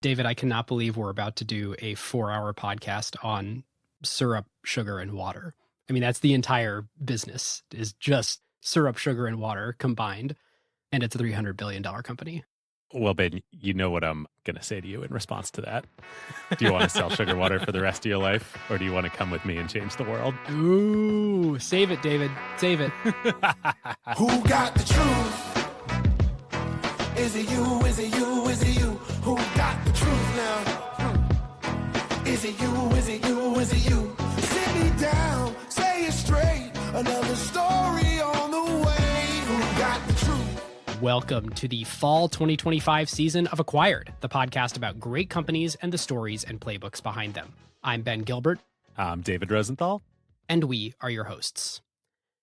David, I cannot believe we're about to do a 4-hour podcast on syrup, sugar, and water. I mean, that's the entire business is just syrup, sugar, and water combined. And it's a $300 billion company. Well, Ben, you know what I'm going to say to you in response to that. Do you want to sell sugar water for the rest of your life? Or do you want to come with me and change the world? Ooh, save it, David. Save it. Who got the truth? Is it you? Is it you? Is it you? Who got the truth now? Is it you? Is it you? Is it you? Sit me down, say it straight. Another story on the way. Who got the truth? Welcome to the fall 2025 season of Acquired, the podcast about great companies and the stories and playbooks behind them. I'm Ben Gilbert. I'm David Rosenthal. And we are your hosts.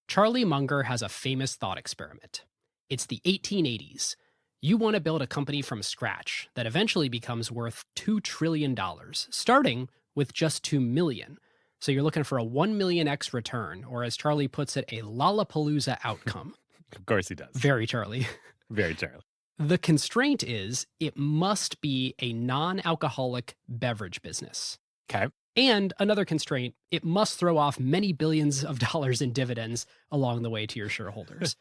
Charlie Munger has a famous thought experiment. It's the 1880s. You want to build a company from scratch that eventually becomes worth $2 trillion, starting with just $2 million. So you're looking for a 1 million X return, or as Charlie puts it, a Lollapalooza outcome. Of course he does. Very Charlie. Very Charlie. The constraint is it must be a non-alcoholic beverage business. Okay. And another constraint, it must throw off many billions of dollars in dividends along the way to your shareholders.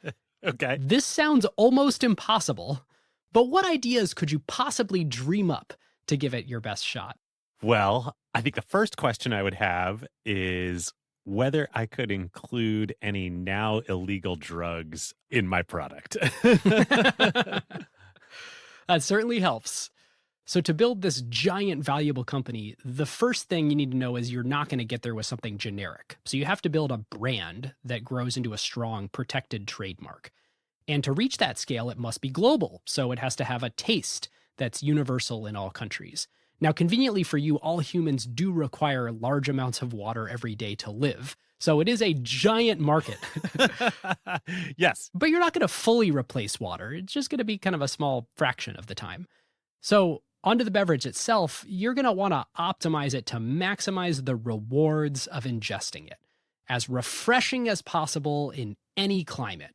Okay. This sounds almost impossible, but what ideas could you possibly dream up to give it your best shot? Well, I think the first question I would have is whether I could include any now illegal drugs in my product. That certainly helps. So to build this giant valuable company, the first thing you need to know is you're not going to get there with something generic. So you have to build a brand that grows into a strong, protected trademark. And to reach that scale, it must be global. So it has to have a taste that's universal in all countries. Now, conveniently for you, all humans do require large amounts of water every day to live. So it is a giant market. Yes. But you're not going to fully replace water. It's just going to be kind of a small fraction of the time. So onto the beverage itself, you're going to want to optimize it to maximize the rewards of ingesting it, as refreshing as possible in any climate.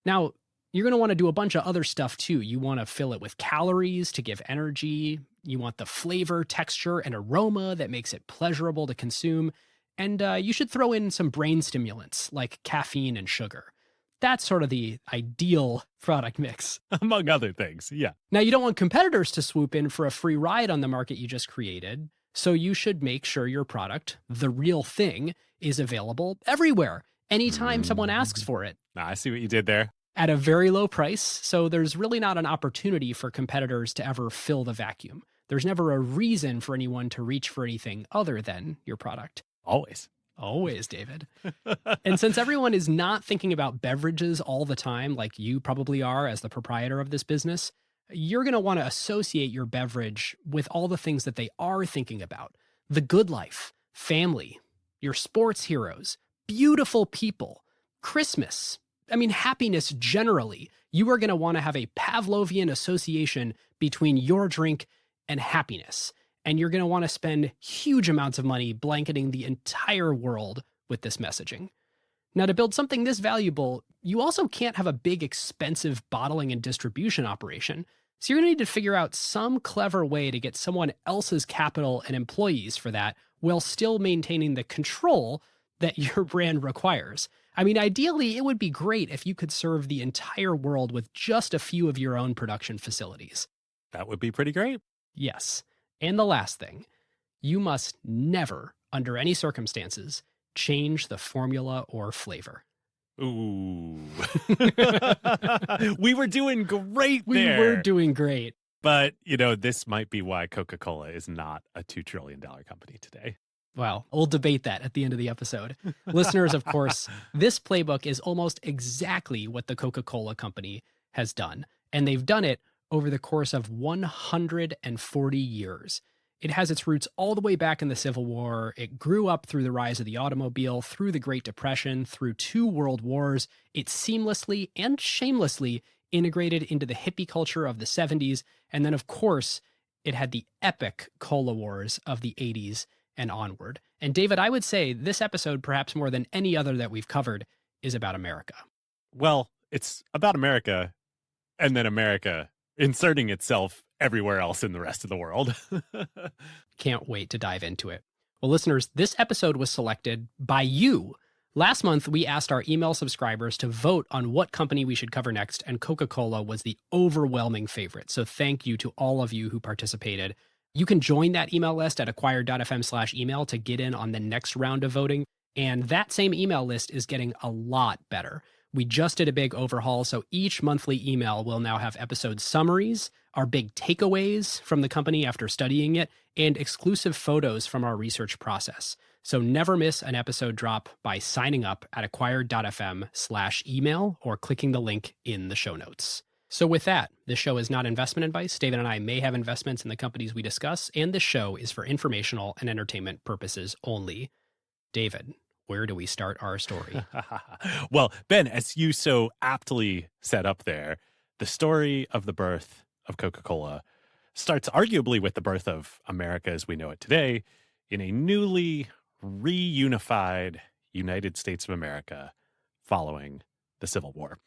Now, you're going to want to do a bunch of other stuff too. You want to fill it with calories to give energy. You want the flavor, texture, and aroma that makes it pleasurable to consume. And you should throw in some brain stimulants like caffeine and sugar. That's sort of the ideal product mix. Among other things, yeah. Now, you don't want competitors to swoop in for a free ride on the market you just created. So you should make sure your product, the real thing, is available everywhere, anytime someone asks for it. I see what you did there. At a very low price, so there's really not an opportunity for competitors to ever fill the vacuum. There's never a reason for anyone to reach for anything other than your product. Always. Always, David. And since everyone is not thinking about beverages all the time, like you probably are as the proprietor of this business, you're going to want to associate your beverage with all the things that they are thinking about. The good life, family, your sports heroes, beautiful people, Christmas. I mean, happiness generally. You are going to want to have a Pavlovian association between your drink and happiness. And you're going to want to spend huge amounts of money blanketing the entire world with this messaging. Now, to build something this valuable, you also can't have a big, expensive bottling and distribution operation. So you're going to need to figure out some clever way to get someone else's capital and employees for that while still maintaining the control that your brand requires. I mean, ideally, it would be great if you could serve the entire world with just a few of your own production facilities. That would be pretty great. Yes. And the last thing, you must never, under any circumstances, change the formula or flavor. Ooh. We were doing great We there. were doing great. But, this might be why Coca-Cola is not a $2 trillion company today. Well, we'll debate that at the end of the episode. Listeners, of course, this playbook is almost exactly what the Coca-Cola Company has done. And they've done it over the course of 140 years. It has its roots all the way back in the Civil War. It grew up through the rise of the automobile, through the Great Depression, through 2 world wars. It seamlessly and shamelessly integrated into the hippie culture of the 70s. And then, of course, it had the epic cola wars of the 80s and onward. And David, I would say this episode, perhaps more than any other that we've covered, is about America. Well, it's about America, and then America inserting itself everywhere else in the rest of the world. Can't wait to dive into it. Well, listeners, this episode was selected by you. Last month, we asked our email subscribers to vote on what company we should cover next, and Coca-Cola was the overwhelming favorite. So thank you to all of you who participated. You can join that email list at acquired.fm/email to get in on the next round of voting. And that same email list is getting a lot better. We just did a big overhaul, so each monthly email will now have episode summaries, our big takeaways from the company after studying it, and exclusive photos from our research process. So never miss an episode drop by signing up at acquired.fm/email or clicking the link in the show notes. So with that, this show is not investment advice. David and I may have investments in the companies we discuss, and this show is for informational and entertainment purposes only. David, where do we start our story? Well, Ben, as you so aptly set up there, the story of the birth of Coca-Cola starts arguably with the birth of America as we know it today in a newly reunified United States of America following the Civil War.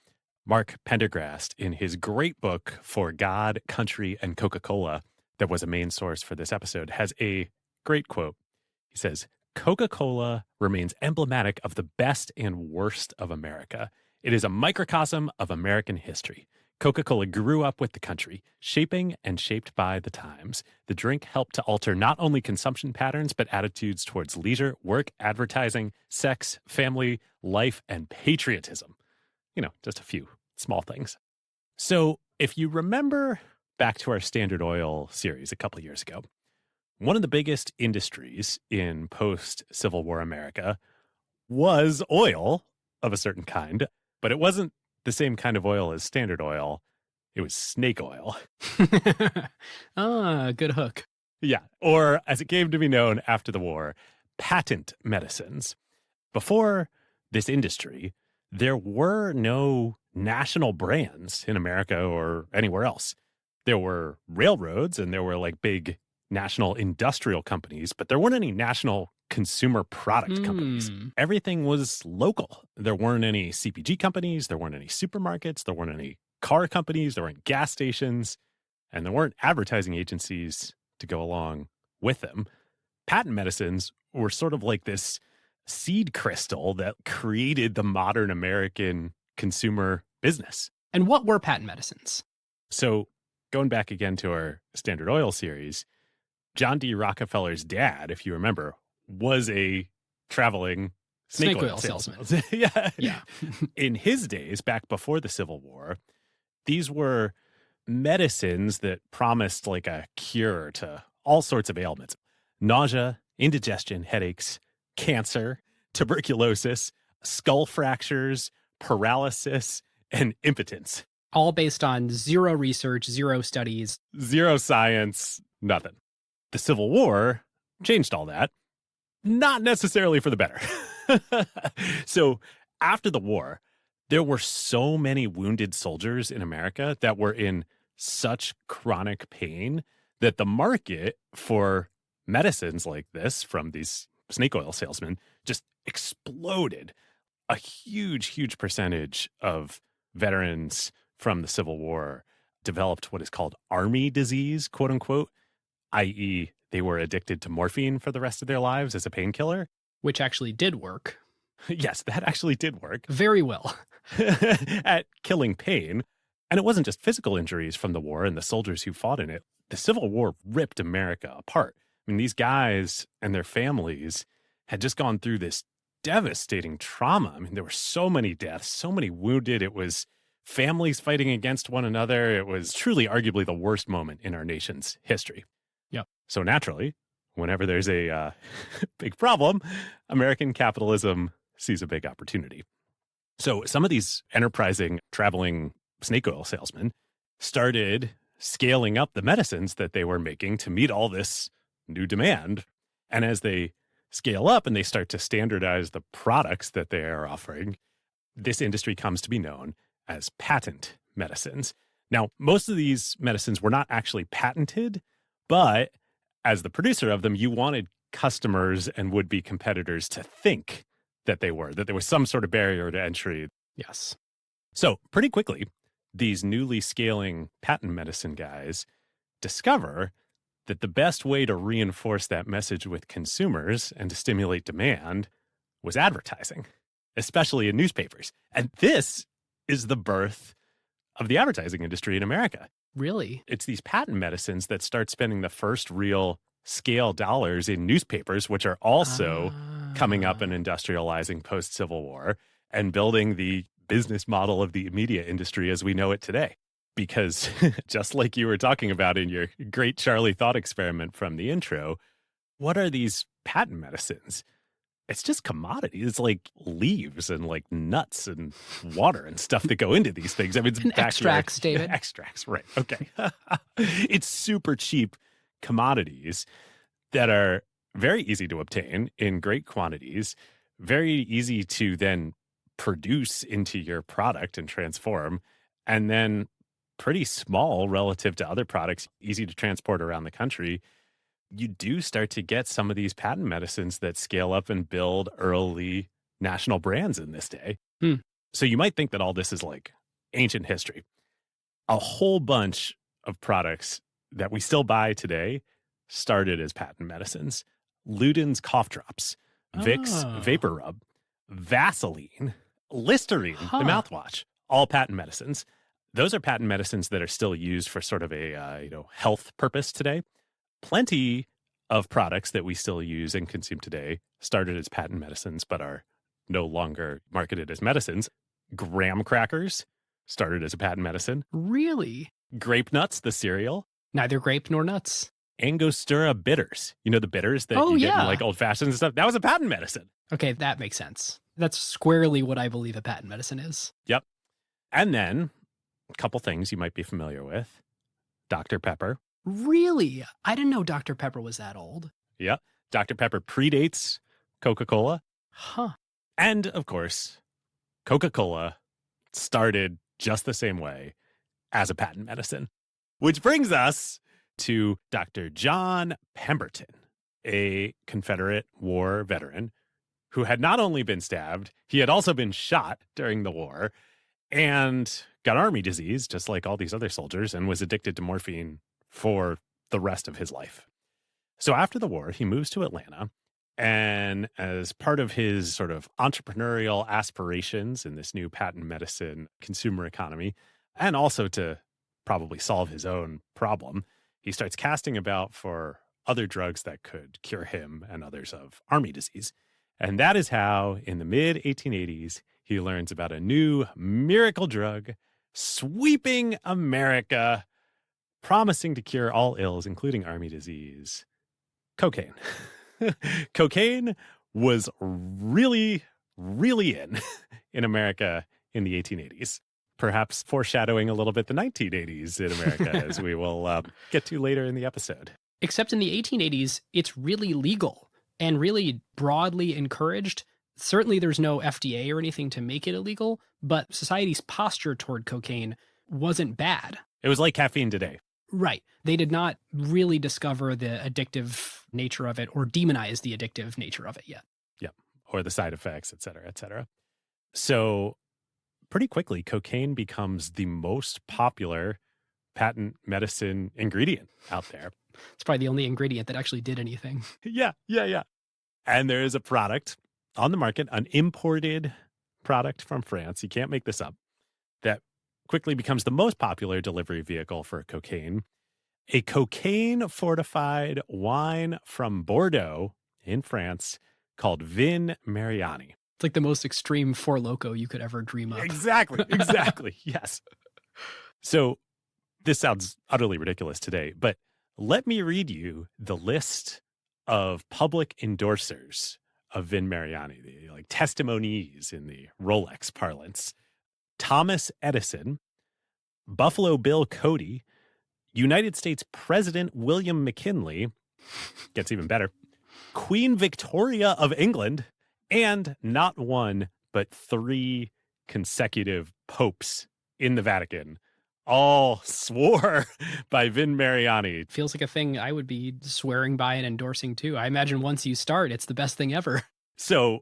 Mark Pendergrast, in his great book For God, Country, and Coca-Cola, that was a main source for this episode, has a great quote. He says, "Coca-Cola remains emblematic of the best and worst of America. It is a microcosm of American history. Coca-Cola grew up with the country, shaping and shaped by the times. The drink helped to alter not only consumption patterns, but attitudes towards leisure, work, advertising, sex, family, life, and patriotism." You know, just a few small things. So if you remember back to our Standard Oil series a couple of years ago, one of the biggest industries in post-Civil War America was oil of a certain kind, but it wasn't the same kind of oil as Standard Oil. It was snake oil. Good hook. Yeah, or as it came to be known after the war, patent medicines. Before this industry, there were no national brands in America or anywhere else. There were railroads and there were like big national industrial companies, but there weren't any national consumer product companies. Everything was local. There weren't any CPG companies. There weren't any supermarkets. There weren't any car companies. There weren't gas stations. And there weren't advertising agencies to go along with them. Patent medicines were sort of like this seed crystal that created the modern American consumer business. And what were patent medicines? So going back again to our Standard Oil series, John D. Rockefeller's dad, if you remember, was a traveling snake oil salesman. Yeah. In his days, back before the Civil War, these were medicines that promised like a cure to all sorts of ailments: nausea, indigestion, headaches, cancer, tuberculosis, skull fractures, paralysis, and impotence. All based on zero research, zero studies. Zero science, nothing. The Civil War changed all that, not necessarily for the better. So after the war, there were so many wounded soldiers in America that were in such chronic pain that the market for medicines like this from these snake oil salesmen just exploded. A huge, huge percentage of veterans from the Civil War developed what is called army disease, quote unquote, i.e., they were addicted to morphine for the rest of their lives as a painkiller. Which actually did work. Yes, that actually did work. Very well. At killing pain. And it wasn't just physical injuries from the war and the soldiers who fought in it. The Civil War ripped America apart. I mean, these guys and their families had just gone through this devastating trauma. I mean, there were so many deaths, so many wounded. It was families fighting against one another. It was truly arguably the worst moment in our nation's history. Yep. So naturally, whenever there's a big problem, American capitalism sees a big opportunity. So some of these enterprising traveling snake oil salesmen started scaling up the medicines that they were making to meet all this new demand. And as they scale up and they start to standardize the products that they are offering, this industry comes to be known as patent medicines. Now, most of these medicines were not actually patented, but as the producer of them, you wanted customers and would-be competitors to think that there was some sort of barrier to entry. Yes. So pretty quickly, these newly scaling patent medicine guys discover that the best way to reinforce that message with consumers and to stimulate demand was advertising, especially in newspapers. And this is the birth of the advertising industry in America. Really? It's these patent medicines that start spending the first real scale dollars in newspapers, which are also coming up and industrializing post-Civil War and building the business model of the media industry as we know it today. Because just like you were talking about in your great Charlie thought experiment from the intro, what are these patent medicines? It's just commodity. It's like leaves and like nuts and water and stuff that go into these things. I mean, it's And extracts, David. Extracts, right. Okay. It's super cheap commodities that are very easy to obtain in great quantities, very easy to then produce into your product and transform, and then pretty small relative to other products, easy to transport around the country. You do start to get some of these patent medicines that scale up and build early national brands in this day. So you might think that all this is like ancient history. A whole bunch of products that we still buy today started as patent medicines. Luden's cough drops, Vicks vapor rub, Vaseline, Listerine, the mouthwash, all patent medicines. Those are patent medicines that are still used for sort of a health purpose today. Plenty of products that we still use and consume today started as patent medicines but are no longer marketed as medicines. Graham crackers started as a patent medicine. Really? Grape nuts, the cereal. Neither grape nor nuts. Angostura bitters. You know the bitters that you get in like old fashions and stuff? That was a patent medicine. Okay, that makes sense. That's squarely what I believe a patent medicine is. Yep. And then a couple things you might be familiar with. Dr. Pepper. Really? I didn't know Dr. Pepper was that old. Yeah. Dr. Pepper predates Coca-Cola. Huh. And, of course, Coca-Cola started just the same way as a patent medicine. Which brings us to Dr. John Pemberton, a Confederate War veteran who had not only been stabbed, he had also been shot during the war and got army disease, just like all these other soldiers, and was addicted to morphine for the rest of his life. So after the war, he moves to Atlanta, and as part of his sort of entrepreneurial aspirations in this new patent medicine consumer economy, and also to probably solve his own problem, he starts casting about for other drugs that could cure him and others of army disease. And that is how, in the mid-1880s, he learns about a new miracle drug sweeping America, promising to cure all ills, including army disease: cocaine. Cocaine was really, really in America in the 1880s, perhaps foreshadowing a little bit the 1980s in America, as we will get to later in the episode. Except in the 1880s, it's really legal and really broadly encouraged. Certainly there's no FDA or anything to make it illegal, but society's posture toward cocaine wasn't bad. It was like caffeine today. Right. They did not really discover the addictive nature of it or demonize the addictive nature of it yet. Yeah. Or the side effects, et cetera, et cetera. So pretty quickly, cocaine becomes the most popular patent medicine ingredient out there. It's probably the only ingredient that actually did anything. Yeah. And there is a product on the market, an imported product from France, you can't make this up, that quickly becomes the most popular delivery vehicle for cocaine. A cocaine-fortified wine from Bordeaux in France called Vin Mariani. It's like the most extreme Four Loko you could ever dream up. Exactly. Yes. So this sounds utterly ridiculous today, but let me read you the list of public endorsers of Vin Mariani, the like testimonies in the Rolex parlance. Thomas Edison, Buffalo Bill Cody, United States President William McKinley, gets even better, Queen Victoria of England, and not one, but 3 consecutive popes in the Vatican all swore by Vin Mariani. Feels like a thing I would be swearing by and endorsing too. I imagine once you start, it's the best thing ever. So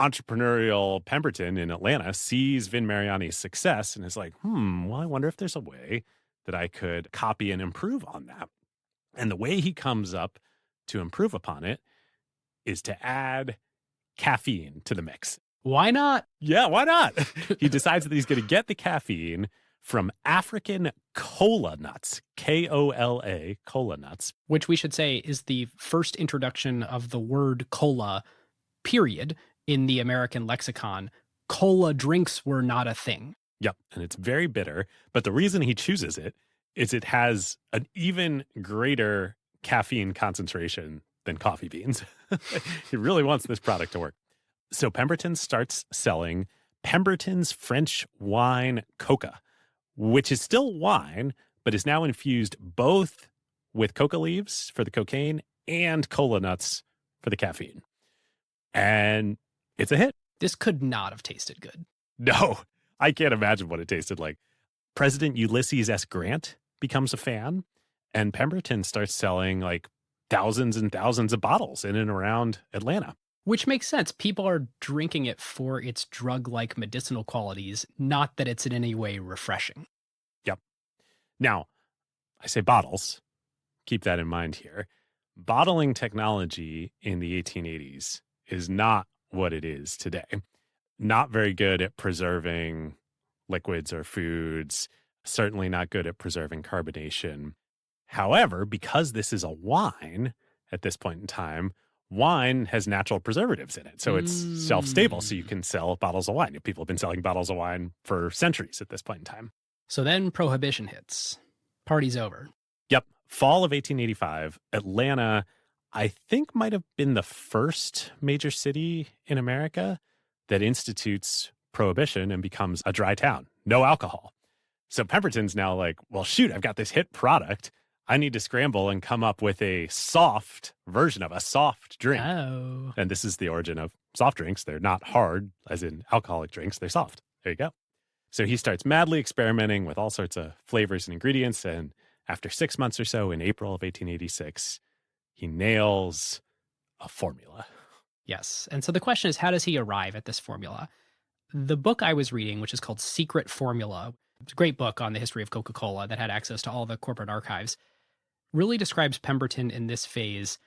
entrepreneurial Pemberton in Atlanta sees Vin Mariani's success and is like, well, I wonder if there's a way that I could copy and improve on that. And the way he comes up to improve upon it is to add caffeine to the mix. Why not? Yeah, why not? He decides that he's going to get the caffeine from African cola nuts, Kola, cola nuts. Which we should say is the first introduction of the word cola, period, in the American lexicon. Cola drinks were not a thing. Yep, and it's very bitter. But the reason he chooses it is it has an even greater caffeine concentration than coffee beans. He really wants this product to work. So Pemberton starts selling Pemberton's French wine coca, which is still wine, but is now infused both with coca leaves for the cocaine and cola nuts for the caffeine. And it's a hit. This could not have tasted good. No, I can't imagine what it tasted like. President Ulysses S. Grant becomes a fan, and Pemberton starts selling like thousands and thousands of bottles in and around Atlanta. Which makes sense. People are drinking it for its drug-like medicinal qualities, not that it's in any way refreshing. Yep. Now, I say bottles. Keep that in mind here. Bottling technology in the 1880s is not what it is today. Not very good at preserving liquids or foods, certainly not good at preserving carbonation. However, because this is a wine at this point in time, wine has natural preservatives in it. So it's self-stable. So you can sell bottles of wine. People have been selling bottles of wine for centuries at this point in time. So then Prohibition hits. Party's over. Yep. Fall of 1885, Atlanta, I think, might have been the first major city in America that institutes prohibition and becomes a dry town. No alcohol. So Pemberton's now like, well, shoot, I've got this hit product. I need to scramble and come up with a soft version of a soft drink. Oh. And this is the origin of soft drinks. They're not hard, as in alcoholic drinks. They're soft. There you go. So he starts madly experimenting with all sorts of flavors and ingredients. And after 6 months or so, in April of 1886, he nails a formula. Yes. And so the question is, how does he arrive at this formula? The book I was reading, which is called Secret Formula, it's a great book on the history of Coca-Cola that had access to all the corporate archives, really describes Pemberton in this phase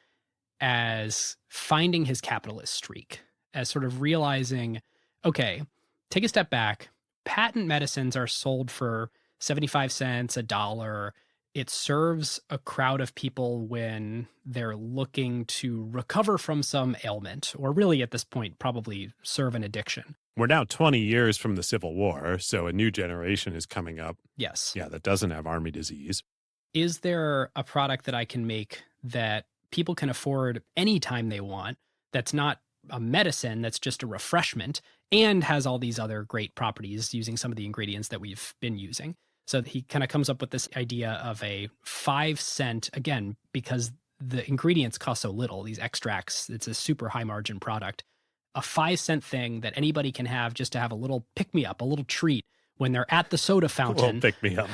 as finding his capitalist streak, as sort of realizing, okay, take a step back. Patent medicines are sold for 75 cents, $1. It serves a crowd of people when they're looking to recover from some ailment, or really at this point, probably serve an addiction. We're now 20 years from the Civil War, so a new generation is coming up. Yes. Yeah, that doesn't have army disease. Is there a product that I can make that people can afford anytime they want, that's not a medicine, that's just a refreshment, and has all these other great properties using some of the ingredients that we've been using? So he kind of comes up with this idea of a 5 cent, again, because the ingredients cost so little, these extracts, it's a super high margin product, a 5 cent thing that anybody can have just to have a little pick-me-up, a little treat when they're at the soda fountain. Pick me up.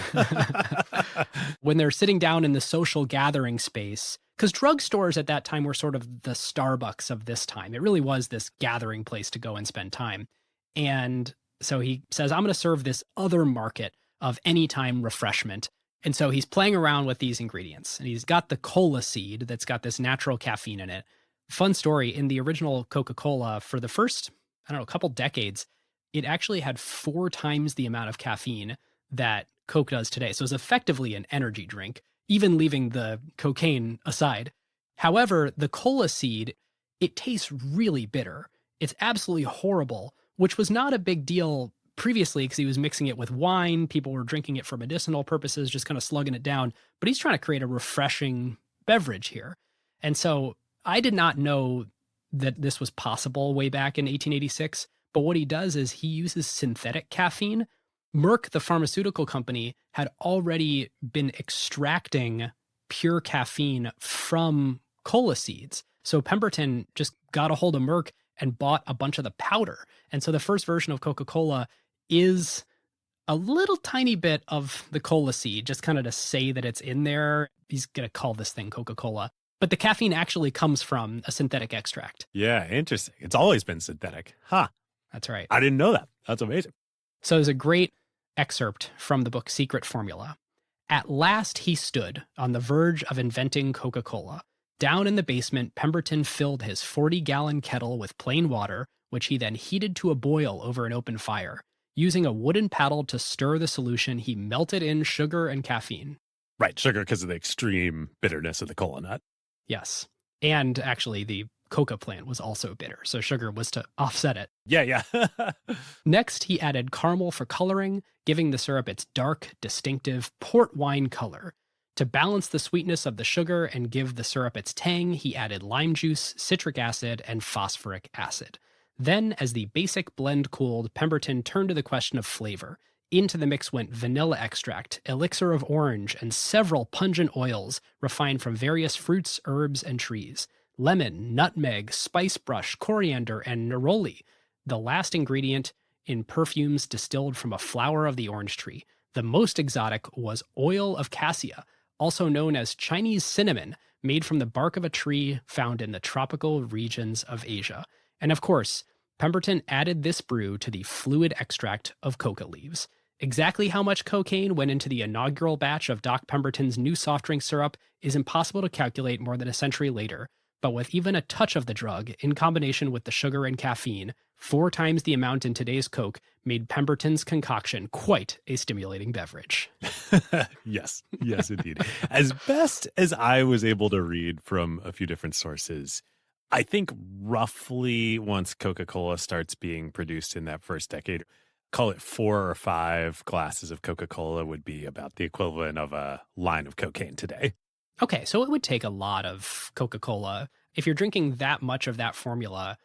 When they're sitting down in the social gathering space. Because drugstores at that time were sort of the Starbucks of this time. It really was this gathering place to go and spend time. And so he says, I'm going to serve this other market of anytime refreshment. And so he's playing around with these ingredients. And he's got the cola seed that's got this natural caffeine in it. Fun story, in the original Coca-Cola, for the first, couple decades, it actually had 4 times the amount of caffeine that Coke does today. So it's effectively an energy drink, even leaving the cocaine aside. However, the cola seed, it tastes really bitter. It's absolutely horrible, which was not a big deal previously because he was mixing it with wine. People were drinking it for medicinal purposes, just kind of slugging it down. But he's trying to create a refreshing beverage here. And so I did not know that this was possible way back in 1886. But what he does is he uses synthetic caffeine. Merck, the pharmaceutical company, had already been extracting pure caffeine from cola seeds. So Pemberton just got a hold of Merck and bought a bunch of the powder. And so the first version of Coca-Cola is a little tiny bit of the cola seed, just kind of to say that it's in there. He's going to call this thing Coca-Cola. But the caffeine actually comes from a synthetic extract. Yeah, interesting. It's always been synthetic. Huh. That's right. I didn't know that. That's amazing. So there's a great excerpt from the book Secret Formula. At last he stood on the verge of inventing Coca-Cola. Down in the basement, Pemberton filled his 40-gallon kettle with plain water, which he then heated to a boil over an open fire. Using a wooden paddle to stir the solution, he melted in sugar and caffeine. Right, sugar because of the extreme bitterness of the cola nut. Yes. And actually, the coca plant was also bitter, so sugar was to offset it. Yeah. Next, he added caramel for coloring, giving the syrup its dark, distinctive port wine color. To balance the sweetness of the sugar and give the syrup its tang, he added lime juice, citric acid, and phosphoric acid. Then, as the basic blend cooled, Pemberton turned to the question of flavor. Into the mix went vanilla extract, elixir of orange, and several pungent oils refined from various fruits, herbs, and trees. Lemon, nutmeg, spice brush, coriander, and neroli. The last ingredient in perfumes distilled from a flower of the orange tree. The most exotic was oil of cassia, also known as Chinese cinnamon, made from the bark of a tree found in the tropical regions of Asia. And of course, Pemberton added this brew to the fluid extract of coca leaves. Exactly how much cocaine went into the inaugural batch of Doc Pemberton's new soft drink syrup is impossible to calculate more than a century later, but with even a touch of the drug, in combination with the sugar and caffeine, 4 times the amount in today's Coke, made Pemberton's concoction quite a stimulating beverage. Yes, indeed. As best as I was able to read from a few different sources, I think roughly once Coca-Cola starts being produced in that first decade, call it 4 or 5 glasses of Coca-Cola would be about the equivalent of a line of cocaine today. Okay, so it would take a lot of Coca-Cola. If you're drinking that much of that formula,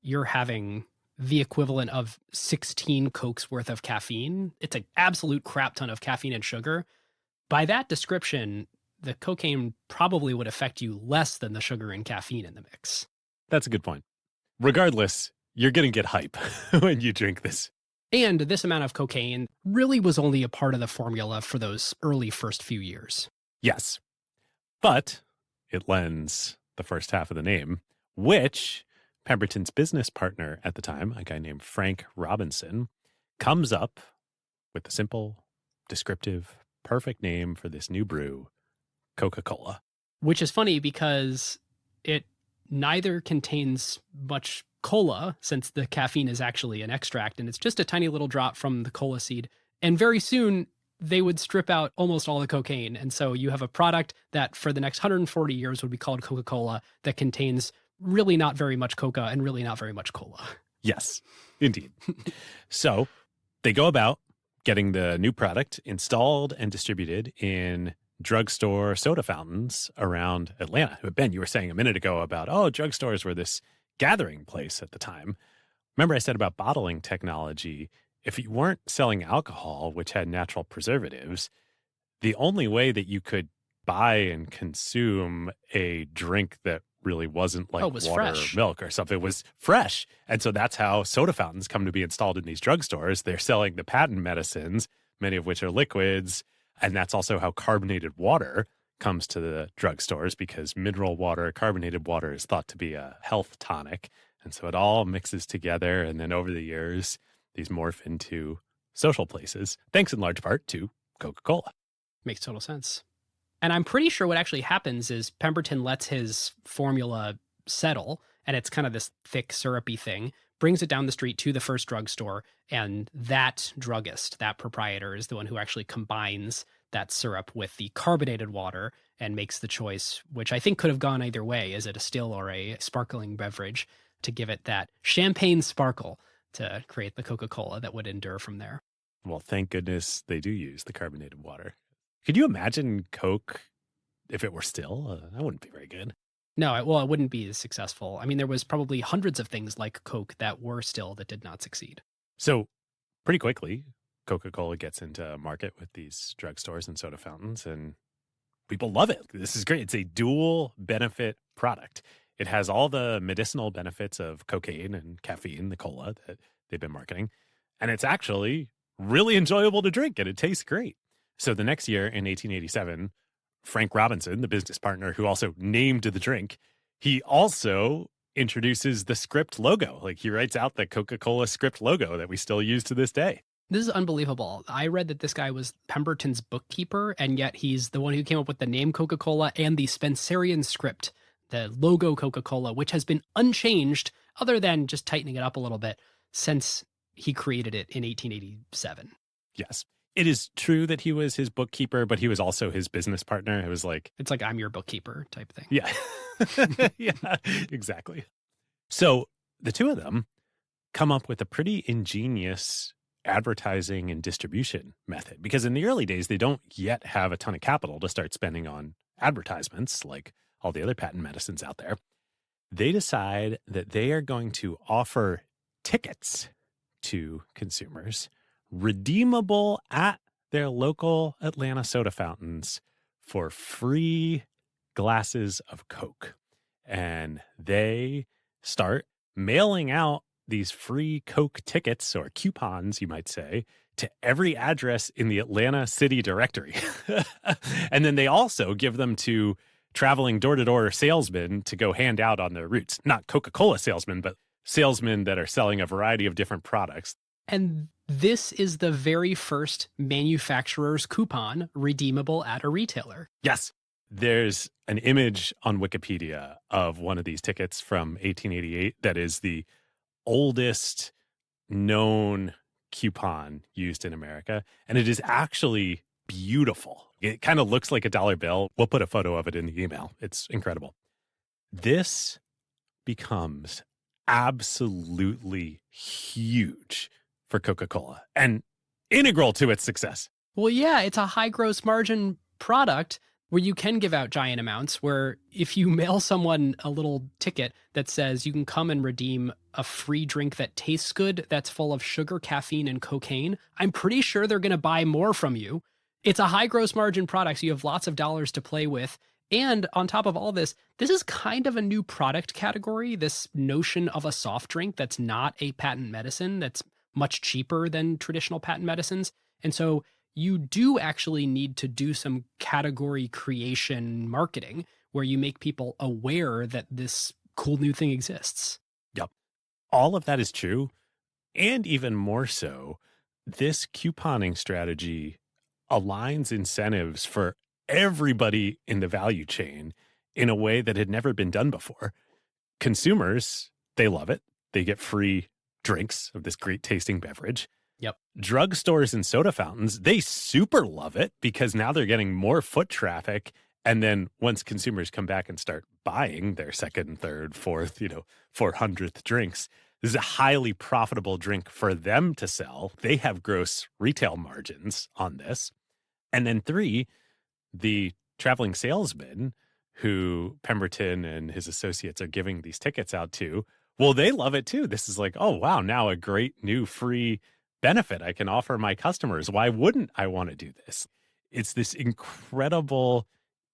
you're having the equivalent of 16 Cokes worth of caffeine. It's an absolute crap ton of caffeine and sugar. By that description, the cocaine probably would affect you less than the sugar and caffeine in the mix. That's a good point. Regardless, you're going to get hype when you drink this. And this amount of cocaine really was only a part of the formula for those early first few years. Yes. But it lends the first half of the name, which Pemberton's business partner at the time, a guy named Frank Robinson, comes up with the simple, descriptive, perfect name for this new brew, Coca-Cola. Which is funny because it neither contains much cola, since the caffeine is actually an extract, and it's just a tiny little drop from the cola seed. And very soon, they would strip out almost all the cocaine. And so you have a product that for the next 140 years would be called Coca-Cola that contains really not very much coca and really not very much cola. Yes, indeed. So they go about getting the new product installed and distributed in drugstore soda fountains around Atlanta. Ben, you were saying a minute ago about, drugstores were this gathering place at the time. Remember I said about bottling technology, if you weren't selling alcohol, which had natural preservatives, the only way that you could buy and consume a drink that really wasn't like was water fresh. or milk or something was fresh. And so that's how soda fountains come to be installed in these drugstores. They're selling the patent medicines, many of which are liquids. And that's also how carbonated water comes to the drugstores, because mineral water, carbonated water is thought to be a health tonic. And so it all mixes together. And then over the years, these morph into social places, thanks in large part to Coca-Cola. Makes total sense. And I'm pretty sure what actually happens is Pemberton lets his formula settle, and it's kind of this thick, syrupy thing, brings it down the street to the first drugstore, and that druggist, that proprietor, is the one who actually combines that syrup with the carbonated water and makes the choice, which I think could have gone either way. Is it a still or a sparkling beverage, to give it that champagne sparkle to create the Coca-Cola that would endure from there? Well, thank goodness they do use the carbonated water. Could you imagine Coke if it were still? That wouldn't be very good. No, it wouldn't be as successful. I mean, there was probably hundreds of things like Coke that were still that did not succeed. So pretty quickly, Coca-Cola gets into market with these drugstores and soda fountains, and people love it. This is great. It's a dual benefit product. It has all the medicinal benefits of cocaine and caffeine, the cola that they've been marketing. And it's actually really enjoyable to drink, and it tastes great. So the next year in 1887, Frank Robinson, the business partner who also named the drink, he also introduces the script logo. Like, he writes out the Coca-Cola script logo that we still use to this day. This is unbelievable. I read that this guy was Pemberton's bookkeeper, and yet he's the one who came up with the name Coca-Cola and the Spencerian script, the logo Coca-Cola, which has been unchanged other than just tightening it up a little bit since he created it in 1887. Yes. It is true that he was his bookkeeper, but he was also his business partner. It was like... It's like, I'm your bookkeeper type thing. Yeah. Yeah, exactly. So the two of them come up with a pretty ingenious advertising and distribution method, because in the early days, they don't yet have a ton of capital to start spending on advertisements like all the other patent medicines out there. They decide that they are going to offer tickets to consumers, redeemable at their local Atlanta soda fountains for free glasses of Coke. And they start mailing out these free Coke tickets, or coupons, you might say, to every address in the Atlanta city directory. And then they also give them to traveling door-to-door salesmen to go hand out on their routes. Not Coca-Cola salesmen, but salesmen that are selling a variety of different products. And this is the very first manufacturer's coupon redeemable at a retailer. Yes. There's an image on Wikipedia of one of these tickets from 1888 that is the oldest known coupon used in America. And it is actually beautiful. It kind of looks like a dollar bill. We'll put a photo of it in the email. It's incredible. This becomes absolutely huge for Coca-Cola and integral to its success. Well, yeah, it's a high gross margin product where you can give out giant amounts, where if you mail someone a little ticket that says you can come and redeem a free drink that tastes good, that's full of sugar, caffeine, and cocaine, I'm pretty sure they're going to buy more from you. It's a high gross margin product, so you have lots of dollars to play with. And on top of all this is kind of a new product category, this notion of a soft drink that's not a patent medicine, that's much cheaper than traditional patent medicines. And so you do actually need to do some category creation marketing where you make people aware that this cool new thing exists. Yep. All of that is true. And even more so, this couponing strategy aligns incentives for everybody in the value chain in a way that had never been done before. Consumers, they love it. They get free drinks of this great tasting beverage. Yep. Drugstores and soda fountains, they super love it because now they're getting more foot traffic. And then once consumers come back and start buying their second, third, fourth, 400th drinks, this is a highly profitable drink for them to sell. They have gross retail margins on this. And then 3, the traveling salesman who Pemberton and his associates are giving these tickets out to, well, they love it too. This is like, oh, wow, now a great new free benefit I can offer my customers. Why wouldn't I want to do this? It's this incredible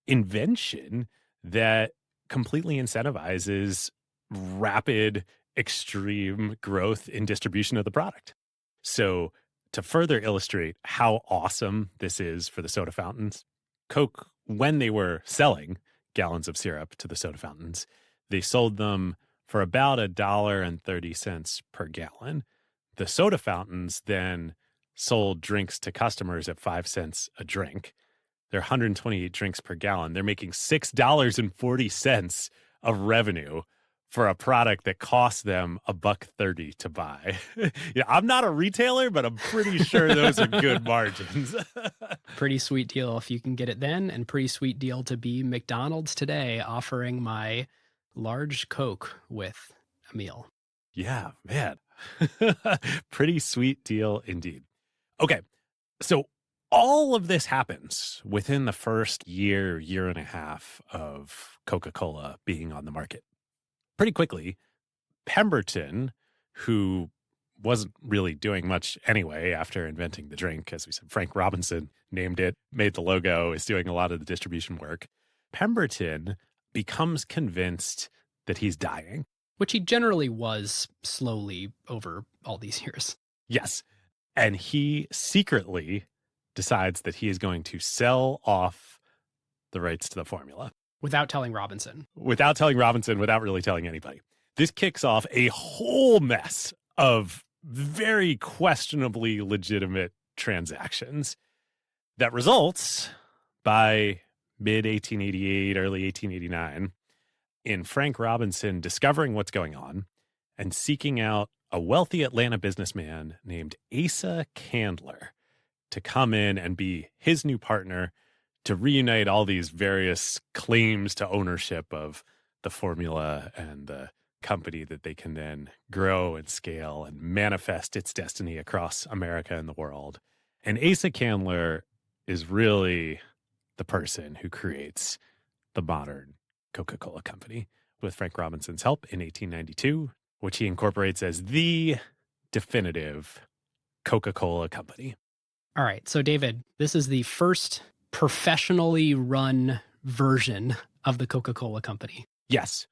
invention that completely incentivizes rapid, extreme growth in distribution of the product. So to further illustrate how awesome this is for the soda fountains, Coke, when they were selling gallons of syrup to the soda fountains, they sold them for about $1.30 per gallon. The soda fountains then sold drinks to customers at 5 cents a drink. They're 128 drinks per gallon. They're making $6.40 of revenue for a product that costs them $1.30 to buy. Yeah, I'm not a retailer, but I'm pretty sure those are good margins. Pretty sweet deal if you can get it then, and pretty sweet deal to be McDonald's today offering my large Coke with a meal. Yeah, man. Pretty sweet deal indeed. Okay, so all of this happens within the first year and a half of Coca-Cola being on the market. Pretty quickly, Pemberton, who wasn't really doing much anyway after inventing the drink, as we said, Frank Robinson named it, made the logo, is doing a lot of the distribution work. Pemberton becomes convinced that he's dying. Which he generally was slowly over all these years. Yes. And he secretly decides that he is going to sell off the rights to the formula. Without telling Robinson. Without telling Robinson, without really telling anybody. This kicks off a whole mess of very questionably legitimate transactions that results by mid-1888, early 1889, in Frank Robinson discovering what's going on and seeking out a wealthy Atlanta businessman named Asa Candler to come in and be his new partner to reunite all these various claims to ownership of the formula and the company that they can then grow and scale and manifest its destiny across America and the world. And Asa Candler is really the person who creates the modern Coca-Cola Company with Frank Robinson's help in 1892, which he incorporates as the definitive Coca-Cola Company. All right. So, David, this is the first professionally run version of the Coca-Cola Company. Yes.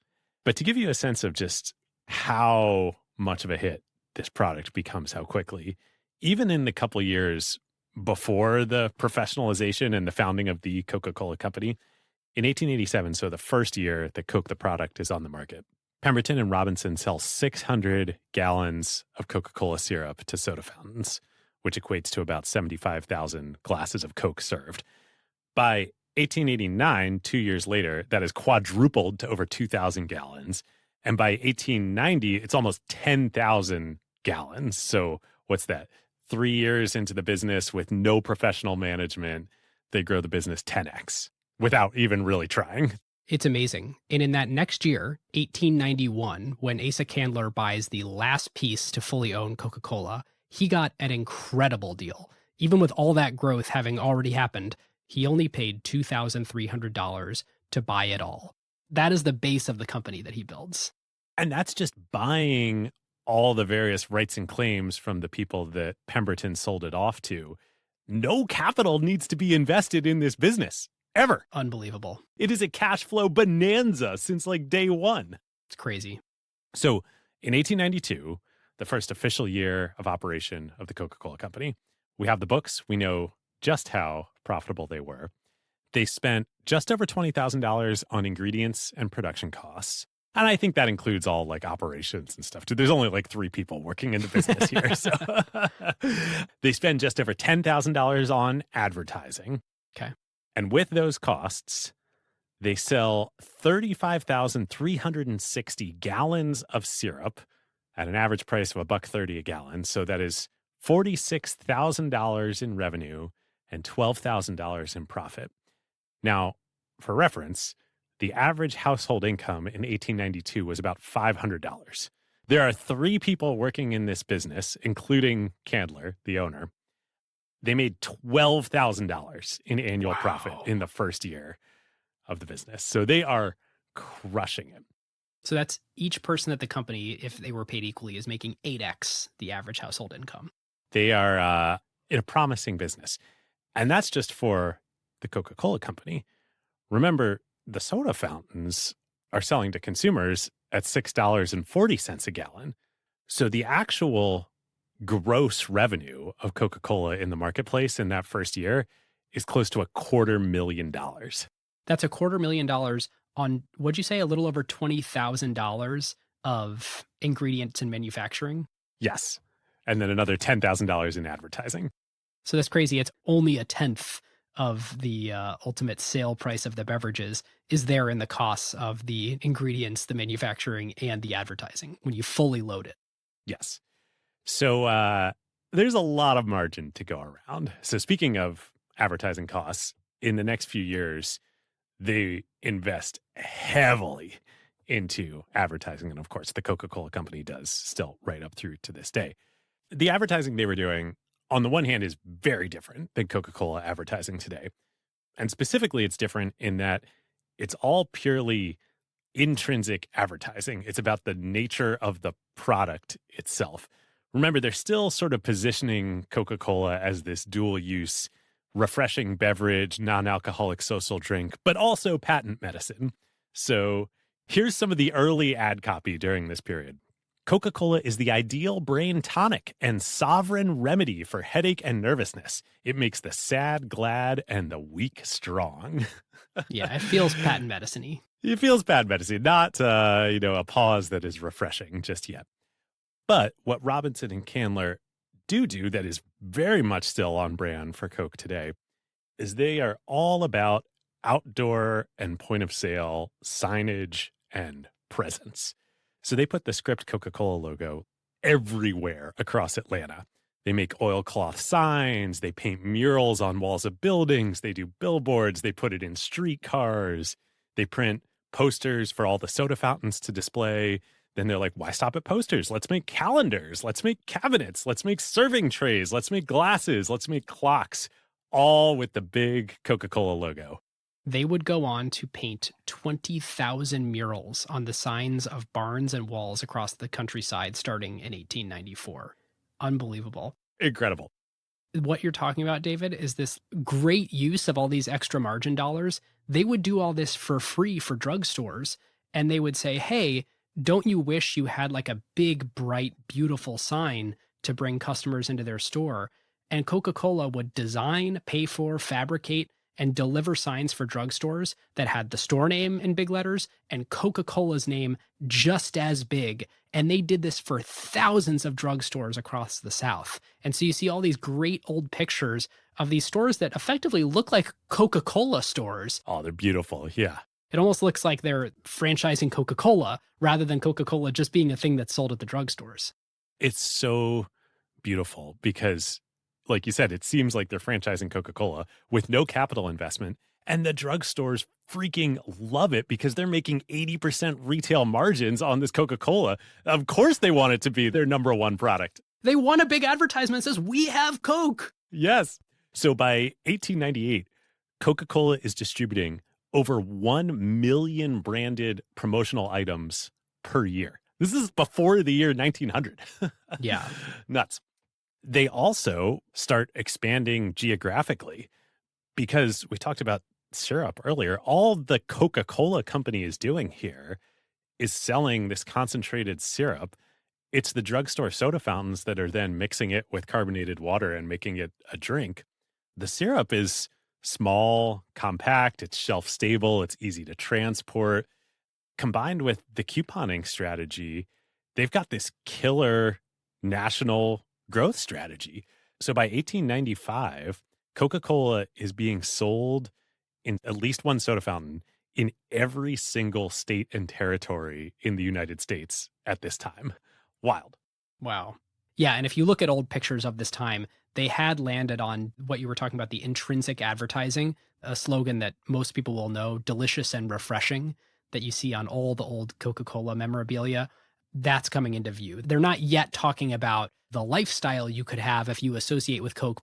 But to give you a sense of just how much of a hit this product becomes, how quickly, even in the couple years before the professionalization and the founding of the Coca-Cola Company, in 1887, so the first year that Coke the product is on the market, Pemberton and Robinson sell 600 gallons of Coca-Cola syrup to soda fountains, which equates to about 75,000 glasses of Coke served. By 1889, 2 years later, that is quadrupled to over 2,000 gallons. And by 1890, it's almost 10,000 gallons. So what's that? 3 years into the business with no professional management, they grow the business 10x without even really trying. It's amazing. And in that next year, 1891, when Asa Candler buys the last piece to fully own Coca-Cola, he got an incredible deal. Even with all that growth having already happened, he only paid $2,300 to buy it all. That is the base of the company that he builds. And that's just buying all the various rights and claims from the people that Pemberton sold it off to. No capital needs to be invested in this business, ever. Unbelievable. It is a cash flow bonanza since like day one. It's crazy. So in 1892, the first official year of operation of the Coca-Cola Company, we have the books. We know just how profitable they were. They spent just over $20,000 on ingredients and production costs. And I think that includes all like operations and stuff too. There's only like 3 people working in the business here. So they spend just over $10,000 on advertising. Okay. And with those costs, they sell 35,360 gallons of syrup at an average price of $1.30 a gallon. So that is $46,000 in revenue and $12,000 in profit. Now, for reference, the average household income in 1892 was about $500. There are 3 people working in this business, including Candler, the owner. They made $12,000 in annual profit in the first year of the business. So they are crushing it. So that's each person at the company, if they were paid equally, is making 8x the average household income. They are in a promising business. And that's just for the Coca-Cola Company. Remember, the soda fountains are selling to consumers at $6.40 a gallon. So the actual gross revenue of Coca-Cola in the marketplace in that first year is close to $250,000. That's $250,000 on, what'd you say, a little over $20,000 of ingredients and manufacturing? Yes. And then another $10,000 in advertising. So that's crazy. It's only a tenth of the ultimate sale price of the beverages is there in the costs of the ingredients, the manufacturing, and the advertising when you fully load it. Yes. So there's a lot of margin to go around. So speaking of advertising costs, in the next few years, they invest heavily into advertising. And of course, the Coca-Cola Company does still right up through to this day. The advertising they were doing, on the one hand, is very different than Coca-Cola advertising today. And specifically, it's different in that it's all purely intrinsic advertising. It's about the nature of the product itself. Remember, they're still sort of positioning Coca-Cola as this dual-use, refreshing beverage, non-alcoholic social drink, but also patent medicine. So here's some of the early ad copy during this period. Coca-Cola is the ideal brain tonic and sovereign remedy for headache and nervousness. It makes the sad glad and the weak strong. Yeah, it feels patent medicine-y. It feels patent medicine, not a pause that is refreshing just yet. But what Robinson and Candler do that is very much still on brand for Coke today is they are all about outdoor and point of sale signage and presence. So they put the Script Coca-Cola logo everywhere across Atlanta. They make oilcloth signs, they paint murals on walls of buildings, they do billboards, they put it in streetcars, they print posters for all the soda fountains to display. Then they're like, why stop at posters? Let's make calendars, let's make cabinets, let's make serving trays, let's make glasses, let's make clocks, all with the big Coca-Cola logo. They would go on to paint 20,000 murals on the signs of barns and walls across the countryside starting in 1894. Unbelievable. Incredible. What you're talking about, David, is this great use of all these extra margin dollars. They would do all this for free for drugstores, and they would say, hey, don't you wish you had like a big, bright, beautiful sign to bring customers into their store? And Coca-Cola would design, pay for, fabricate, and deliver signs for drugstores that had the store name in big letters and Coca-Cola's name just as big. And they did this for thousands of drugstores across the South. And so you see all these great old pictures of these stores that effectively look like Coca-Cola stores. Oh, they're beautiful. Yeah. It almost looks like they're franchising Coca-Cola rather than Coca-Cola just being a thing that's sold at the drugstores. It's so beautiful because, like you said, it seems like they're franchising Coca-Cola with no capital investment. And the drugstores freaking love it because they're making 80% retail margins on this Coca-Cola. Of course they want it to be their number one product. They want a big advertisement that says, we have Coke. Yes. So by 1898, Coca-Cola is distributing over 1 million branded promotional items per year. This is before the year 1900. Yeah. Nuts. They also start expanding geographically because we talked about syrup earlier. All the Coca-Cola Company is doing here is selling this concentrated syrup. It's the drugstore soda fountains that are then mixing it with carbonated water and making it a drink. The syrup is small, compact, it's shelf stable, it's easy to transport. Combined with the couponing strategy, they've got this killer national growth strategy. So by 1895, Coca-Cola is being sold in at least one soda fountain in every single state and territory in the United States at this time. Wild. Wow. Yeah, and if you look at old pictures of this time, they had landed on what you were talking about, the intrinsic advertising, a slogan that most people will know, delicious and refreshing, that you see on all the old Coca-Cola memorabilia. That's coming into view. They're not yet talking about the lifestyle you could have if you associate with Coke.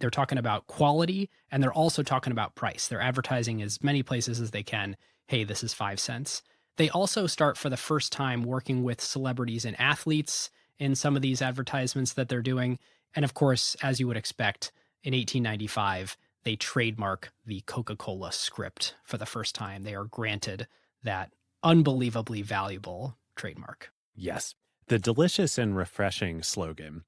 They're talking about quality, and they're also talking about price. They're advertising as many places as they can. Hey, this is 5 cents. They also start for the first time working with celebrities and athletes in some of these advertisements that they're doing. And of course, as you would expect, in 1895, they trademark the Coca-Cola script for the first time. They are granted that unbelievably valuable trademark. Yes. The delicious and refreshing slogan,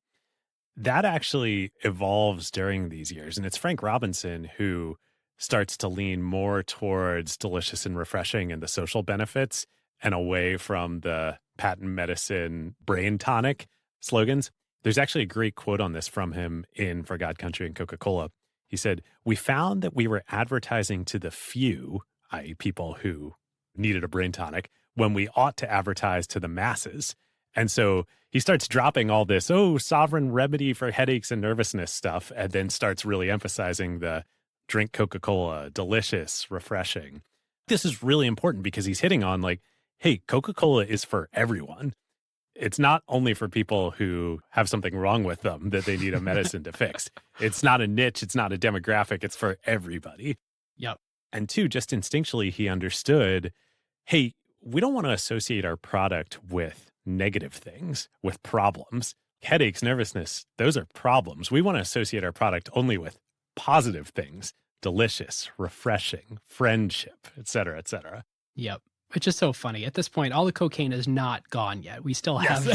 that actually evolves during these years. And it's Frank Robinson who starts to lean more towards delicious and refreshing and the social benefits and away from the patent medicine brain tonic slogans. There's actually a great quote on this from him in For God, Country, and Coca-Cola. He said, "We found that we were advertising to the few, i.e. people who needed a brain tonic, when we ought to advertise to the masses." And so he starts dropping all this, sovereign remedy for headaches and nervousness stuff, and then starts really emphasizing the drink Coca-Cola, delicious, refreshing. This is really important because he's hitting on like, hey, Coca-Cola is for everyone. It's not only for people who have something wrong with them that they need a medicine to fix. It's not a niche. It's not a demographic. It's for everybody. Yep. And two, just instinctually, he understood, hey, we don't want to associate our product with negative things, with problems. Headaches, nervousness, those are problems. We want to associate our product only with positive things, delicious, refreshing, friendship, et cetera, et cetera. Yep. Which is so funny. At this point, all the cocaine is not gone yet. We still have,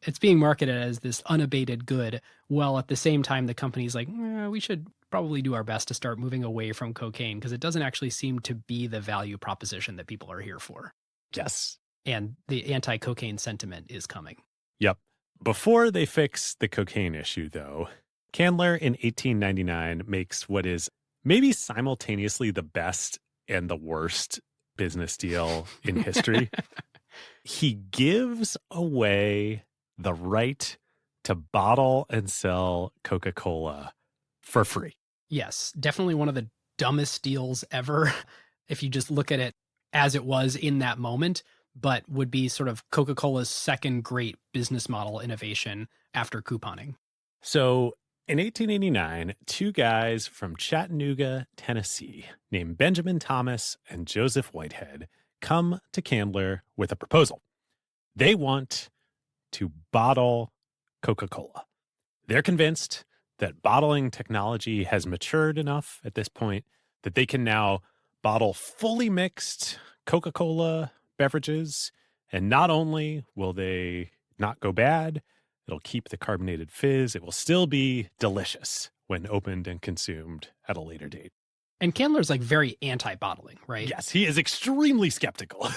it's being marketed as this unabated good. Well, at the same time, the company's like, we should probably do our best to start moving away from cocaine because it doesn't actually seem to be the value proposition that people are here for. Yes. and the anti-cocaine sentiment is coming. Yep. Before they fix the cocaine issue, though, Candler in 1899 makes what is maybe simultaneously the best and the worst business deal in history. He gives away the right to bottle and sell Coca-Cola for free. Yes, definitely one of the dumbest deals ever, if you just look at it as it was in that moment, but would be sort of Coca-Cola's second great business model innovation after couponing. So in 1889, two guys from Chattanooga, Tennessee, named Benjamin Thomas and Joseph Whitehead, come to Candler with a proposal. They want to bottle Coca-Cola. They're convinced that bottling technology has matured enough at this point that they can now bottle fully mixed Coca-Cola beverages. And not only will they not go bad, it'll keep the carbonated fizz. It will still be delicious when opened and consumed at a later date. And Candler's like very anti-bottling, right? Yes, he is extremely skeptical.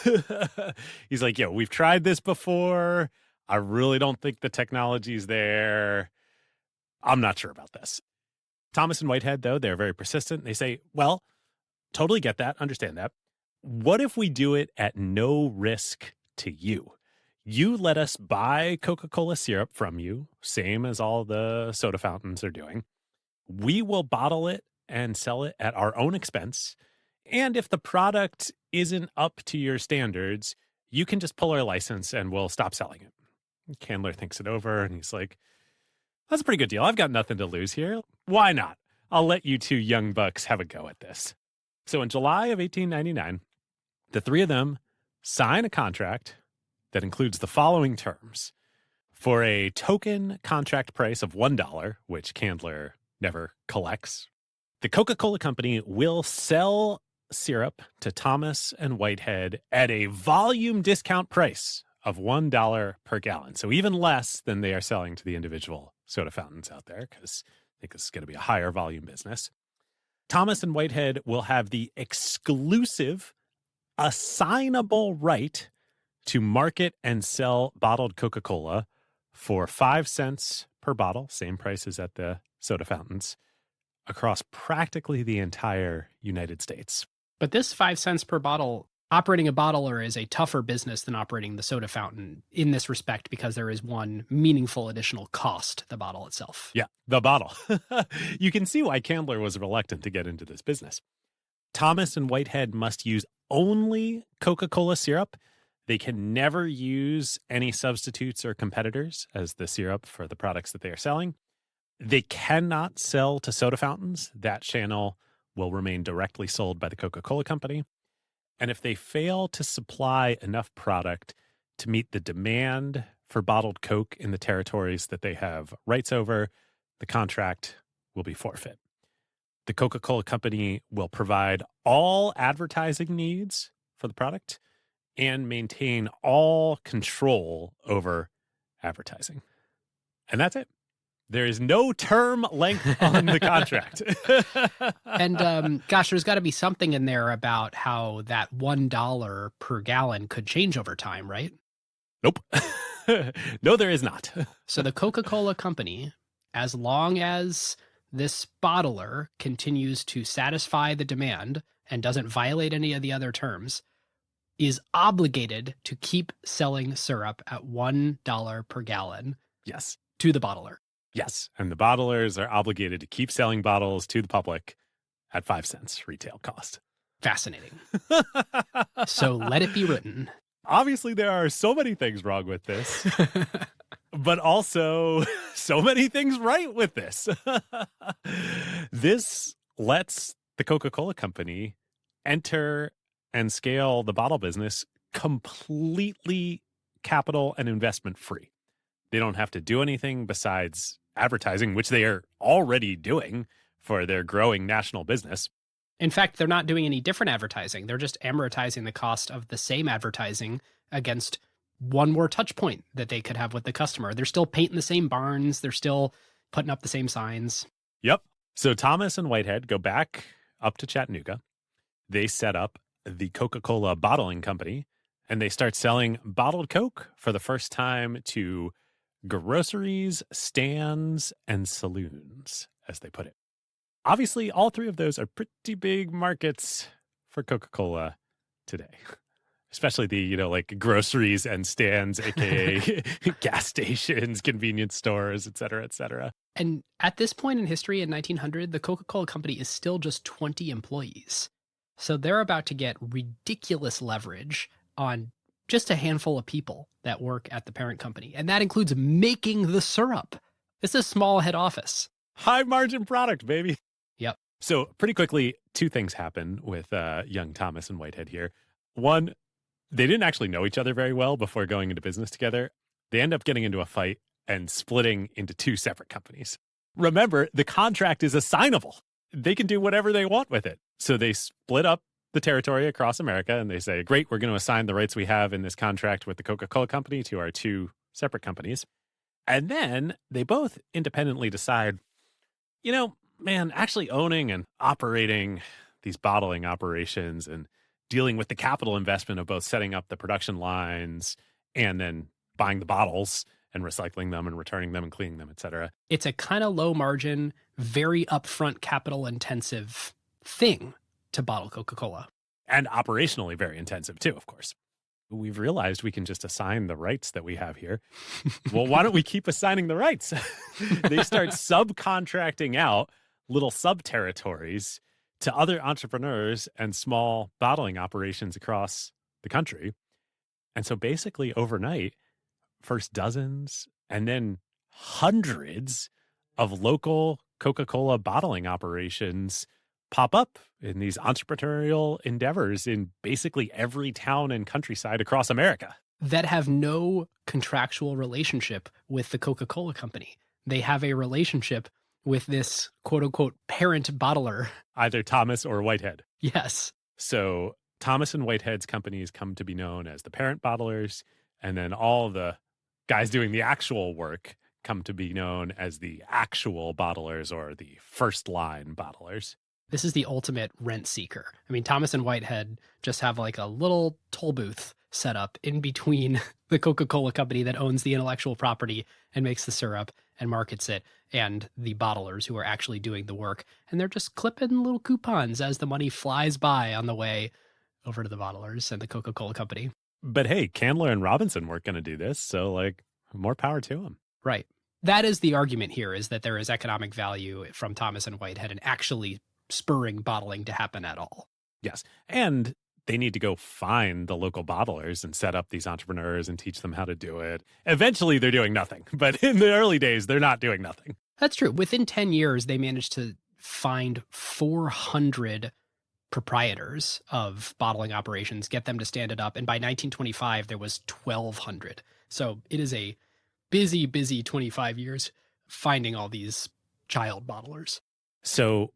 He's like, we've tried this before. I really don't think the technology's there. I'm not sure about this. Thomas and Whitehead, though, they're very persistent. They say, well, totally get that, understand that. What if we do it at no risk to you? You let us buy Coca-Cola syrup from you, same as all the soda fountains are doing. We will bottle it and sell it at our own expense. And if the product isn't up to your standards, you can just pull our license and we'll stop selling it. Candler thinks it over and he's like, that's a pretty good deal. I've got nothing to lose here. Why not? I'll let you two young bucks have a go at this. So in July of 1899, the three of them sign a contract that includes the following terms. For a token contract price of $1, which Candler never collects, the Coca-Cola Company will sell syrup to Thomas and Whitehead at a volume discount price of $1 per gallon. So even less than they are selling to the individual soda fountains out there, because I think this is going to be a higher volume business. Thomas and Whitehead will have the exclusive, assignable right to market and sell bottled Coca-Cola for 5 cents per bottle, same price as at the soda fountains, across practically the entire United States. But this 5 cents per bottle, operating a bottler is a tougher business than operating the soda fountain in this respect, because there is one meaningful additional cost to the bottle itself. Yeah, the bottle. You can see why Candler was reluctant to get into this business. Thomas and Whitehead must use only Coca-Cola syrup. They can never use any substitutes or competitors as the syrup for the products that they are selling. They cannot sell to soda fountains. That channel will remain directly sold by the Coca-Cola Company. And if they fail to supply enough product to meet the demand for bottled Coke in the territories that they have rights over, the contract will be forfeit. The Coca-Cola Company will provide all advertising needs for the product and maintain all control over advertising. And that's it. There is no term length on the contract. And gosh, there's got to be something in there about how that $1 per gallon could change over time, right? Nope. No, there is not. So the Coca-Cola Company, as long as this bottler continues to satisfy the demand and doesn't violate any of the other terms, is obligated to keep selling syrup at $1 per gallon. Yes. To the bottler. Yes. And the bottlers are obligated to keep selling bottles to the public at 5 cents retail cost. Fascinating. So let it be written. Obviously, there are so many things wrong with this, but also so many things right with this. This lets the Coca-Cola Company enter and scale the bottle business completely capital and investment free. They don't have to do anything besides advertising, which they are already doing for their growing national business. In fact, they're not doing any different advertising. They're just amortizing the cost of the same advertising against one more touch point that they could have with the customer. They're still painting the same barns. They're still putting up the same signs. Yep. So Thomas and Whitehead go back up to Chattanooga. They set up the Coca-Cola Bottling Company And they start selling bottled Coke for the first time to groceries, stands, and saloons, as they put it. Obviously, all three of those are pretty big markets for Coca-Cola today. Especially the, like groceries and stands, aka gas stations, convenience stores, et cetera, et cetera. And at this point in history in 1900, the Coca-Cola Company is still just 20 employees. So they're about to get ridiculous leverage on just a handful of people that work at the parent company. And that includes making the syrup. It's a small head office. High margin product, baby. Yep. So pretty quickly, two things happen with young Thomas and Whitehead here. One, they didn't actually know each other very well before going into business together. They end up getting into a fight and splitting into two separate companies. Remember, the contract is assignable. They can do whatever they want with it. So they split up the territory across America and they say, great, we're going to assign the rights we have in this contract with the Coca-Cola Company to our two separate companies. And then they both independently decide, man, actually owning and operating these bottling operations and dealing with the capital investment of both setting up the production lines and then buying the bottles and recycling them and returning them and cleaning them, et cetera. It's a kind of low margin, very upfront capital intensive thing to bottle Coca-Cola. And operationally very intensive too, of course. We've realized we can just assign the rights that we have here. Well, why don't we keep assigning the rights? They start subcontracting out little sub-territories to other entrepreneurs and small bottling operations across the country. And so basically overnight, first dozens and then hundreds of local Coca-Cola bottling operations pop up in these entrepreneurial endeavors in basically every town and countryside across America. That have no contractual relationship with the Coca-Cola Company. They have a relationship with this quote-unquote parent bottler. Either Thomas or Whitehead. Yes. So Thomas and Whitehead's companies come to be known as the parent bottlers, and then all the guys doing the actual work come to be known as the actual bottlers or the first line bottlers. This is the ultimate rent seeker. I mean, Thomas and Whitehead just have like a little toll booth set up in between the Coca-Cola Company that owns the intellectual property and makes the syrup and markets it, and the bottlers who are actually doing the work. And they're just clipping little coupons as the money flies by on the way over to the bottlers and the Coca-Cola Company. But hey, Candler and Robinson weren't going to do this, so more power to them. Right. That is the argument here, is that there is economic value from Thomas and Whitehead and actually spurring bottling to happen at all. Yes. And they need to go find the local bottlers and set up these entrepreneurs and teach them how to do it. Eventually, they're doing nothing. But in the early days, they're not doing nothing. That's true. Within 10 years, they managed to find 400 proprietors of bottling operations, get them to stand it up. And by 1925, there was 1,200. So it is a busy, busy 25 years finding all these child bottlers. So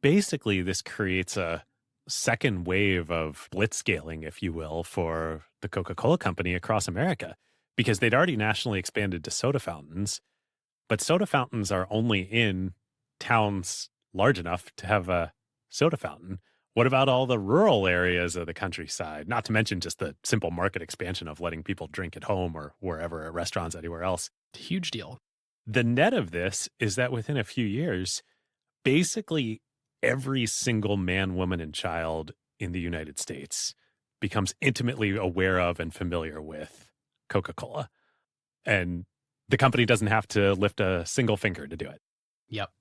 basically, this creates a second wave of blitzscaling, if you will, for the Coca-Cola Company across America, because they'd already nationally expanded to soda fountains, but soda fountains are only in towns large enough to have a soda fountain. What about all the rural areas of the countryside? Not to mention just the simple market expansion of letting people drink at home or wherever, at restaurants, anywhere else. Huge deal. The net of this is that within a few years, basically every single man, woman, and child in the United States becomes intimately aware of and familiar with Coca-Cola. And the company doesn't have to lift a single finger to do it. Yep.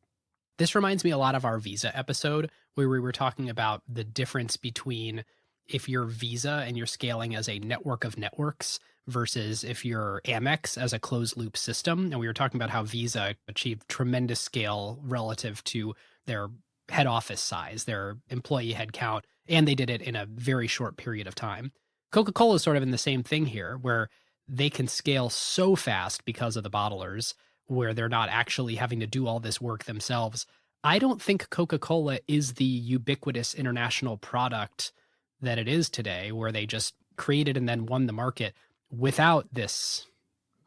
This reminds me a lot of our Visa episode, where we were talking about the difference between if you're Visa and you're scaling as a network of networks versus if you're Amex as a closed loop system. And we were talking about how Visa achieved tremendous scale relative to their head office size, their employee head count, and they did it in a very short period of time. Coca-Cola is sort of in the same thing here, where they can scale so fast because of the bottlers, where they're not actually having to do all this work themselves. I don't think Coca-Cola is the ubiquitous international product that it is today, where they just created and then won the market without this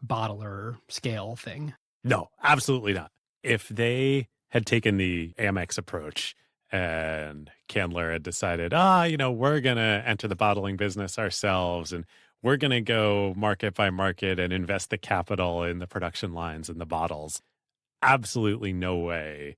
bottler scale thing. No, absolutely not. If they had taken the Amex approach and Candler had decided, we're going to enter the bottling business ourselves, and we're going to go market by market and invest the capital in the production lines and the bottles. Absolutely no way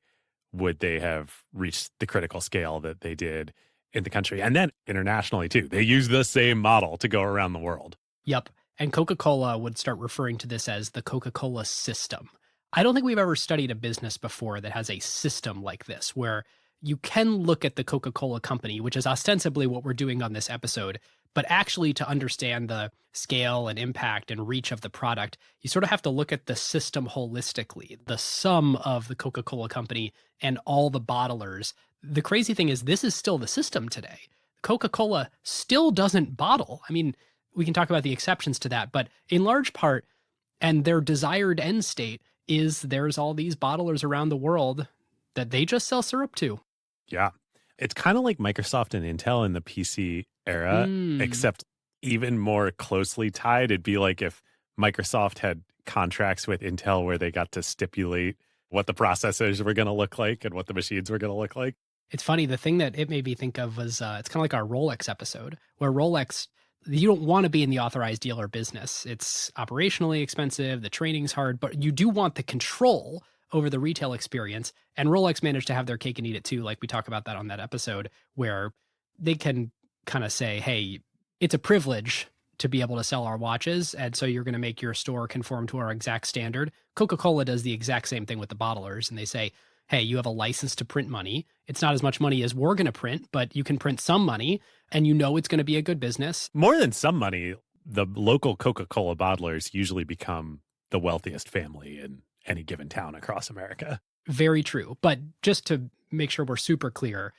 would they have reached the critical scale that they did in the country. And then internationally, too. They used the same model to go around the world. Yep. And Coca-Cola would start referring to this as the Coca-Cola system. I don't think we've ever studied a business before that has a system like this, where you can look at the Coca-Cola Company, which is ostensibly what we're doing on this episode, but actually to understand the scale and impact and reach of the product, you sort of have to look at the system holistically, the sum of the Coca-Cola Company and all the bottlers. The crazy thing is this is still the system today. Coca-Cola still doesn't bottle. I mean, we can talk about the exceptions to that, but in large part, and their desired end state is there's all these bottlers around the world that they just sell syrup to. Yeah. It's kind of like Microsoft and Intel in the PC era, except even more closely tied. It'd be like if Microsoft had contracts with Intel where they got to stipulate what the processors were going to look like and what the machines were going to look like. It's funny. The thing that it made me think of was it's kind of like our Rolex episode, where Rolex, you don't want to be in the authorized dealer business. It's operationally expensive. The training's hard, but you do want the control over the retail experience. And Rolex managed to have their cake and eat it too. Like we talk about that on that episode, where they can kind of say, hey, it's a privilege to be able to sell our watches. And so you're going to make your store conform to our exact standard. Coca-Cola does the exact same thing with the bottlers. And they say, hey, you have a license to print money. It's not as much money as we're going to print, but you can print some money and you know it's going to be a good business. More than some money, the local Coca-Cola bottlers usually become the wealthiest family in any given town across America. Very true. But just to make sure we're super clear,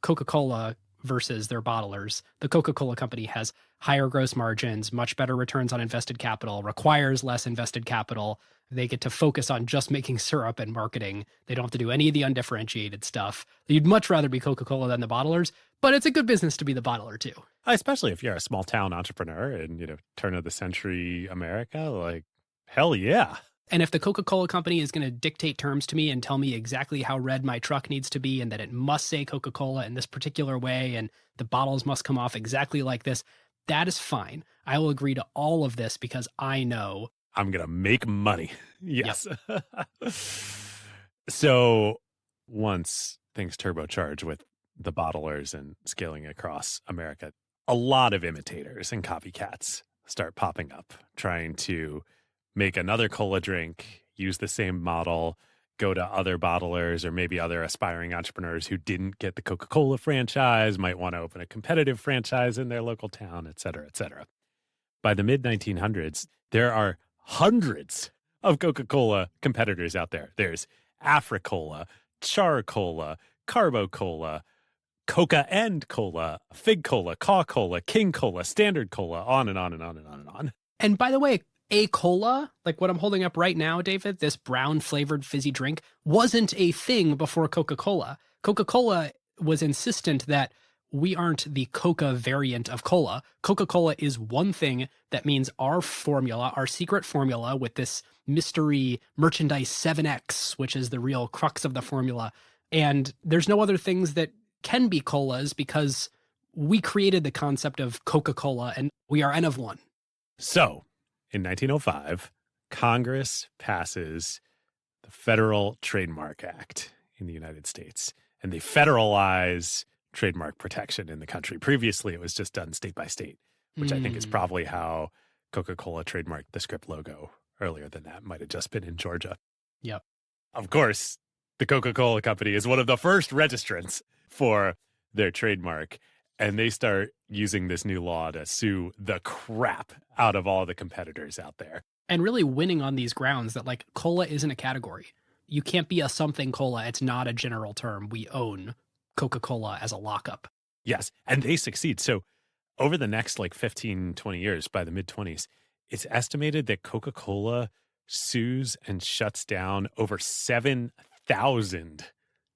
Coca-Cola versus their bottlers, the Coca-Cola Company has higher gross margins, much better returns on invested capital, requires less invested capital. They get to focus on just making syrup and marketing. They don't have to do any of the undifferentiated stuff. You'd much rather be Coca-Cola than the bottlers, but it's a good business to be the bottler too. Especially if you're a small town entrepreneur in, turn of the century America, like, hell yeah. And if the Coca-Cola Company is going to dictate terms to me and tell me exactly how red my truck needs to be and that it must say Coca-Cola in this particular way and the bottles must come off exactly like this, that is fine. I will agree to all of this because I know I'm going to make money. Yes. Yep. So once things turbocharge with the bottlers and scaling across America, a lot of imitators and copycats start popping up, trying to make another cola drink, use the same model, go to other bottlers or maybe other aspiring entrepreneurs who didn't get the Coca-Cola franchise, might want to open a competitive franchise in their local town, et cetera, et cetera. By the mid-1900s, there are hundreds of Coca-Cola competitors out there. There's Africola, Char-Cola, Carbo-Cola, Coca and Cola, Fig Cola, Caw Cola, King Cola, Standard Cola, on and on and on and on and on. And by the way, a cola, like what I'm holding up right now, David, this brown flavored fizzy drink, wasn't a thing before Coca-Cola. Coca-Cola was insistent that we aren't the Coca variant of cola. Coca-Cola is one thing that means our formula, our secret formula with this mystery merchandise 7X, which is the real crux of the formula. And there's no other things that can be colas because we created the concept of Coca-Cola and we are N of one. So, in 1905, Congress passes the Federal Trademark Act in the United States, and they federalize trademark protection in the country. Previously, it was just done state by state, which I think is probably how Coca-Cola trademarked the script logo. Earlier than that, might have just been in Georgia. Yep. Of course, the Coca-Cola Company is one of the first registrants for their trademark, and they start using this new law to sue the crap out of all the competitors out there. And really winning on these grounds that, like, cola isn't a category. You can't be a something cola. It's not a general term. We own Coca-Cola as a lockup. Yes, and they succeed. So over the next, 15, 20 years, by the mid-20s, it's estimated that Coca-Cola sues and shuts down over 7,000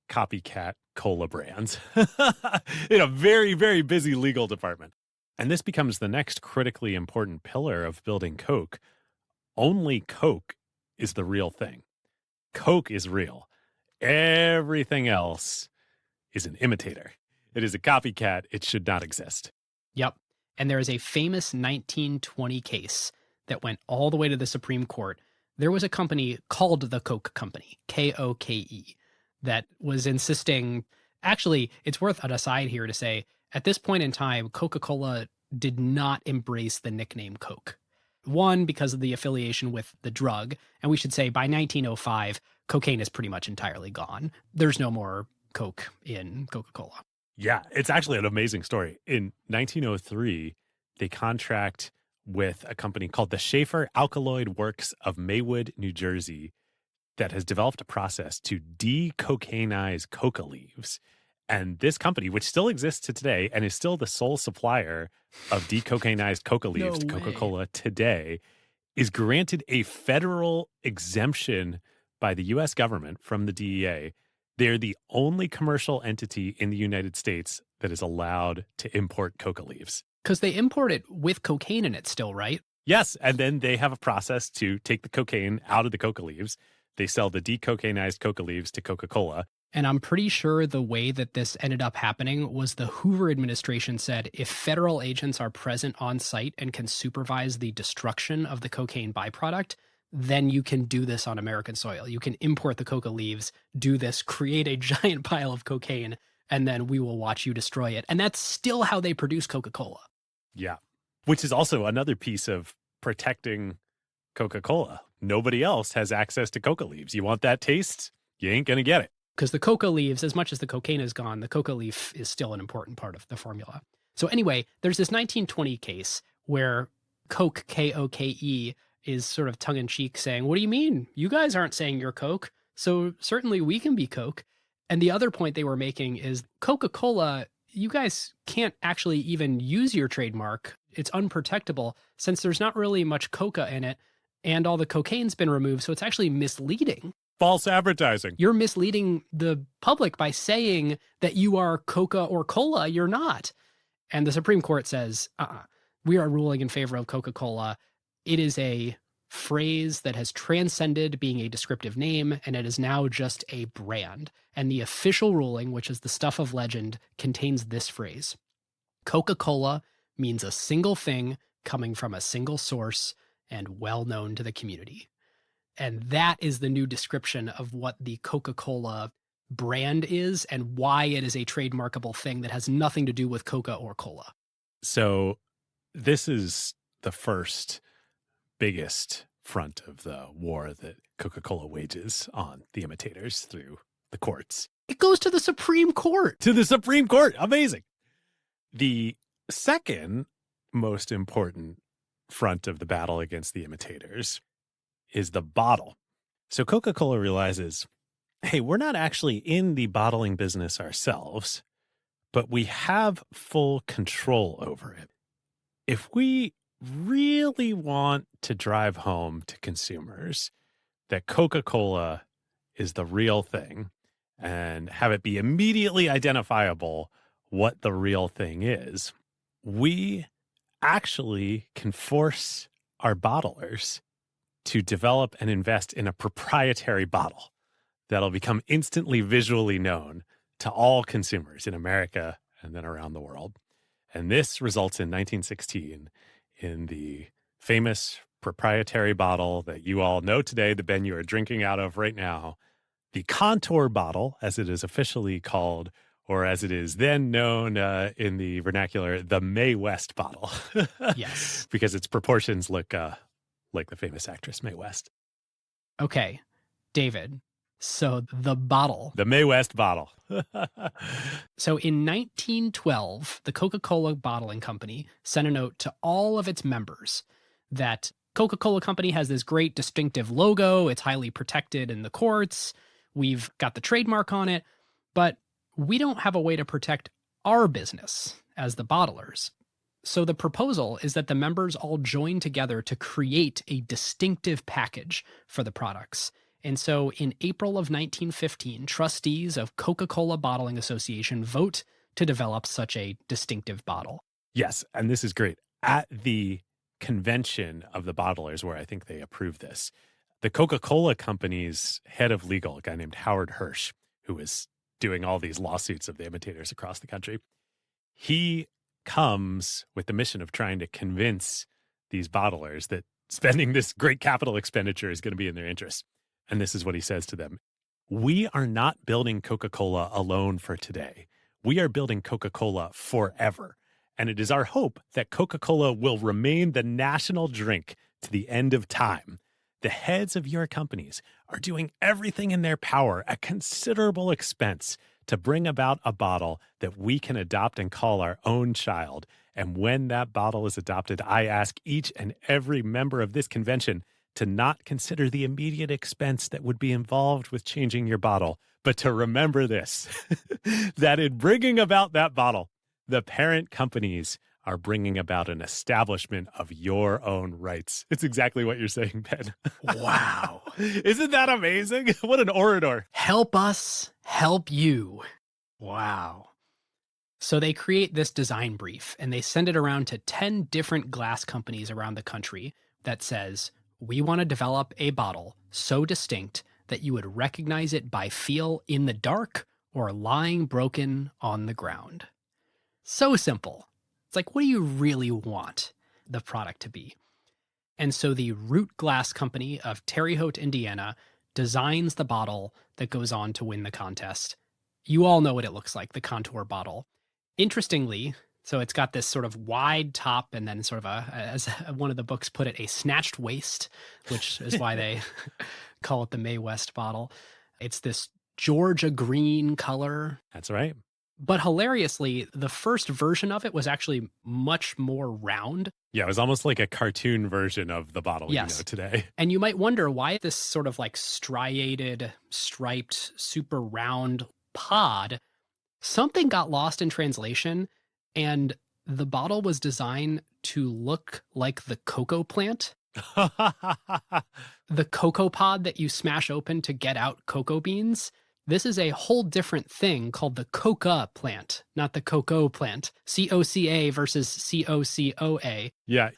copycat cola brands in a very, very busy legal department. And this becomes the next critically important pillar of building Coke. Only Coke is the real thing. Coke is real. Everything else is an imitator. It is a copycat. It should not exist. Yep. And there is a famous 1920 case that went all the way to the Supreme Court. There was a company called the Coke Company, Koke, that was insisting. Actually, it's worth an aside here to say, at this point in time, Coca-Cola did not embrace the nickname Coke. One, because of the affiliation with the drug. And we should say by 1905, cocaine is pretty much entirely gone. There's no more Coke in Coca-Cola. Yeah, it's actually an amazing story. In 1903, they contract with a company called the Schaefer Alkaloid Works of Maywood, New Jersey, that has developed a process to de-cocainize coca leaves. And this company, which still exists to today and is still the sole supplier of decocainized coca leaves to Coca-Cola today, is granted a federal exemption by the U.S. government from the DEA. They're the only commercial entity in the United States that is allowed to import coca leaves. Because they import it with cocaine in it still, right? Yes, and then they have a process to take the cocaine out of the coca leaves. They sell the decocainized coca leaves to Coca-Cola. And I'm pretty sure the way that this ended up happening was the Hoover administration said if federal agents are present on site and can supervise the destruction of the cocaine byproduct, then you can do this on American soil. You can import the coca leaves, do this, create a giant pile of cocaine, and then we will watch you destroy it. And that's still how they produce Coca-Cola. Yeah, which is also another piece of protecting Coca-Cola. Nobody else has access to coca leaves. You want that taste? You ain't going to get it. Because the coca leaves, as much as the cocaine is gone, the coca leaf is still an important part of the formula. So anyway, there's this 1920 case where Coke, Koke, is sort of tongue-in-cheek saying, what do you mean? You guys aren't saying you're Coke, so certainly we can be Coke. And the other point they were making is Coca-Cola, you guys can't actually even use your trademark. It's unprotectable since there's not really much coca in it and all the cocaine's been removed, so it's actually misleading. False advertising. You're misleading the public by saying that you are Coca or Cola. You're not. And the Supreme Court says, we are ruling in favor of Coca-Cola. It is a phrase that has transcended being a descriptive name, and it is now just a brand. And the official ruling, which is the stuff of legend, contains this phrase. Coca-Cola means a single thing coming from a single source and well known to the community. And that is the new description of what the Coca-Cola brand is and why it is a trademarkable thing that has nothing to do with Coca or Cola. So this is the first biggest front of the war that Coca-Cola wages on the imitators through the courts. It goes to the Supreme Court. To the Supreme Court. Amazing. The second most important front of the battle against the imitators is the bottle. So Coca-Cola realizes, hey, we're not actually in the bottling business ourselves, but we have full control over it. If we really want to drive home to consumers that Coca-Cola is the real thing and have it be immediately identifiable what the real thing is, we actually can force our bottlers to develop and invest in a proprietary bottle that'll become instantly visually known to all consumers in America and then around the world. And this results in 1916 in the famous proprietary bottle that you all know today, the Ben you are drinking out of right now, the Contour bottle, as it is officially called, or as it is then known in the vernacular, the Mae West bottle. Yes. Because its proportions look like the famous actress Mae West. Okay, David. So the bottle. The Mae West bottle. So in 1912, the Coca-Cola Bottling Company sent a note to all of its members that Coca-Cola Company has this great distinctive logo. It's highly protected in the courts. We've got the trademark on it, but we don't have a way to protect our business as the bottlers. So the proposal is that the members all join together to create a distinctive package for the products. And so in April of 1915, trustees of Coca-Cola Bottling Association vote to develop such a distinctive bottle. Yes, and this is great. At the convention of the bottlers, where I think they approved this, the Coca-Cola Company's head of legal, a guy named Howard Hirsch, who was doing all these lawsuits of the imitators across the country. He comes with the mission of trying to convince these bottlers that spending this great capital expenditure is going to be in their interest. And this is what he says to them. We are not building Coca-Cola alone for today. We are building Coca-Cola forever. And it is our hope that Coca-Cola will remain the national drink to the end of time. The heads of your companies are doing everything in their power at considerable expense to bring about a bottle that we can adopt and call our own child. And when that bottle is adopted, I ask each and every member of this convention to not consider the immediate expense that would be involved with changing your bottle, but to remember this, that in bringing about that bottle, the parent companies are bringing about an establishment of your own rights. It's exactly what you're saying, Ben. Wow. Isn't that amazing? What an orator. Help us, help you. Wow. So they create this design brief and they send it around to 10 different glass companies around the country that says, we want to develop a bottle so distinct that you would recognize it by feel in the dark or lying broken on the ground. So simple. It's like, what do you really want the product to be? And so the Root Glass Company of Terre Haute, Indiana, designs the bottle that goes on to win the contest. You all know what it looks like, the contour bottle. Interestingly, so it's got this sort of wide top and then sort of as one of the books put it, a snatched waist, which is why they call it the Mae West bottle. It's this Georgia green color. That's right. But hilariously, the first version of it was actually much more round. Yeah, it was almost like a cartoon version of the bottle you know today. And you might wonder why this sort of like striated, striped, super round pod, something got lost in translation, and the bottle was designed to look like the cocoa plant. The cocoa pod that you smash open to get out cocoa beans. This is a whole different thing called the coca plant, not the cocoa plant. COCA versus COCOA. Yeah,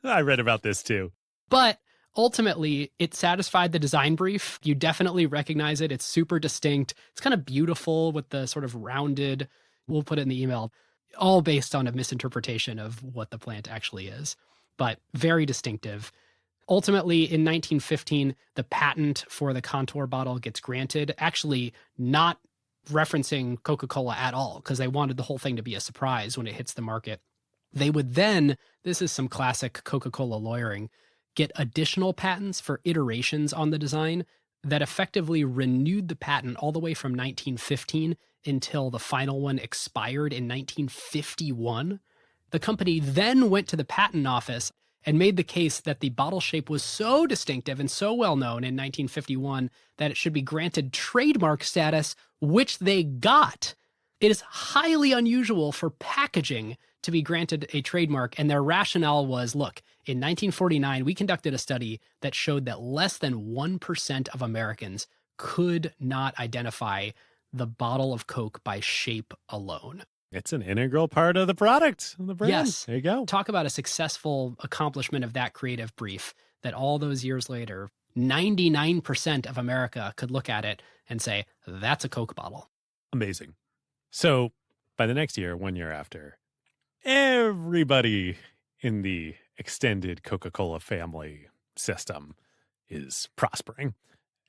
I read about this too. But ultimately, it satisfied the design brief. You definitely recognize it. It's super distinct. It's kind of beautiful with the sort of rounded, we'll put it in the email, all based on a misinterpretation of what the plant actually is, but very distinctive. Ultimately, in 1915, the patent for the contour bottle gets granted, actually not referencing Coca-Cola at all, because they wanted the whole thing to be a surprise when it hits the market. They would then, this is some classic Coca-Cola lawyering, get additional patents for iterations on the design that effectively renewed the patent all the way from 1915 until the final one expired in 1951. The company then went to the patent office and made the case that the bottle shape was so distinctive and so well known in 1951 that it should be granted trademark status, which they got. It is highly unusual for packaging to be granted a trademark, and their rationale was, look, in 1949, we conducted a study that showed that less than 1% of Americans could not identify the bottle of Coke by shape alone. It's an integral part of the product, the brand. Yes. There you go. Talk about a successful accomplishment of that creative brief that all those years later, 99% of America could look at it and say, that's a Coke bottle. Amazing. So by the next year, 1 year after, everybody in the extended Coca-Cola family system is prospering,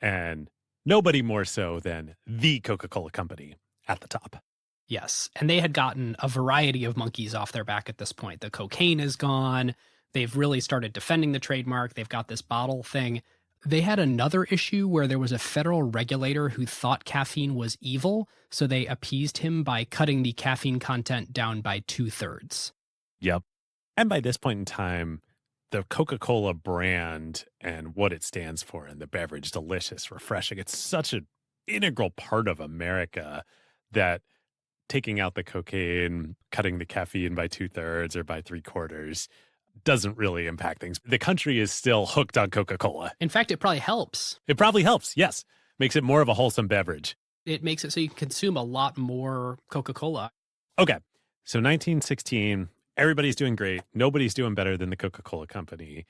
and nobody more so than the Coca-Cola Company at the top. Yes, and they had gotten a variety of monkeys off their back at this point. The cocaine is gone. They've really started defending the trademark. They've got this bottle thing. They had another issue where there was a federal regulator who thought caffeine was evil, so they appeased him by cutting the caffeine content down by 2/3. Yep. And by this point in time, the Coca-Cola brand and what it stands for and the beverage, delicious, refreshing, it's such an integral part of America that taking out the cocaine, cutting the caffeine by 2/3 or by 3/4 doesn't really impact things. The country is still hooked on Coca-Cola. In fact, it probably helps. It probably helps, yes. Makes it more of a wholesome beverage. It makes it so you can consume a lot more Coca-Cola. Okay, so 1916, everybody's doing great. Nobody's doing better than the Coca-Cola Company.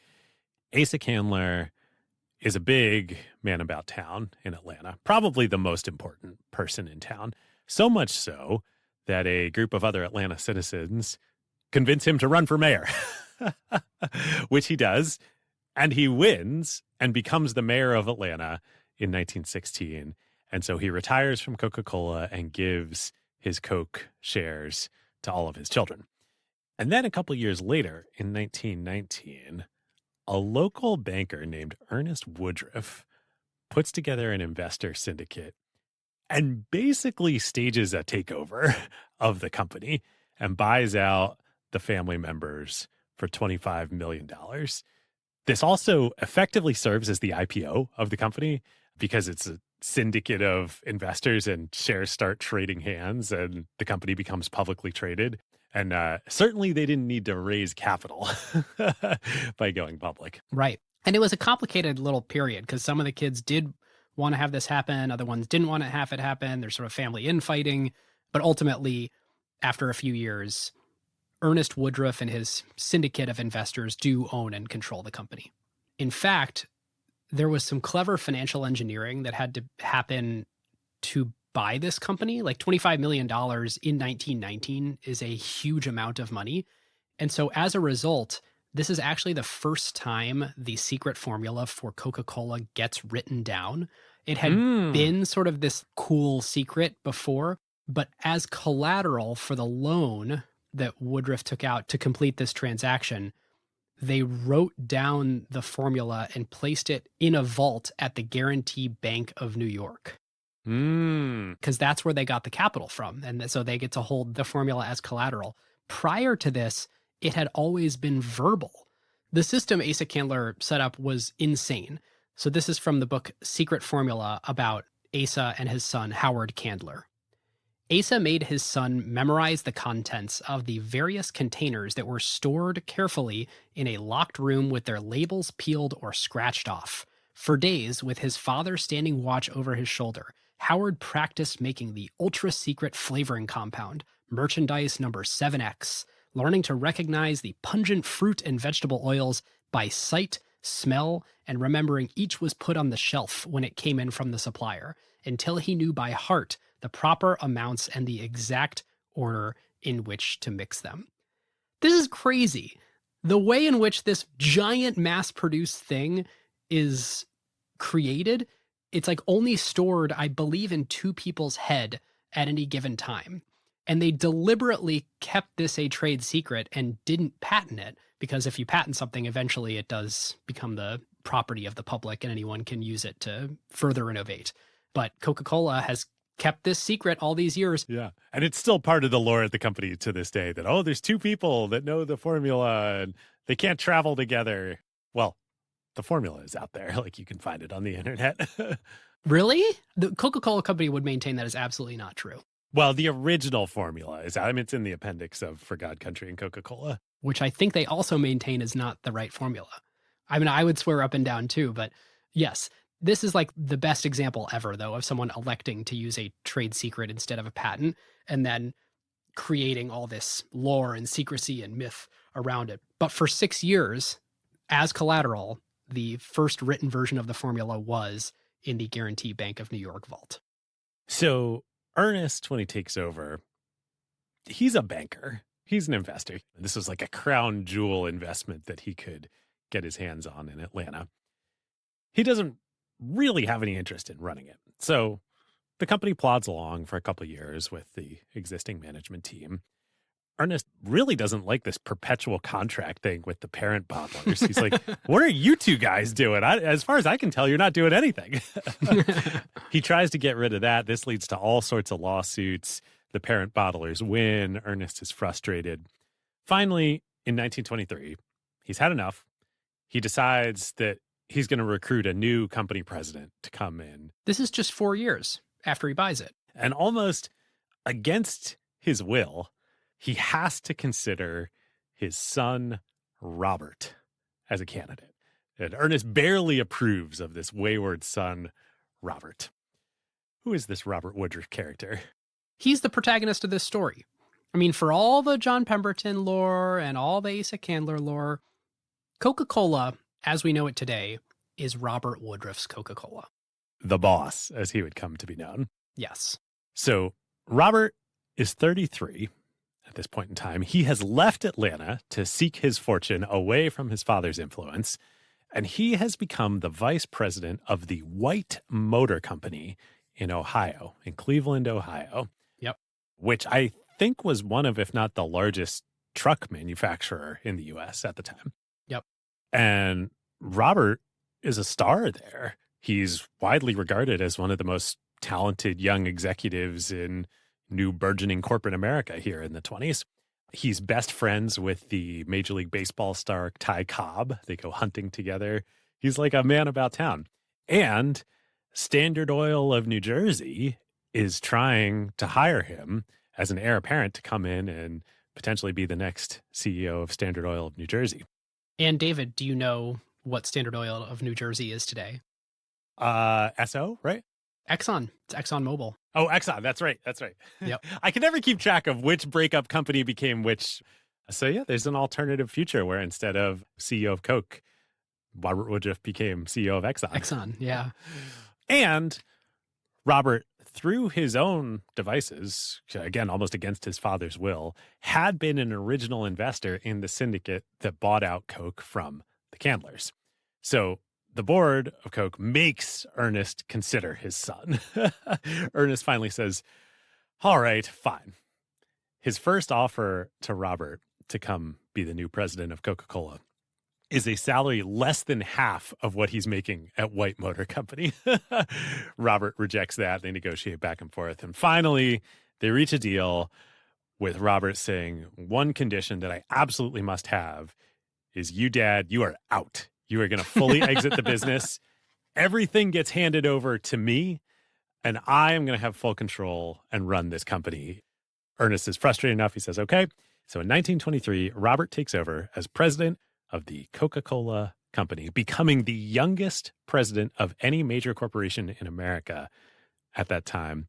Asa Candler is a big man about town in Atlanta, probably the most important person in town. So much so that a group of other Atlanta citizens convince him to run for mayor, which he does. And he wins and becomes the mayor of Atlanta in 1916. And so he retires from Coca-Cola and gives his Coke shares to all of his children. And then a couple years later, in 1919, a local banker named Ernest Woodruff puts together an investor syndicate and basically stages a takeover of the company and buys out the family members for $25 million. This also effectively serves as the IPO of the company because it's a syndicate of investors and shares start trading hands and the company becomes publicly traded. And certainly they didn't need to raise capital by going public. Right. And it was a complicated little period because some of the kids did want to have this happen. Other ones didn't want to have it happen. There's sort of family infighting. But ultimately, after a few years, Ernest Woodruff and his syndicate of investors do own and control the company. In fact, there was some clever financial engineering that had to happen to buy this company. Like $25 million in 1919 is a huge amount of money. And so as a result, this is actually the first time the secret formula for Coca-Cola gets written down. It had been sort of this cool secret before, but as collateral for the loan that Woodruff took out to complete this transaction, they wrote down the formula and placed it in a vault at the Guarantee Bank of New York. Because that's where they got the capital from. And so they get to hold the formula as collateral. Prior to this, it had always been verbal. The system Asa Candler set up was insane. So this is from the book Secret Formula about Asa and his son, Howard Candler. Asa made his son memorize the contents of the various containers that were stored carefully in a locked room with their labels peeled or scratched off. For days, with his father standing watch over his shoulder, Howard practiced making the ultra-secret flavoring compound, merchandise number 7X, learning to recognize the pungent fruit and vegetable oils by sight, smell, and remembering each was put on the shelf when it came in from the supplier, until he knew by heart the proper amounts and the exact order in which to mix them. This is crazy. The way in which this giant mass-produced thing is created, it's like only stored, I believe, in two people's head at any given time. And they deliberately kept this a trade secret and didn't patent it, because if you patent something, eventually it does become the property of the public and anyone can use it to further innovate. But Coca-Cola has kept this secret all these years. Yeah. And it's still part of the lore at the company to this day that, oh, there's two people that know the formula and they can't travel together. Well, the formula is out there. Like you can find it on the internet. Really? The Coca-Cola Company would maintain that is absolutely not true. Well, the original formula is, I mean, it's in the appendix of For God, Country, and Coca-Cola. Which I think they also maintain is not the right formula. I mean, I would swear up and down too, but yes, this is like the best example ever, though, of someone electing to use a trade secret instead of a patent and then creating all this lore and secrecy and myth around it. But for 6 years, as collateral, the first written version of the formula was in the Guarantee Bank of New York vault. So Ernest, when he takes over, he's a banker. He's an investor. This was like a crown jewel investment that he could get his hands on in Atlanta. He doesn't really have any interest in running it. So the company plods along for a couple of years with the existing management team. Ernest really doesn't like this perpetual contract thing with the parent bottlers. He's like, what are you two guys doing? As far as I can tell, you're not doing anything. He tries to get rid of that. This leads to all sorts of lawsuits. The parent bottlers win. Ernest is frustrated. Finally, in 1923, he's had enough. He decides that he's going to recruit a new company president to come in. This is just 4 years after he buys it. And almost against his will, he has to consider his son, Robert, as a candidate. And Ernest barely approves of this wayward son, Robert. Who is this Robert Woodruff character? He's the protagonist of this story. I mean, for all the John Pemberton lore and all the Asa Candler lore, Coca-Cola, as we know it today, is Robert Woodruff's Coca-Cola. The boss, as he would come to be known. Yes. So Robert is 33 at this point in time. He has left Atlanta to seek his fortune away from his father's influence, and he has become the vice president of the White Motor Company in Ohio, in Cleveland, Ohio. Yep. Which I think was one of, if not the largest truck manufacturer in the U.S. at the time. Yep. And Robert is a star there. He's widely regarded as one of the most talented young executives in new burgeoning corporate America here in the 20s. He's best friends with the Major League Baseball star Ty Cobb. They go hunting together. He's like a man about town. And Standard Oil of New Jersey is trying to hire him as an heir apparent to come in and potentially be the next CEO of Standard Oil of New Jersey. And David, do you know what Standard Oil of New Jersey is today? SO, right? Exxon. It's ExxonMobil. Oh, Exxon. That's right. That's right. Yep. I can never keep track of which breakup company became which. So yeah, there's an alternative future where instead of CEO of Coke, Robert Woodruff became CEO of Exxon. Exxon, yeah. And Robert, through his own devices, again, almost against his father's will, had been an original investor in the syndicate that bought out Coke from the Candlers. So the board of Coke makes Ernest consider his son. Ernest finally says, all right, fine. His first offer to Robert to come be the new president of Coca-Cola is a salary less than half of what he's making at White Motor Company. Robert rejects that. They negotiate back and forth. And finally, they reach a deal with Robert saying, one condition that I absolutely must have is you, Dad, you are out. You are going to fully exit the business. Everything gets handed over to me, and I am going to have full control and run this company. Ernest is frustrated enough. He says, okay. So in 1923, Robert takes over as president of the Coca-Cola Company, becoming the youngest president of any major corporation in America at that time.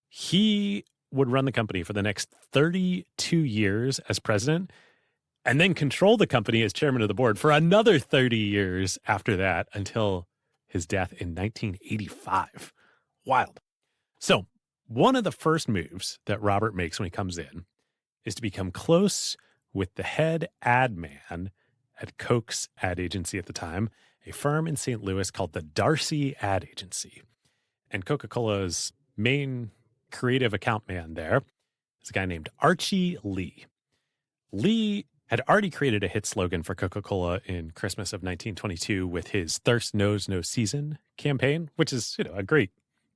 He would run the company for the next 32 years as president, and then control the company as chairman of the board for another 30 years after that until his death in 1985. Wild. So one of the first moves that Robert makes when he comes in is to become close with the head ad man at Coke's ad agency at the time, a firm in St. Louis called the Darcy Ad Agency. And Coca-Cola's main creative account man there is a guy named Archie Lee. Lee had already created a hit slogan for Coca-Cola in Christmas of 1922 with his Thirst Knows No Season campaign, which is, a great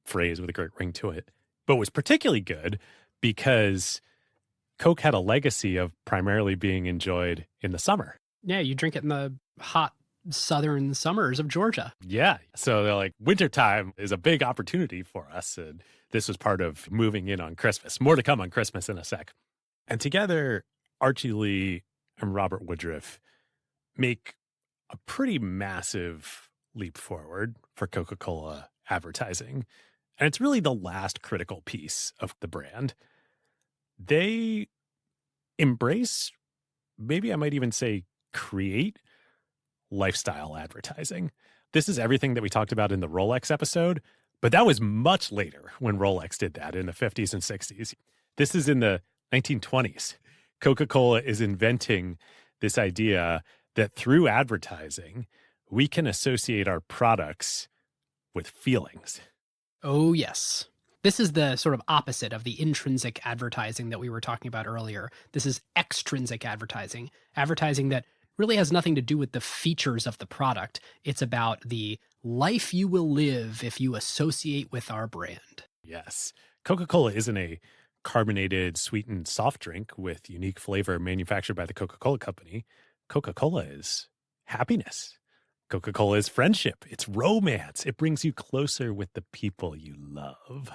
phrase with a great ring to it, but was particularly good because Coke had a legacy of primarily being enjoyed in the summer. Yeah, you drink it in the hot southern summers of Georgia. Yeah. So they're like, wintertime is a big opportunity for us. And this was part of moving in on Christmas. More to come on Christmas in a sec. And together, Archie Lee and Robert Woodruff make a pretty massive leap forward for Coca-Cola advertising. And it's really the last critical piece of the brand. They embrace, maybe I might even say create, lifestyle advertising. This is everything that we talked about in the Rolex episode, but that was much later when Rolex did that in the 50s and 60s. This is in the 1920s. Coca-Cola is inventing this idea that through advertising, we can associate our products with feelings. Oh, yes. This is the sort of opposite of the intrinsic advertising that we were talking about earlier. This is extrinsic advertising that really has nothing to do with the features of the product. It's about the life you will live if you associate with our brand. Yes. Coca-Cola isn't a carbonated, sweetened soft drink with unique flavor manufactured by the Coca-Cola Company. Coca-Cola is happiness. Coca-Cola is friendship. It's romance. It brings you closer with the people you love.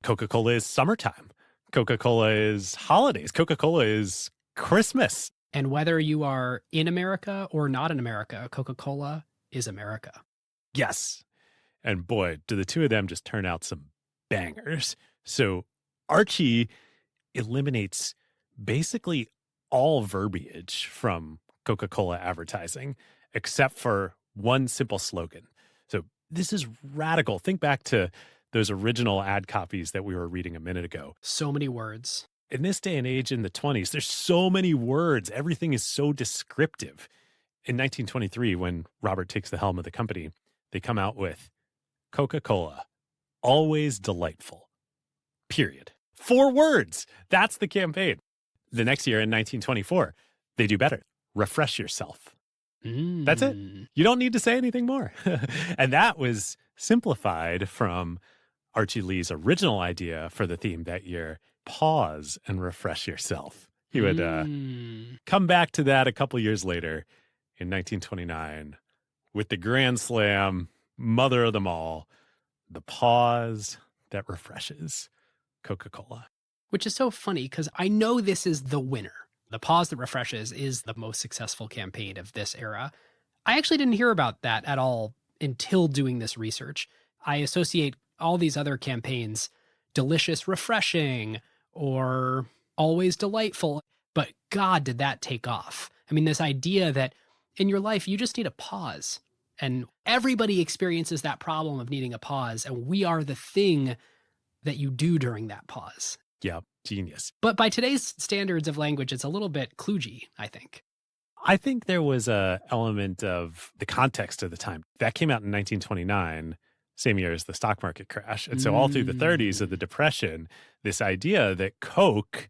Coca-Cola is summertime. Coca-Cola is holidays. Coca-Cola is Christmas. And whether you are in America or not in America, Coca-Cola is America. Yes. And boy, do the two of them just turn out some bangers. So Archie eliminates basically all verbiage from Coca-Cola advertising except for one simple slogan. So this is radical. Think back to those original ad copies that we were reading a minute ago. So many words. In this day and age in the 20s, there's so many words. Everything is so descriptive. In 1923, when Robert takes the helm of the company, they come out with Coca-Cola, always delightful, period. 4 words. That's the campaign. The next year in 1924, they do better. Refresh yourself. That's it. You don't need to say anything more. And that was simplified from Archie Lee's original idea for the theme that year, pause and refresh yourself. He would come back to that a couple years later in 1929 with the grand slam, mother of them all, the pause that refreshes, Coca-Cola. Which is so funny because I know this is the winner. The pause that refreshes is the most successful campaign of this era. I actually didn't hear about that at all until doing this research. I associate all these other campaigns, delicious, refreshing, or always delightful. But God, did that take off. I mean, this idea that in your life, you just need a pause. And everybody experiences that problem of needing a pause. And we are the thing that you do during that pause. Yeah, genius. But by today's standards of language, it's a little bit kludgy, I think. I think there was a element of the context of the time. That came out in 1929, same year as the stock market crash. And so all through the 30s of the Depression, this idea that Coke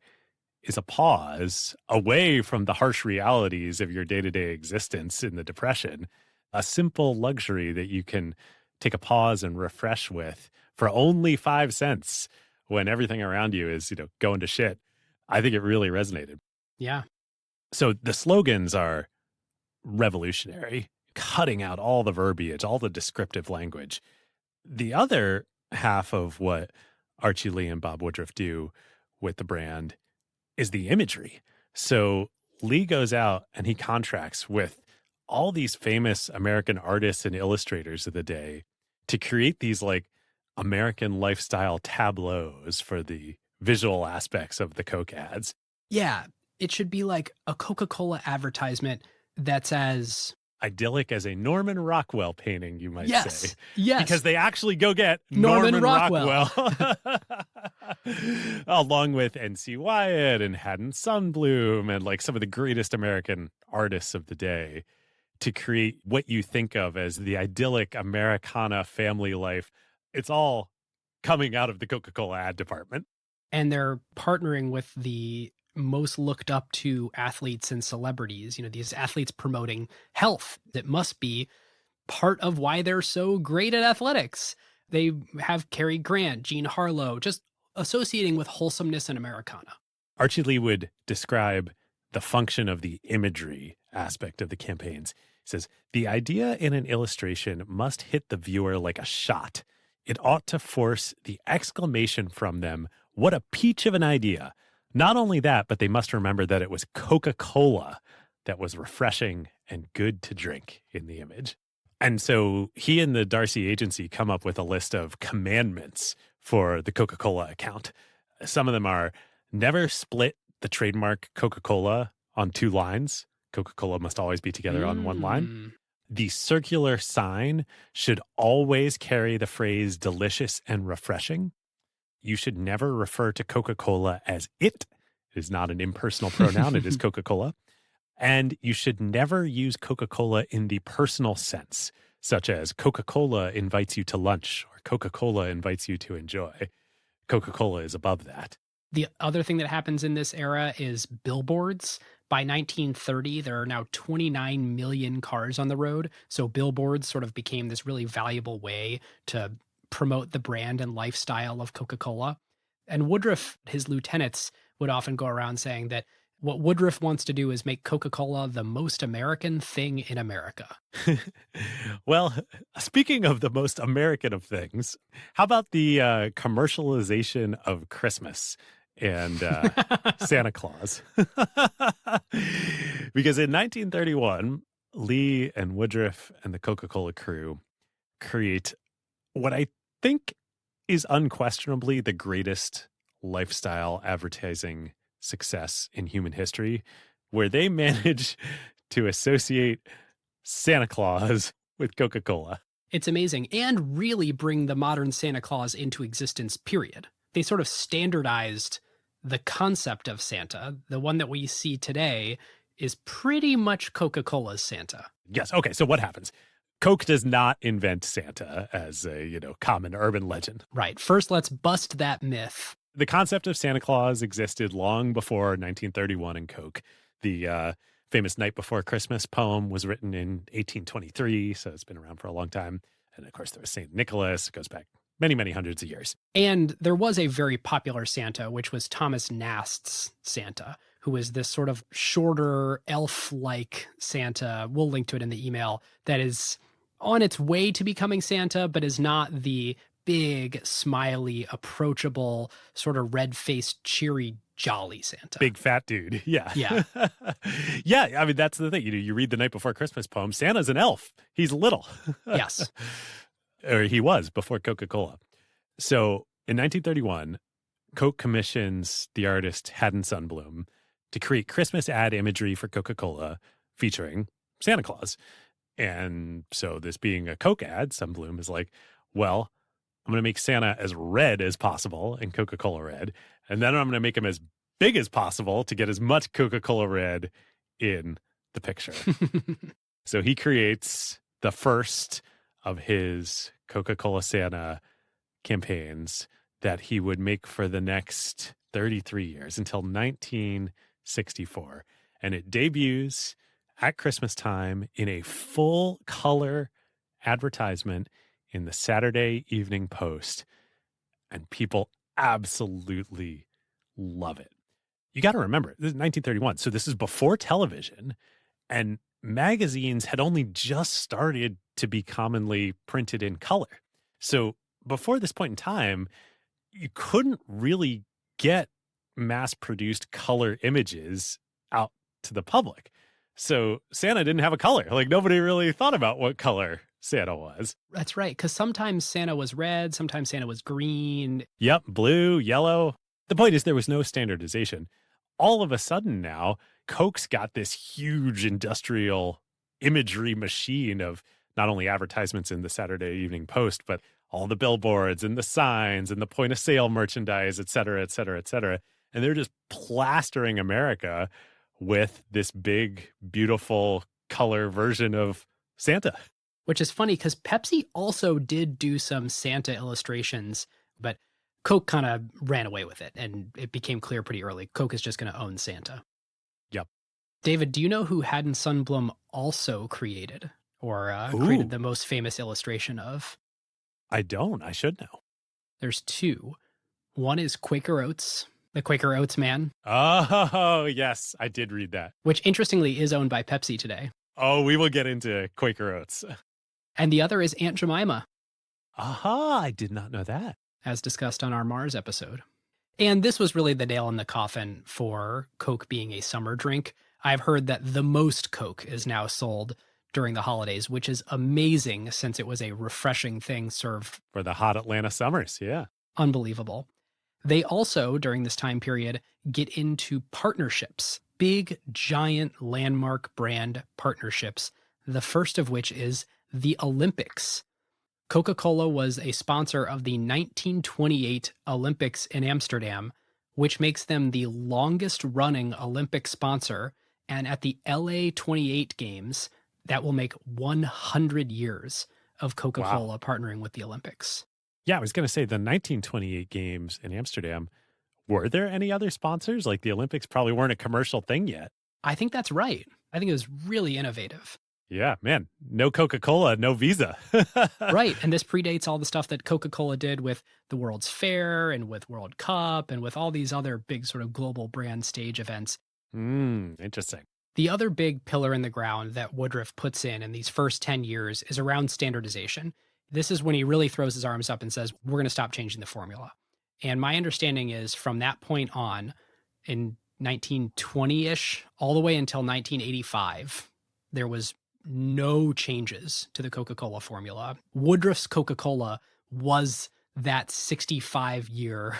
is a pause away from the harsh realities of your day-to-day existence in the Depression, a simple luxury that you can take a pause and refresh with for only 5 cents when everything around you is, going to shit. I think it really resonated. Yeah. So the slogans are revolutionary, cutting out all the verbiage, all the descriptive language. The other half of what Archie Lee and Bob Woodruff do with the brand is the imagery. So Lee goes out and he contracts with all these famous American artists and illustrators of the day to create these American lifestyle tableaus for the visual aspects of the Coke ads. Yeah, it should be like a Coca-Cola advertisement that's as idyllic as a Norman Rockwell painting, you might say. Yes. Because they actually go get Norman Rockwell. Along with N.C. Wyatt and Haddon Sundblom and some of the greatest American artists of the day to create what you think of as the idyllic Americana family life. It's all coming out of the Coca-Cola ad department. And they're partnering with the most looked up to athletes and celebrities, these athletes promoting health. That must be part of why they're so great at athletics. They have Cary Grant, Jean Harlow, just associating with wholesomeness and Americana. Archie Lee would describe the function of the imagery aspect of the campaigns. He says, the idea in an illustration must hit the viewer like a shot. It ought to force the exclamation from them, what a peach of an idea. Not only that, but they must remember that it was Coca-Cola that was refreshing and good to drink in the image. And so he and the Darcy agency come up with a list of commandments for the Coca-Cola account. Some of them are never split the trademark Coca-Cola on 2 lines. Coca-Cola must always be together on 1 line. The circular sign should always carry the phrase delicious and refreshing. You should never refer to Coca-Cola as it. It is not an impersonal pronoun. It is Coca-Cola. And you should never use Coca-Cola in the personal sense, such as Coca-Cola invites you to lunch or Coca-Cola invites you to enjoy. Coca-Cola is above that. The other thing that happens in this era is billboards. By 1930, there are now 29 million cars on the road. So billboards sort of became this really valuable way to promote the brand and lifestyle of Coca-Cola. And Woodruff, his lieutenants, would often go around saying that what Woodruff wants to do is make Coca-Cola the most American thing in America. Well, speaking of the most American of things, how about the commercialization of Christmas and Santa Claus? Because in 1931, Lee and Woodruff and the Coca-Cola crew create what I think is unquestionably the greatest lifestyle advertising success in human history, where they manage to associate Santa Claus with Coca-Cola. It's amazing, and really bring the modern Santa Claus into existence, period. They sort of standardized the concept of Santa. The one that we see today is pretty much Coca-Cola's Santa. Yes. Okay. So what happens? Coke does not invent Santa as a, common urban legend. Right. First, let's bust that myth. The concept of Santa Claus existed long before 1931 in Coke. The famous Night Before Christmas poem was written in 1823, so it's been around for a long time. And of course, there was St. Nicholas. It goes back many, many hundreds of years. And there was a very popular Santa, which was Thomas Nast's Santa, who is this sort of shorter, elf-like Santa. We'll link to it in the email, that is on its way to becoming Santa, but is not the big, smiley, approachable, sort of red-faced, cheery, jolly Santa. Big fat dude. Yeah. Yeah. Yeah. I mean, that's the thing. You read the Night Before Christmas poem. Santa's an elf. He's little. Yes. Or he was before Coca-Cola. So in 1931, Coke commissions the artist Haddon Sundblom to create Christmas ad imagery for Coca-Cola featuring Santa Claus. And so this being a Coke ad, Sundblom is like, well, I'm going to make Santa as red as possible in Coca-Cola red. And then I'm going to make him as big as possible to get as much Coca-Cola red in the picture. So he creates the first of his Coca-Cola Santa campaigns that he would make for the next 33 years until 1964. And it debuts at Christmas time in a full color advertisement in the Saturday Evening Post. And people absolutely love it. You got to remember, this is 1931. So this is before television, and magazines had only just started to be commonly printed in color. So before this point in time, you couldn't really get mass-produced color images out to the public. So Santa didn't have a color. Like, nobody really thought about what color Santa was. That's right, because sometimes Santa was red, sometimes Santa was green. Yep, blue, yellow. The point is there was no standardization. All of a sudden now, Coke's got this huge industrial imagery machine of not only advertisements in the Saturday Evening Post, but all the billboards and the signs and the point of sale merchandise, et cetera, et cetera, et cetera. And they're just plastering America with this big, beautiful color version of Santa. Which is funny because Pepsi also did do some Santa illustrations, but Coke kind of ran away with it, and it became clear pretty early. Coke is just going to own Santa. Yep. David, do you know who Haddon Sundblom also created or created the most famous illustration of? I don't. I should know. There's two. One is Quaker Oats, the Quaker Oats man. Oh, yes. I did read that. Which, interestingly, is owned by Pepsi today. Oh, we will get into Quaker Oats. And the other is Aunt Jemima. Aha, I did not know that. As discussed on our Mars episode. And this was really the nail in the coffin for Coke being a summer drink. I've heard that the most Coke is now sold during the holidays, which is amazing since it was a refreshing thing served for the hot Atlanta summers. Yeah. Unbelievable. They also, during this time period, get into partnerships, big, giant, landmark brand partnerships, the first of which is the Olympics. Coca-Cola was a sponsor of the 1928 Olympics in Amsterdam, which makes them the longest-running Olympic sponsor. And at the LA 28 Games, that will make 100 years of Coca-Cola partnering with the Olympics. Yeah, I was going to say the 1928 Games in Amsterdam, were there any other sponsors? Like the Olympics probably weren't a commercial thing yet. I think that's right. I think it was really innovative. Yeah, man, no Coca-Cola, no Visa. Right. And this predates all the stuff that Coca-Cola did with the World's Fair and with World Cup and with all these other big sort of global brand stage events. Interesting. The other big pillar in the ground that Woodruff puts in these first 10 years is around standardization. This is when he really throws his arms up and says, we're going to stop changing the formula. And my understanding is from that point on, in 1920-ish, all the way until 1985, there was no changes to the Coca-Cola formula. Woodruff's Coca-Cola was that 65-year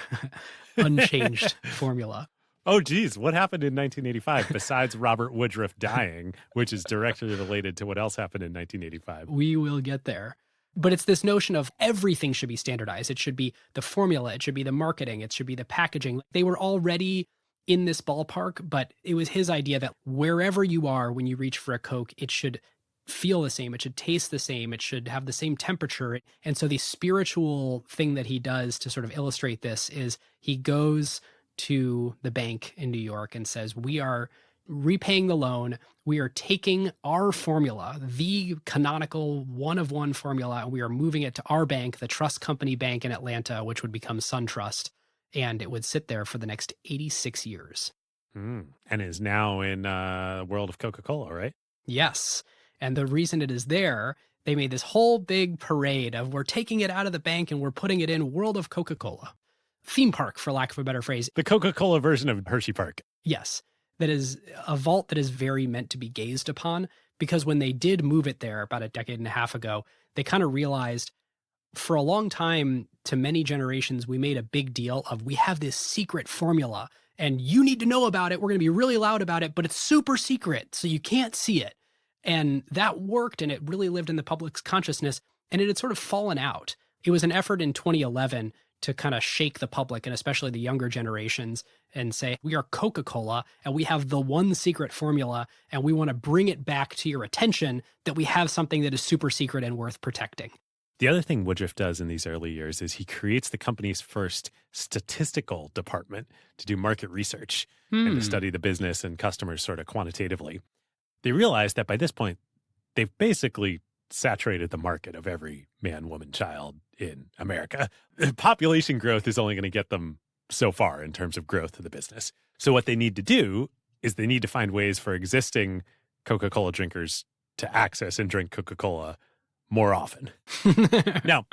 unchanged formula. Oh, geez. What happened in 1985 besides Robert Woodruff dying, which is directly related to what else happened in 1985? We will get there. But it's this notion of everything should be standardized. It should be the formula. It should be the marketing. It should be the packaging. They were already in this ballpark, but it was his idea that wherever you are when you reach for a Coke, it should feel the same. It should taste the same. It should have the same temperature. And so the spiritual thing that he does to sort of illustrate this is he goes to the bank in New York and says, we are repaying the loan. We are taking our formula, the canonical one-of-one formula, and we are moving it to our bank, the Trust Company Bank in Atlanta, which would become SunTrust. And it would sit there for the next 86 years. And is now in the world of Coca-Cola, right? Yes. And the reason it is there, they made this whole big parade of we're taking it out of the bank and we're putting it in World of Coca-Cola. Theme park, for lack of a better phrase. The Coca-Cola version of Hershey Park. Yes. That is a vault that is very meant to be gazed upon, because when they did move it there about a decade and a half ago, they kind of realized for a long time, to many generations, we made a big deal of we have this secret formula and you need to know about it. We're going to be really loud about it, but it's super secret, so you can't see it. And that worked, and it really lived in the public's consciousness, and it had sort of fallen out. It was an effort in 2011 to kind of shake the public, and especially the younger generations, and say, we are Coca-Cola, and we have the one secret formula, and we want to bring it back to your attention that we have something that is super secret and worth protecting. The other thing Woodruff does in these early years is he creates the company's first statistical department to do market research and to study the business and customers sort of quantitatively. They realize that by this point, they've basically saturated the market of every man, woman, child in America. Population growth is only going to get them so far in terms of growth of the business. So what they need to do is they need to find ways for existing Coca-Cola drinkers to access and drink Coca-Cola more often. Now,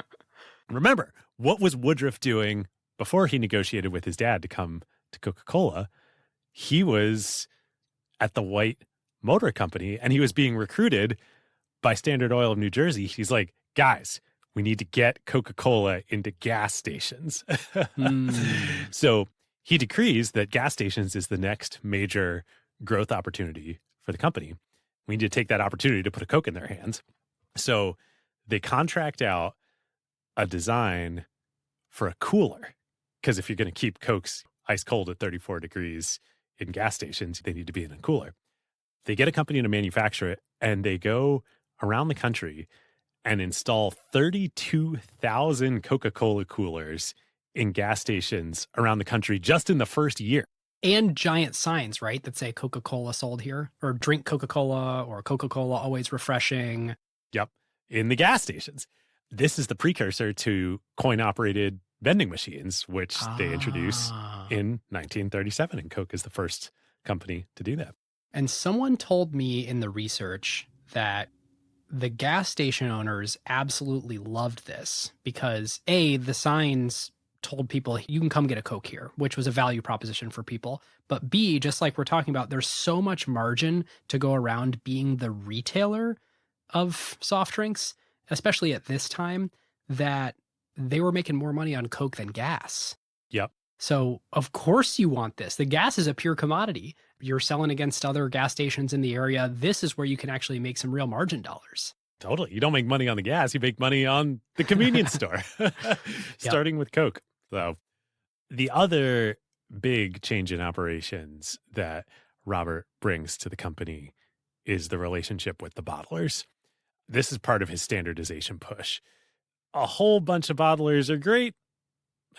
remember, what was Woodruff doing before he negotiated with his dad to come to Coca-Cola? He was at the White Motor Company, and he was being recruited by Standard Oil of New Jersey. He's like, guys, we need to get Coca-Cola into gas stations. So he decrees that gas stations is the next major growth opportunity for the company. We need to take that opportunity to put a Coke in their hands. So they contract out a design for a cooler, because if you're going to keep Cokes ice cold at 34 degrees in gas stations, they need to be in a cooler. They get a company to manufacture it, and they go around the country and install 32,000 Coca-Cola coolers in gas stations around the country just in the first year. And giant signs, right, that say Coca-Cola sold here, or drink Coca-Cola, or Coca-Cola always refreshing. Yep, in the gas stations. This is the precursor to coin-operated vending machines, which they introduce in 1937, and Coke is the first company to do that. And someone told me in the research that the gas station owners absolutely loved this because, A, the signs told people you can come get a Coke here, which was a value proposition for people. But B, just like we're talking about, there's so much margin to go around being the retailer of soft drinks, especially at this time, that they were making more money on Coke than gas. Yep. So of course you want this. The gas is a pure commodity. You're selling against other gas stations in the area. This is where you can actually make some real margin dollars. Totally. You don't make money on the gas. You make money on the convenience store, starting with Coke. So the other big change in operations that Robert brings to the company is the relationship with the bottlers. This is part of his standardization push. A whole bunch of bottlers are great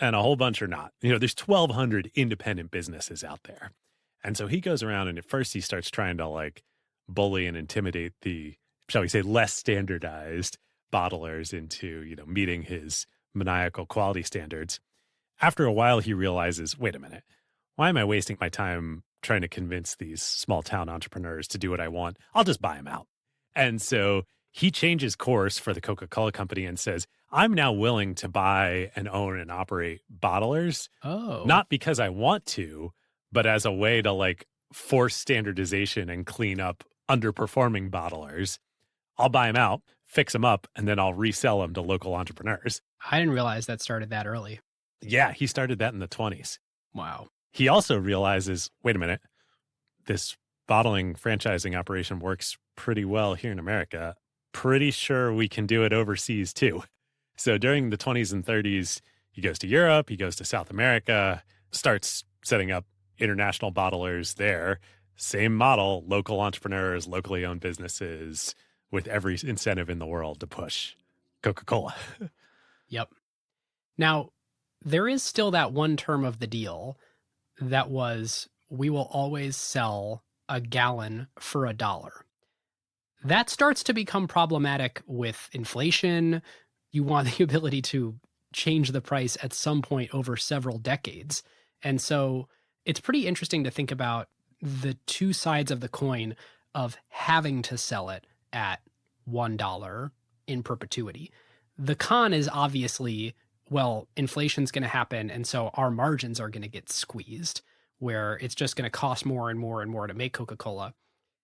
and a whole bunch are not. You know, there's 1,200 independent businesses out there. And so he goes around and at first he starts trying to like bully and intimidate the, shall we say, less standardized bottlers into, you know, meeting his maniacal quality standards. After a while, he realizes, wait a minute, why am I wasting my time trying to convince these small town entrepreneurs to do what I want? I'll just buy them out. And so he changes course for the Coca-Cola Company and says, I'm now willing to buy and own and operate bottlers. Oh. Not because I want to, but as a way to like force standardization and clean up underperforming bottlers. I'll buy them out, fix them up, and then I'll resell them to local entrepreneurs. I didn't realize that started that early. Yeah, he started that in the 20s. Wow. He also realizes, wait a minute, this bottling franchising operation works pretty well here in America. Pretty sure we can do it overseas too. So during the 20s and 30s, he goes to Europe, he goes to South America, starts setting up international bottlers there. Same model, local entrepreneurs, locally owned businesses with every incentive in the world to push Coca-Cola. Yep. Now, there is still that one term of the deal that was, we will always sell a gallon for $1. That starts to become problematic with inflation. You want the ability to change the price at some point over several decades. And so it's pretty interesting to think about the two sides of the coin of having to sell it at $1 in perpetuity. The con is obviously, well, inflation's going to happen, and so our margins are going to get squeezed, where it's just going to cost more and more and more to make Coca-Cola.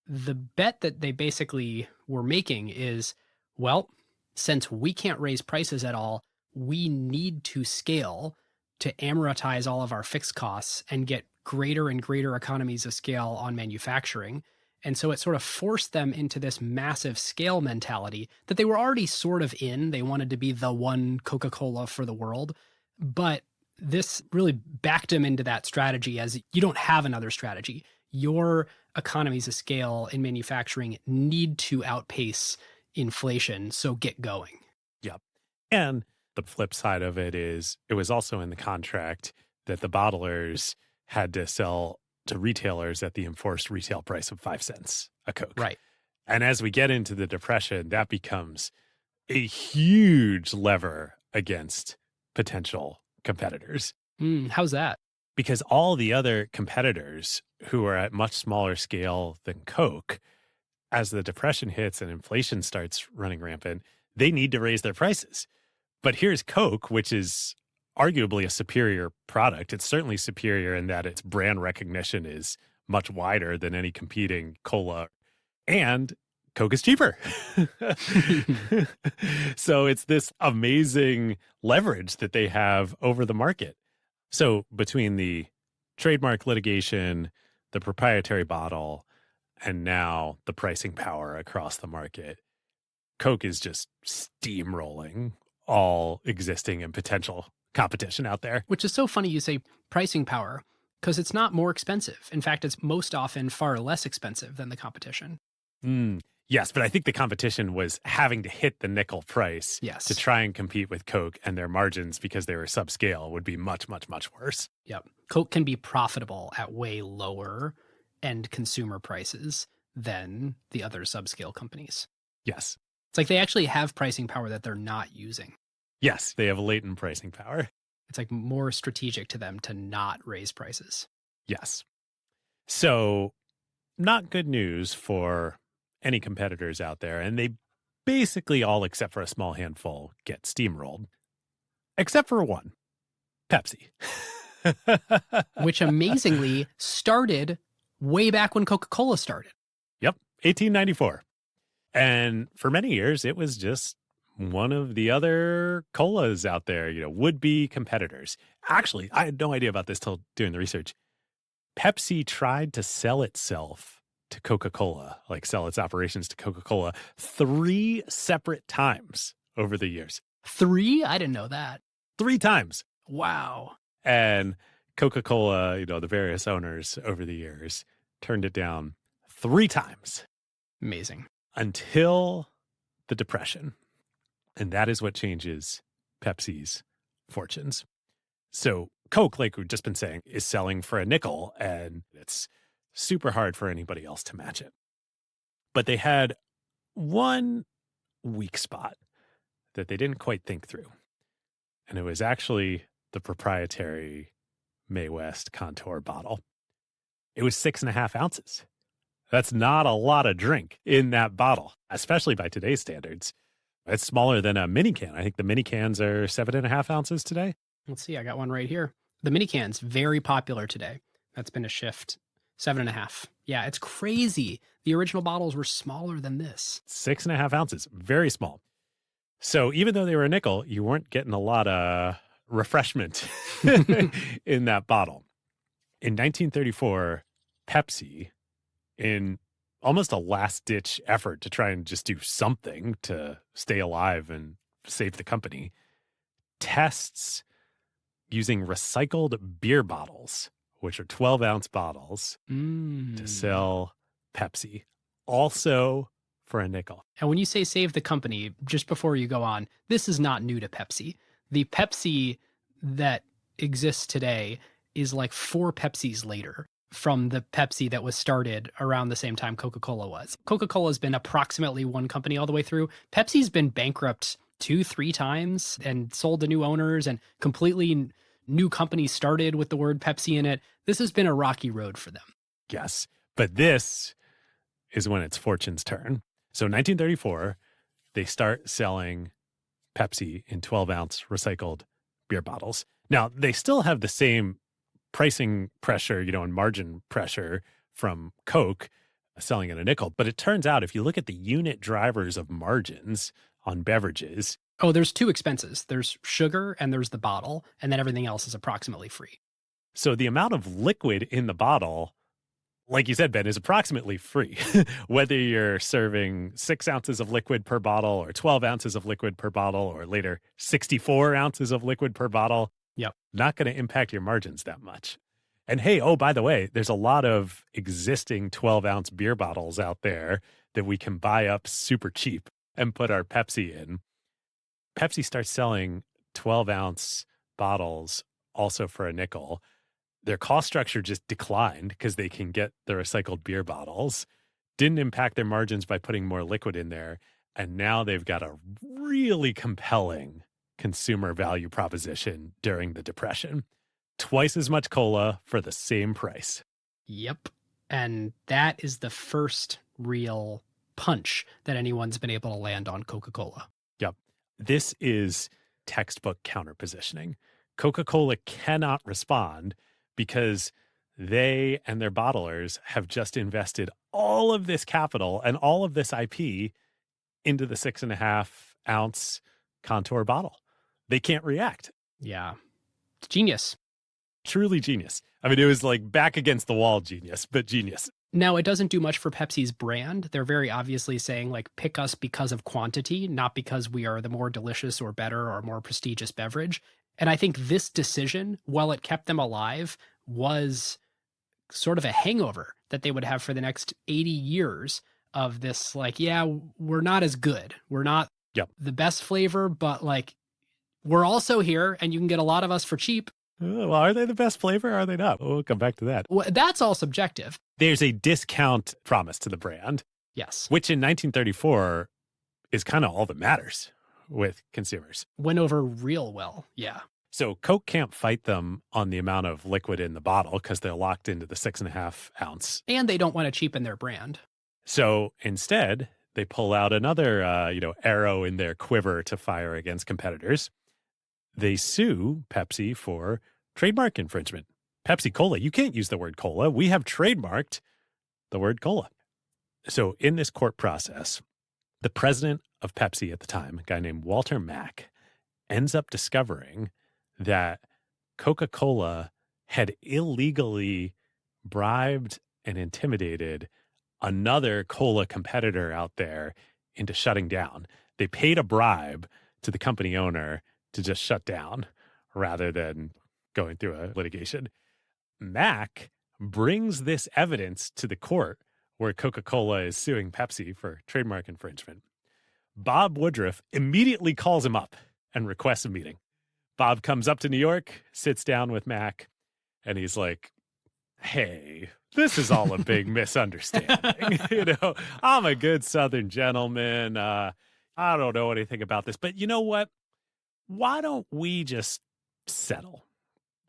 The bet that they basically were making is, well, since we can't raise prices at all, we need to scale to amortize all of our fixed costs and get greater and greater economies of scale on manufacturing. And so it sort of forced them into this massive scale mentality that they were already sort of in. They wanted to be the one Coca-Cola for the world. But this really backed them into that strategy as you don't have another strategy. Your economies of scale in manufacturing need to outpace inflation. So get going. Yep. And the flip side of it is it was also in the contract that the bottlers had to sell to retailers at the enforced retail price of 5 cents a Coke. Right. And as we get into the Depression, that becomes a huge lever against potential competitors. How's that? Because all the other competitors who are at much smaller scale than Coke, as the Depression hits and inflation starts running rampant, they need to raise their prices. But here's Coke, which is arguably a superior product. It's certainly superior in that its brand recognition is much wider than any competing cola. And Coke is cheaper. So it's this amazing leverage that they have over the market. So between the trademark litigation, the proprietary bottle, and now the pricing power across the market, Coke is just steamrolling all existing and potential competition out there. Which is so funny you say pricing power, because it's not more expensive. In fact, it's most often far less expensive than the competition. Yes, but I think the competition was having to hit the nickel price to try and compete with Coke, and their margins, because they were subscale, would be much, much, much worse. Yep. Coke can be profitable at way lower end consumer prices than the other subscale companies. Yes. It's like they actually have pricing power that they're not using. Yes, they have latent pricing power. It's like more strategic to them to not raise prices. Yes. So not good news for any competitors out there. And they basically all, except for a small handful, get steamrolled. Except for one, Pepsi. Which amazingly started way back when Coca-Cola started. Yep, 1894. And for many years, it was just one of the other colas out there, would-be competitors. Actually, I had no idea about this till doing the research. Pepsi tried to sell itself to Coca-Cola, like sell its operations to Coca-Cola 3 separate times over the years. 3? I didn't know that. 3 times. Wow. And Coca-Cola, the various owners over the years turned it down 3 times. Amazing. Until the Depression. And that is what changes Pepsi's fortunes. So Coke, like we've just been saying, is selling for a nickel, and it's super hard for anybody else to match it. But they had one weak spot that they didn't quite think through. And it was actually the proprietary Mae West Contour bottle. It was 6.5 ounces. That's not a lot of drink in that bottle, especially by today's standards. It's smaller than a mini can. I think the mini cans are 7.5 ounces today. Let's see. I got one right here. The mini can's very popular today. That's been a shift. 7.5. Yeah, it's crazy. The original bottles were smaller than this. 6.5 ounces. Very small. So even though they were a nickel, you weren't getting a lot of refreshment in that bottle. In 1934, Pepsi, in almost a last-ditch effort to try and just do something to stay alive and save the company, tests using recycled beer bottles, which are 12-ounce bottles, to sell Pepsi, also for a nickel. And when you say save the company, just before you go on, this is not new to Pepsi. The Pepsi that exists today is like 4 Pepsis later from the Pepsi that was started around the same time Coca-Cola was. Coca-Cola has been approximately one company all the way through. Pepsi's been bankrupt 2-3 times and sold to new owners, and completely new companies started with the word Pepsi in it. This has been a rocky road for them. Yes, but this is when it's fortune's turn. So 1934, they start selling Pepsi in 12-ounce recycled beer bottles. Now, they still have the same pricing pressure, and margin pressure from Coke selling at a nickel. But it turns out if you look at the unit drivers of margins on beverages. Oh, there's 2 expenses. There's sugar and there's the bottle, and then everything else is approximately free. So the amount of liquid in the bottle, like you said, Ben, is approximately free. Whether you're serving 6 ounces of liquid per bottle or 12 ounces of liquid per bottle or later 64 ounces of liquid per bottle, yep, not going to impact your margins that much. And hey, oh, by the way, there's a lot of existing 12-ounce beer bottles out there that we can buy up super cheap and put our Pepsi in. Pepsi starts selling 12-ounce bottles also for a nickel. Their cost structure just declined because they can get the recycled beer bottles. Didn't impact their margins by putting more liquid in there. And now they've got a really compelling consumer value proposition during the Depression. Twice as much cola for the same price. Yep. And that is the first real punch that anyone's been able to land on Coca-Cola. Yep. This is textbook counterpositioning. Coca-Cola cannot respond because they and their bottlers have just invested all of this capital and all of this IP into the 6.5-ounce contour bottle. They can't react. Yeah. It's genius. Truly genius. I mean, it was like back against the wall genius, but genius. Now, it doesn't do much for Pepsi's brand. They're very obviously saying, like, pick us because of quantity, not because we are the more delicious or better or more prestigious beverage. And I think this decision, while it kept them alive, was sort of a hangover that they would have for the next 80 years of this, like, yeah, we're not as good. We're not the best flavor, but, like, we're also here and you can get a lot of us for cheap. Well, are they the best flavor? Or are they not? We'll come back to that. Well, that's all subjective. There's a discount promise to the brand. Yes. Which in 1934 is kind of all that matters with consumers. Went over real well. Yeah. So Coke can't fight them on the amount of liquid in the bottle because they're locked into the 6.5-ounce. And they don't want to cheapen their brand. So instead, they pull out another, arrow in their quiver to fire against competitors. They sue Pepsi for trademark infringement. Pepsi Cola, you can't use the word cola. We have trademarked the word cola. So in this court process, the president of Pepsi at the time, a guy named Walter Mack, ends up discovering that Coca-Cola had illegally bribed and intimidated another cola competitor out there into shutting down. They paid a bribe to the company owner to just shut down rather than going through a litigation. Mack brings this evidence to the court where Coca-Cola is suing Pepsi for trademark infringement. Bob Woodruff immediately calls him up and requests a meeting. Bob comes up to New York, sits down with Mack, and he's like, hey, this is all a big misunderstanding. I'm a good Southern gentleman. I don't know anything about this, but you know what? Why don't we just settle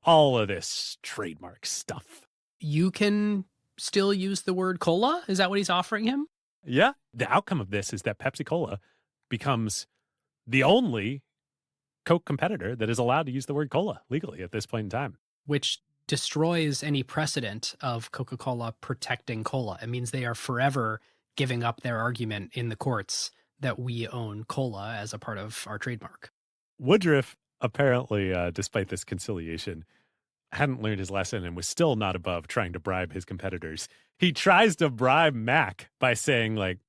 all of this trademark stuff? You can still use the word cola? Is that what he's offering him? Yeah. The outcome of this is that Pepsi Cola becomes the only Coke competitor that is allowed to use the word cola legally at this point in time. Which destroys any precedent of Coca-Cola protecting cola. It means they are forever giving up their argument in the courts that we own cola as a part of our trademark. Woodruff, apparently, despite this conciliation, hadn't learned his lesson and was still not above trying to bribe his competitors. He tries to bribe Mac by saying, like,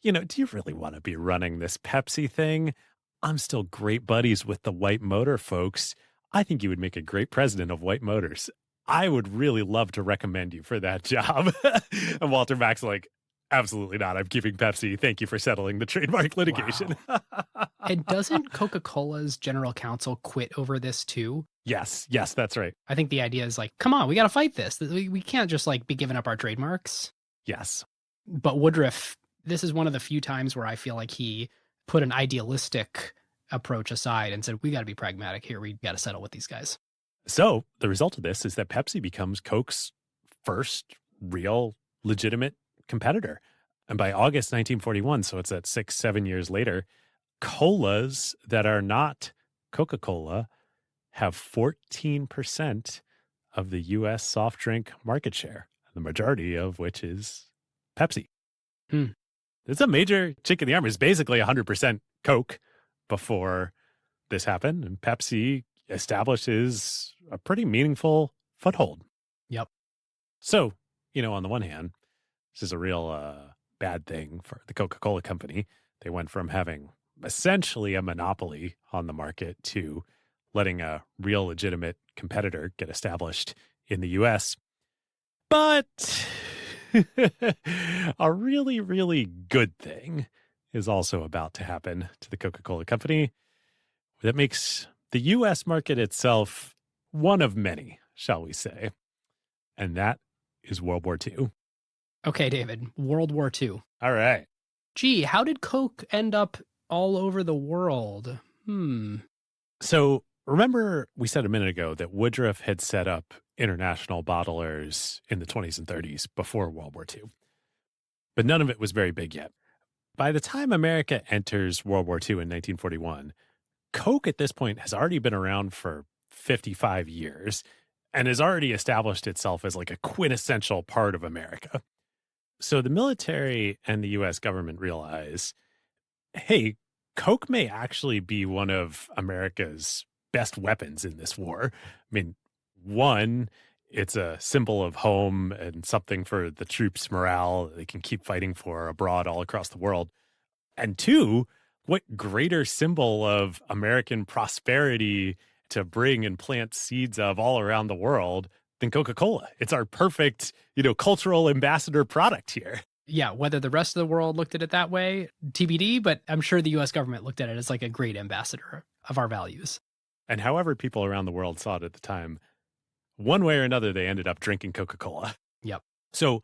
do you really want to be running this Pepsi thing? I'm still great buddies with the White Motor folks. I think you would make a great president of White Motors. I would really love to recommend you for that job. And Walter Mac's like, absolutely not. I'm keeping Pepsi. Thank you for settling the trademark litigation. Wow. And doesn't Coca-Cola's general counsel quit over this too? Yes, that's right. I think the idea is like, come on, we got to fight this. We can't just like be giving up our trademarks. Yes. But Woodruff, this is one of the few times where I feel like he put an idealistic approach aside and said, we got to be pragmatic here. We got to settle with these guys. So the result of this is that Pepsi becomes Coke's first real legitimate competitor. And by August 1941, so it's at 6-7 years later, colas that are not Coca-Cola have 14% of the U.S. soft drink market share, the majority of which is Pepsi. It's a major chink in the armor. It's basically 100% Coke before this happened, and Pepsi establishes a pretty meaningful foothold. Yep. So, on the one hand, this is a real bad thing for the Coca-Cola Company. They went from having essentially a monopoly on the market to letting a real legitimate competitor get established in the U.S. But a really, really good thing is also about to happen to the Coca-Cola Company that makes the U.S. market itself one of many, shall we say. And that is World War II. Okay, David, World War II. All right. Gee, how did Coke end up all over the world? So remember we said a minute ago that Woodruff had set up international bottlers in the 20s and 30s before World War II. But none of it was very big yet. By the time America enters World War II in 1941, Coke at this point has already been around for 55 years and has already established itself as like a quintessential part of America. So the military and the U.S. government realize, hey, Coke may actually be one of America's best weapons in this war. I mean, one, it's a symbol of home and something for the troops' morale they can keep fighting for abroad all across the world. And two, what greater symbol of American prosperity to bring and plant seeds of all around the world than Coca-Cola? It's our perfect, cultural ambassador product here. Yeah, whether the rest of the world looked at it that way, TBD, but I'm sure the U.S. government looked at it as like a great ambassador of our values. And however people around the world saw it at the time, one way or another, they ended up drinking Coca-Cola. Yep. So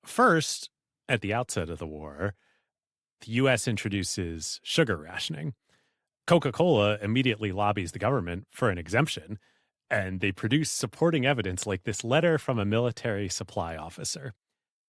first, at the outset of the war, the U.S. introduces sugar rationing. Coca-Cola immediately lobbies the government for an exemption, and they produce supporting evidence like this letter from a military supply officer.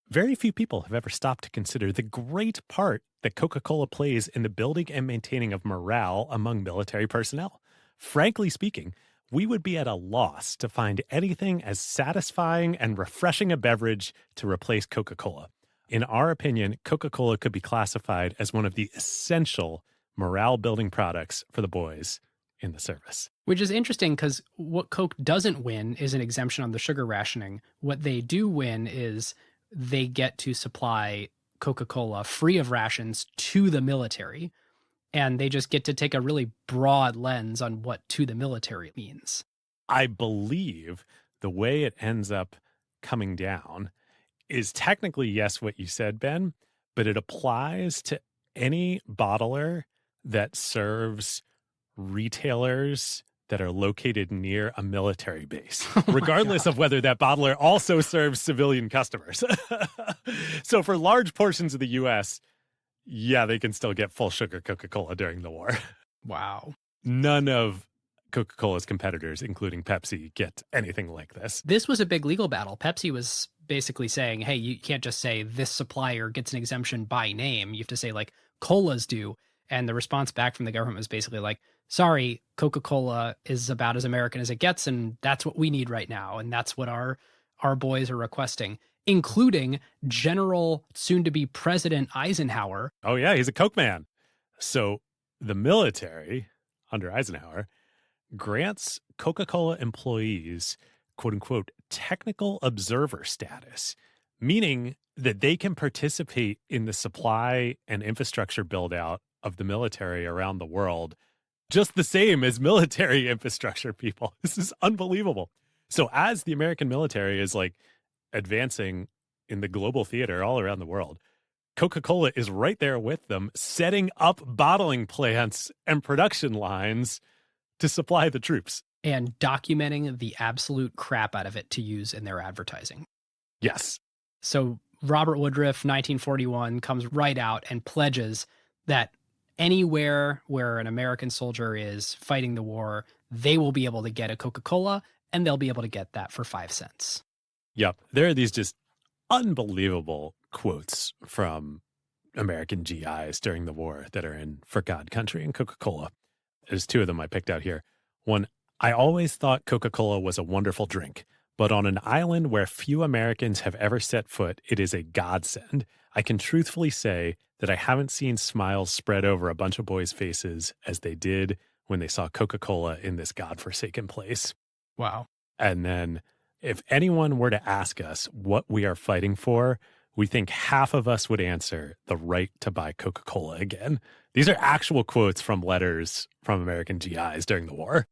Very few people have ever stopped to consider the great part that Coca-Cola plays in the building and maintaining of morale among military personnel. Frankly speaking, we would be at a loss to find anything as satisfying and refreshing a beverage to replace Coca-Cola. In our opinion, Coca-Cola could be classified as one of the essential morale-building products for the boys in the service. Which is interesting because what Coke doesn't win is an exemption on the sugar rationing. What they do win is they get to supply Coca-Cola free of rations to the military. And they just get to take a really broad lens on what to the military means. I believe the way it ends up coming down is technically, yes, what you said, Ben, but it applies to any bottler that serves retailers that are located near a military base, regardless of whether that bottler also serves civilian customers. So for large portions of the U.S., yeah, they can still get full sugar Coca-Cola during the war. Wow. None of Coca-Cola's competitors, including Pepsi, get anything like this. This was a big legal battle. Pepsi was basically saying, hey, you can't just say this supplier gets an exemption by name. You have to say like colas do. And the response back from the government was basically like, sorry, Coca-Cola is about as American as it gets, and that's what we need right now. And that's what our boys are requesting, including General, soon-to-be President Eisenhower. Oh, yeah, he's a Coke man. So the military, under Eisenhower, grants Coca-Cola employees quote unquote, technical observer status, meaning that they can participate in the supply and infrastructure build out of the military around the world, just the same as military infrastructure people. This is unbelievable. So as the American military is like advancing in the global theater all around the world, Coca-Cola is right there with them, setting up bottling plants and production lines to supply the troops. And documenting the absolute crap out of it to use in their advertising. Yes. So Robert Woodruff, 1941, comes right out and pledges that anywhere where an American soldier is fighting the war, they will be able to get a Coca-Cola, and they'll be able to get that for 5 cents. Yep. There are these just unbelievable quotes from American GIs during the war that are in For God Country and Coca-Cola. There's 2 of them I picked out here. One, I always thought Coca-Cola was a wonderful drink, but on an island where few Americans have ever set foot, it is a godsend. I can truthfully say that I haven't seen smiles spread over a bunch of boys' faces as they did when they saw Coca-Cola in this godforsaken place. Wow. And then if anyone were to ask us what we are fighting for, we think half of us would answer the right to buy Coca-Cola again. These are actual quotes from letters from American GIs during the war.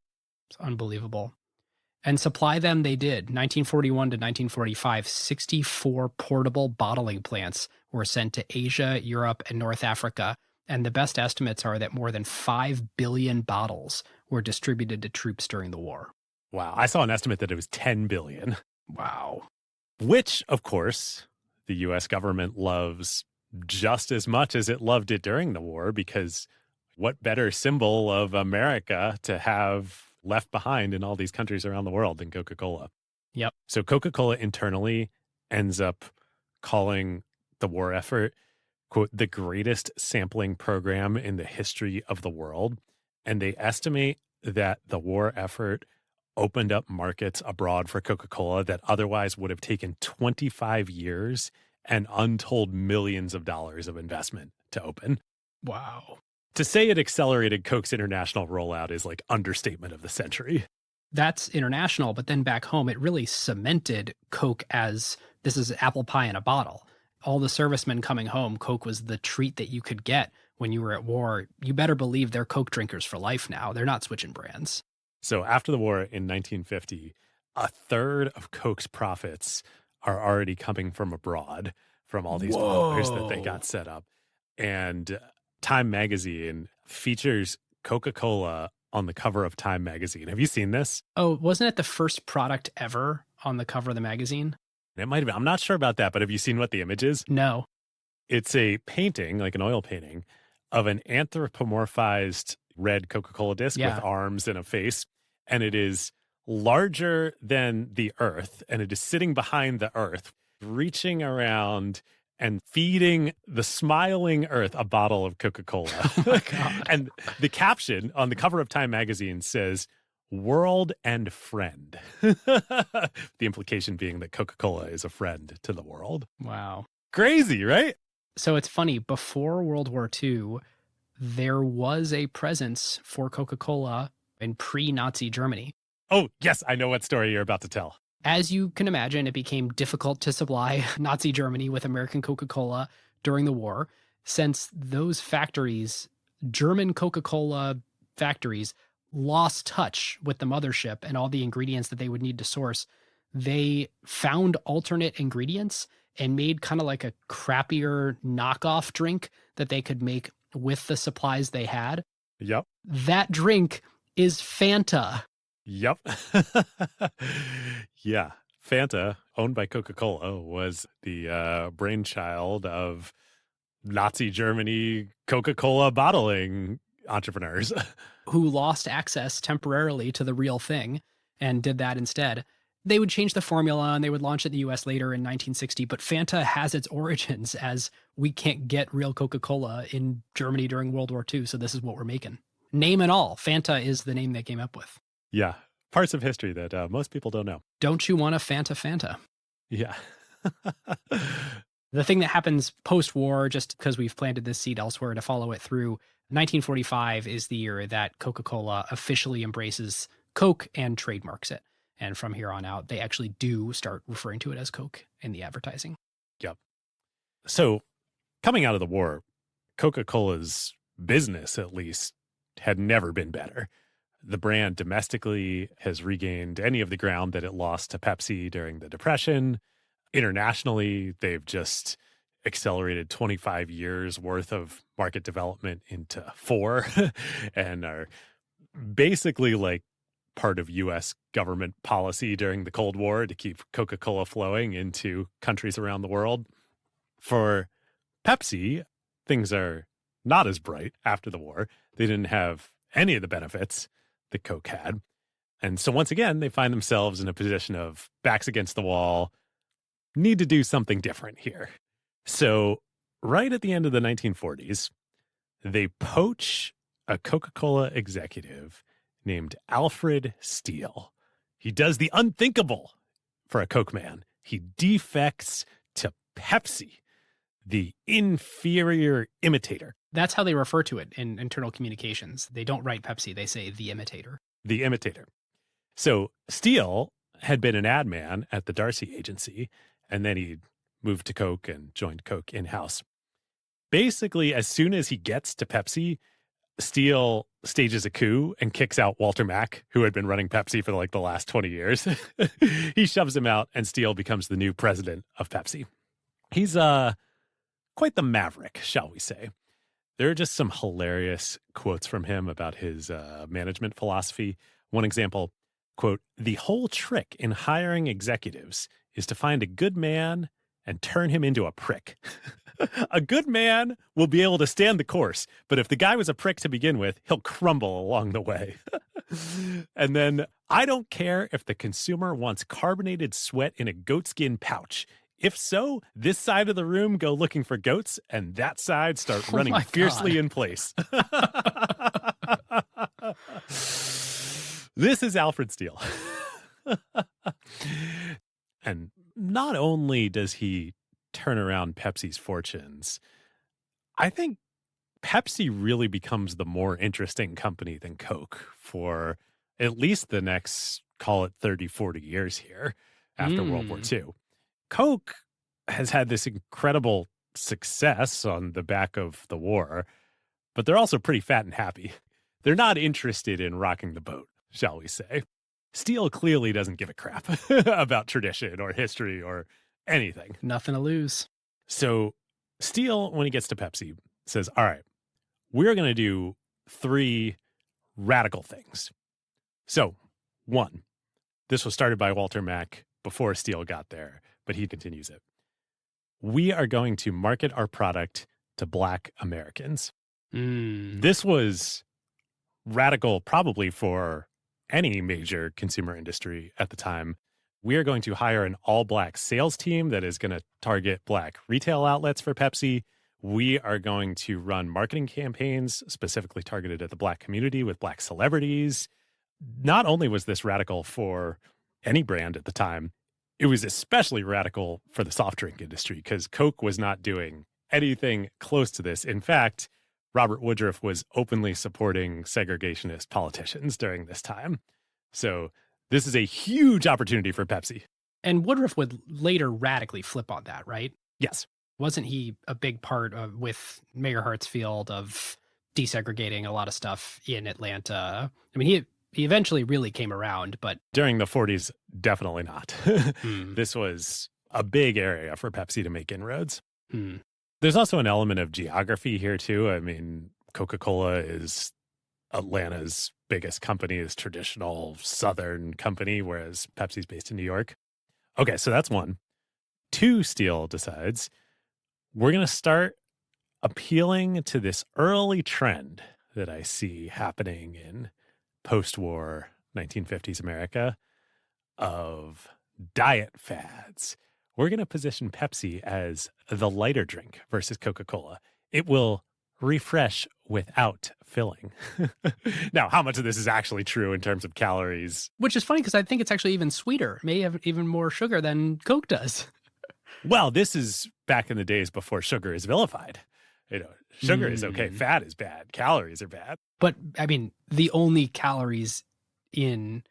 It's unbelievable. And supply them they did. 1941 to 1945, 64 portable bottling plants were sent to Asia, Europe, and North Africa. And the best estimates are that more than 5 billion bottles were distributed to troops during the war. Wow. I saw an estimate that it was 10 billion. Wow. Which, of course, the U.S. government loves just as much as it loved it during the war, because what better symbol of America to have left behind in all these countries around the world than Coca-Cola? Yep. So Coca-Cola internally ends up calling the war effort, quote, the greatest sampling program in the history of the world. And they estimate that the war effort opened up markets abroad for Coca-Cola that otherwise would have taken 25 years and untold millions of dollars of investment to open. Wow. To say it accelerated Coke's international rollout is like understatement of the century. That's international, but then back home, it really cemented Coke as this is apple pie in a bottle. All the servicemen coming home, Coke was the treat that you could get when you were at war. You better believe they're Coke drinkers for life now. They're not switching brands. So after the war in 1950, a third of Coke's profits are already coming from abroad, from all these bottlers that they got set up. And Time magazine features Coca-Cola on the cover of Time magazine. Have you seen this? Oh, wasn't it the first product ever on the cover of the magazine? It might have been. I'm not sure about that, but have you seen what the image is? No. It's a painting, like an oil painting, of an anthropomorphized red Coca-Cola disc with arms and a face. And it is larger than the earth, and it is sitting behind the earth, reaching around and feeding the smiling earth a bottle of Coca-Cola. Oh my God. And the caption on the cover of Time magazine says, "World and friend." The implication being that Coca-Cola is a friend to the world. Wow. Crazy, right? So it's funny, before World War II, there was a presence for Coca-Cola in pre-Nazi Germany. Oh, yes, I know what story you're about to tell. As you can imagine, it became difficult to supply Nazi Germany with American Coca-Cola during the war, since those factories, German Coca-Cola factories, lost touch with the mothership and all the ingredients that they would need to source. They found alternate ingredients and made kind of like a crappier knockoff drink that they could make with the supplies they had. Yep. That drink is Fanta. Yep. Yeah. Fanta, owned by Coca-Cola, was the brainchild of Nazi Germany Coca-Cola bottling entrepreneurs. Who lost access temporarily to the real thing and did that instead. They would change the formula and they would launch it in the US later in 1960, but Fanta has its origins as we can't get real Coca-Cola in Germany during World War II, so this is what we're making. Name and all, Fanta is the name they came up with. Yeah. Parts of history that most people don't know. Don't you want a Fanta? Yeah. The thing that happens post-war, just because we've planted this seed elsewhere to follow it through, 1945 is the year that Coca-Cola officially embraces Coke and trademarks it. And from here on out, they actually do start referring to it as Coke in the advertising. Yep. So coming out of the war, Coca-Cola's business, at least, had never been better. The brand domestically has regained any of the ground that it lost to Pepsi during the Depression. Internationally, they've just accelerated 25 years worth of market development into 4 and are basically like part of U.S. government policy during the Cold War to keep Coca-Cola flowing into countries around the world. For Pepsi, things are not as bright after the war. They didn't have any of the benefits that Coke had. And so once again, they find themselves in a position of backs against the wall, need to do something different here. So right at the end of the 1940s, they poach a Coca-Cola executive named Alfred Steele. He does the unthinkable for a Coke man. He defects to Pepsi, the inferior imitator. That's how they refer to it in internal communications. They don't write Pepsi, they say the imitator. The imitator. So Steele had been an ad man at the Darcy agency, and then he moved to Coke and joined Coke in-house. Basically, as soon as he gets to Pepsi, Steele stages a coup and kicks out Walter Mack, who had been running Pepsi for like the last 20 years. He shoves him out, and Steele becomes the new president of Pepsi. He's quite the maverick, shall we say. There are just some hilarious quotes from him about his management philosophy. One example, quote, "The whole trick in hiring executives is to find a good man and turn him into a prick." A good man will be able to stand the course, but if the guy was a prick to begin with, he'll crumble along the way. And then, "I don't care if the consumer wants carbonated sweat in a goatskin pouch. If so, this side of the room go looking for goats, and that side start running fiercely in place." This is Alfred Steele. And not only does he turn around Pepsi's fortunes, I think Pepsi really becomes the more interesting company than Coke for at least the next, call it 30, 40 years here after World War II. Coke has had this incredible success on the back of the war, but they're also pretty fat and happy. They're not interested in rocking the boat, shall we say. Steele clearly doesn't give a crap about tradition or history or anything. Nothing to lose. So Steele, when he gets to Pepsi, says, all right, we're going to do 3 radical things. So 1, this was started by Walter Mack before Steele got there, but he continues it. We are going to market our product to Black Americans. This was radical probably for any major consumer industry at the time. We are going to hire an all-Black sales team that is going to target Black retail outlets for Pepsi. We are going to run marketing campaigns specifically targeted at the Black community with Black celebrities. Not only was this radical for any brand at the time, it was especially radical for the soft drink industry because Coke was not doing anything close to this. In fact, Robert Woodruff was openly supporting segregationist politicians during this time. So this is a huge opportunity for Pepsi. And Woodruff would later radically flip on that, right? Yes. Wasn't he a big part of, with Mayor Hartsfield, of desegregating a lot of stuff in Atlanta? I mean, he eventually really came around, but during the 40s, definitely not. This was a big area for Pepsi to make inroads. There's also an element of geography here, too. I mean, Coca-Cola is Atlanta's biggest company, is traditional Southern company, whereas Pepsi's based in New York. Okay, so that's 1. 2, Steele decides, we're going to start appealing to this early trend that I see happening in post-war 1950s America of diet fads. We're going to position Pepsi as the lighter drink versus Coca-Cola. It will refresh without filling. Now, how much of this is actually true in terms of calories? Which is funny because I think it's actually even sweeter. It may have even more sugar than Coke does. Well, this is back in the days before sugar is vilified. You know, sugar is okay, fat is bad, calories are bad. But I mean, the only calories in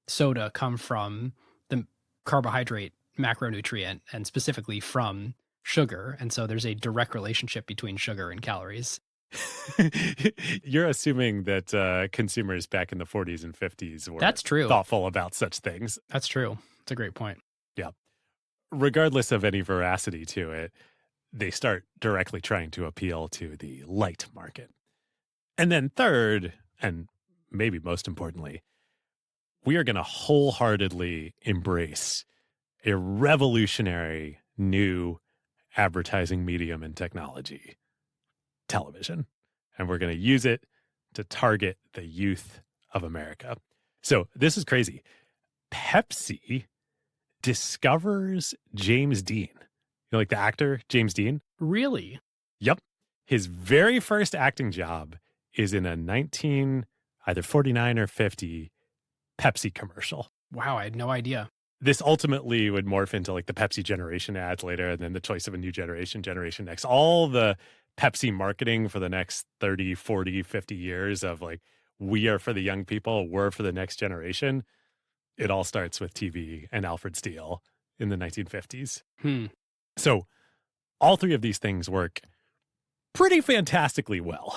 soda come from the carbohydrate macronutrient and specifically from sugar. And so there's a direct relationship between sugar and calories. You're assuming that consumers back in the 40s and 50s were That's true. thoughtful about such things. That's true. It's a great point. Yeah. Regardless of any veracity to it, they start directly trying to appeal to the light market. And then third, and maybe most importantly, we are going to wholeheartedly embrace a revolutionary new advertising medium and technology, television. And we're going to use it to target the youth of America. So this is crazy. Pepsi discovers James Dean. You know, like the actor James Dean? Really? Yep. His very first acting job is in a either 49 or 50 Pepsi commercial. Wow, I had no idea. This ultimately would morph into like the Pepsi generation ads later, and then the choice of a new generation, Generation Next. All the Pepsi marketing for the next 30, 40, 50 years of like, we are for the young people, we're for the next generation. It all starts with TV and Alfred Steele in the 1950s. So all three of these things work pretty fantastically well.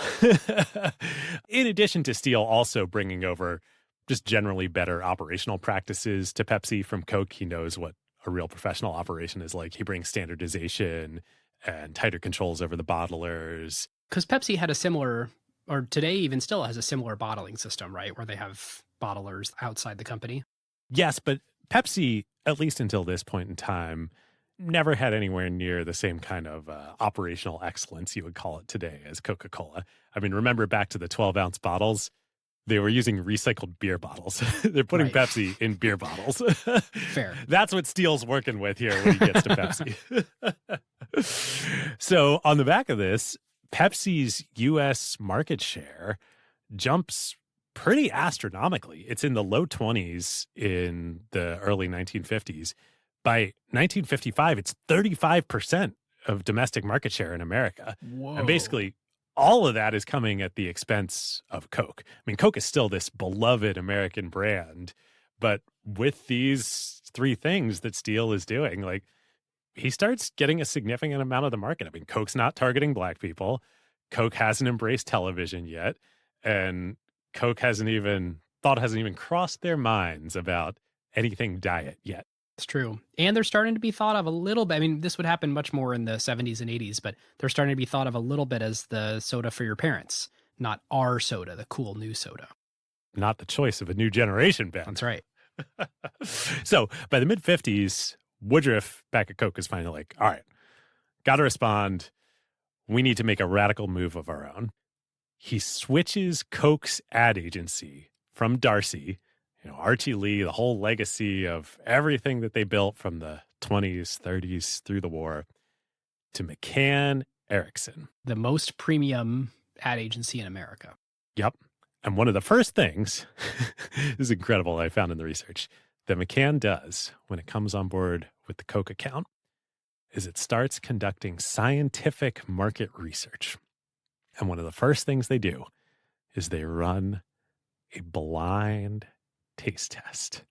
In addition to Steele also bringing over just generally better operational practices to Pepsi from Coke. He knows what a real professional operation is like. He brings standardization and tighter controls over the bottlers. Because Pepsi had a similar, or today even still has a similar bottling system, right? Where they have bottlers outside the company. Yes, but Pepsi, at least until this point in time, never had anywhere near the same kind of operational excellence, you would call it today, as Coca-Cola. I mean, remember back to the 12-ounce bottles? They were using recycled beer bottles. They're putting Right. Pepsi in beer bottles. Fair. That's what Steele's working with here when he gets to Pepsi. So on the back of this, Pepsi's U.S. market share jumps pretty astronomically. It's in the low 20s in the early 1950s. By 1955, it's 35% of domestic market share in America. Whoa. And basically, all of that is coming at the expense of Coke. I mean, Coke is still this beloved American brand, but with these three things that Steele is doing, like, he starts getting a significant amount of the market. I mean, Coke's not targeting Black people. Coke hasn't embraced television yet. And Coke hasn't even crossed their minds about anything diet yet. It's true. And they're starting to be thought of a little bit. I mean, this would happen much more in the 70s and 80s, but they're starting to be thought of a little bit as the soda for your parents, not our soda, the cool new soda. Not the choice of a new generation, Ben. That's right. So by the mid-50s, Woodruff back at Coke is finally like, all right, got to respond. We need to make a radical move of our own. He switches Coke's ad agency from Darcy, Archie Lee, the whole legacy of everything that they built from the 20s, 30s through the war, to McCann Erickson. The most premium ad agency in America. Yep. And one of the first things, this is incredible, I found in the research, that McCann does when it comes on board with the Coke account is it starts conducting scientific market research. And one of the first things they do is they run a blind taste test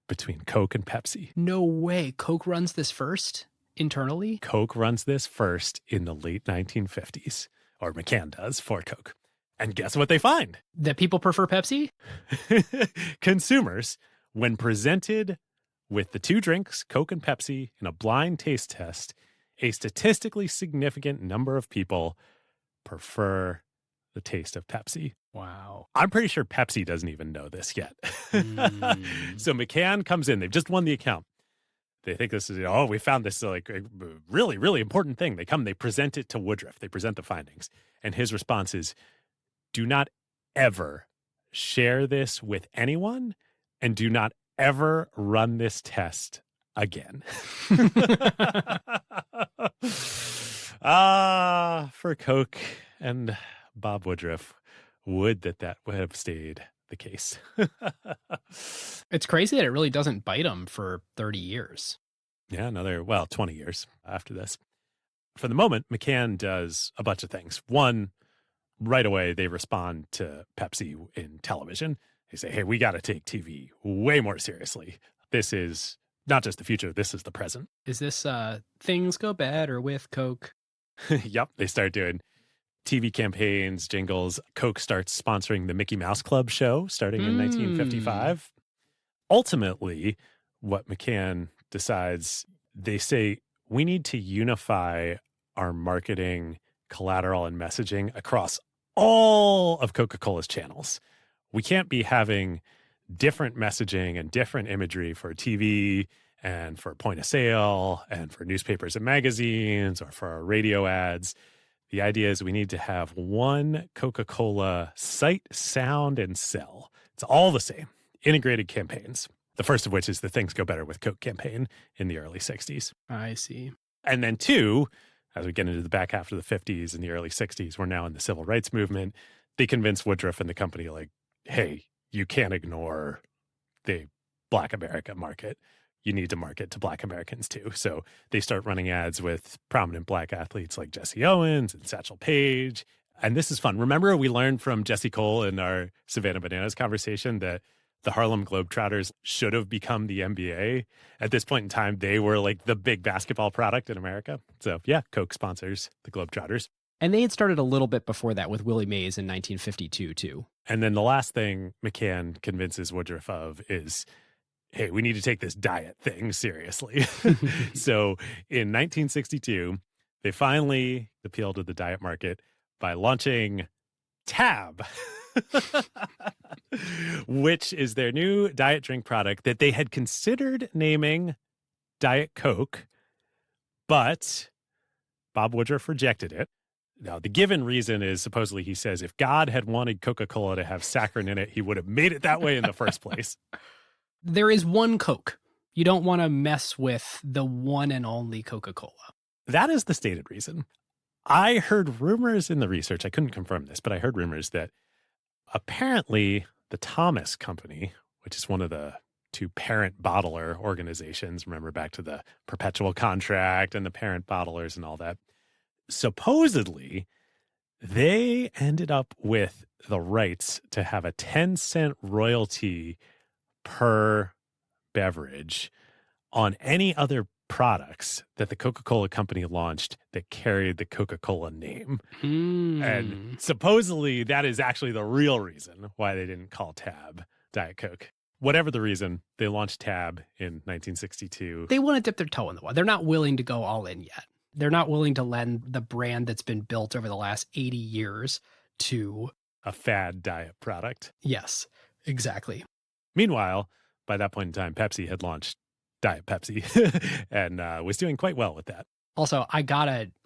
between Coke and Pepsi. No way. Coke runs this first internally? Coke runs this first in the late 1950s, or McCann does for Coke. And guess what they find? That people prefer Pepsi? Consumers, when presented with the two drinks, Coke and Pepsi, in a blind taste test, a statistically significant number of people prefer the taste of Pepsi. Wow. I'm pretty sure Pepsi doesn't even know this yet. So McCann comes in. They've just won the account. They think this is, we found this like a really, really important thing. They come, they present it to Woodruff. They present the findings. And his response is, do not ever share this with anyone and do not ever run this test again. For Coke and Bob Woodruff, would that would have stayed the case. It's crazy that it really doesn't bite them for 30 years. Yeah, 20 years after this. For the moment, McCann does a bunch of things. One, right away, they respond to Pepsi in television. They say, hey, we got to take TV way more seriously. This is not just the future, this is the present. Is this things go better with Coke? Yep. They start doing TV campaigns, jingles. Coke starts sponsoring the Mickey Mouse Club show starting in 1955. Ultimately, what McCann decides, they say, we need to unify our marketing, collateral, and messaging across all of Coca-Cola's channels. We can't be having different messaging and different imagery for TV and for point of sale and for newspapers and magazines or for our radio ads. The idea is we need to have one Coca-Cola sight, sound, and sell. It's all the same, integrated campaigns. The first of which is the Things Go Better with Coke campaign in the early 60s. I see. And then two, as we get into the back half of the 50s and the early 60s, we're now in the civil rights movement. They convince Woodruff and the company, like, hey, you can't ignore the Black America market. You need to market to Black Americans too. So they start running ads with prominent Black athletes like Jesse Owens and Satchel Paige. And this is fun. Remember, we learned from Jesse Cole in our Savannah Bananas conversation that the Harlem Globetrotters should have become the NBA. At this point in time, they were like the big basketball product in America. So yeah, Coke sponsors the Globetrotters. And they had started a little bit before that with Willie Mays in 1952 too. And then the last thing McCann convinces Woodruff of is, hey, we need to take this diet thing seriously. So in 1962, they finally appealed to the diet market by launching Tab, which is their new diet drink product that they had considered naming Diet Coke, but Bob Woodruff rejected it. Now, the given reason is supposedly he says if God had wanted Coca-Cola to have saccharin in it, he would have made it that way in the first place. There is one Coke. You don't want to mess with the one and only Coca-Cola. That is the stated reason. I heard rumors in the research, I couldn't confirm this, but I heard rumors that apparently the Thomas Company, which is one of the two parent bottler organizations, remember back to the perpetual contract and the parent bottlers and all that, supposedly they ended up with the rights to have a 10-cent royalty per beverage on any other products that the Coca-Cola Company launched that carried the Coca-Cola name. And supposedly that is actually the real reason why they didn't call Tab Diet Coke. Whatever the reason, they launched Tab in 1962. They want to dip their toe in the water. They're not willing to go all in yet. They're not willing to lend the brand that's been built over the last 80 years to a fad diet product. Yes, exactly. Meanwhile, by that point in time, Pepsi had launched Diet Pepsi and was doing quite well with that. Also,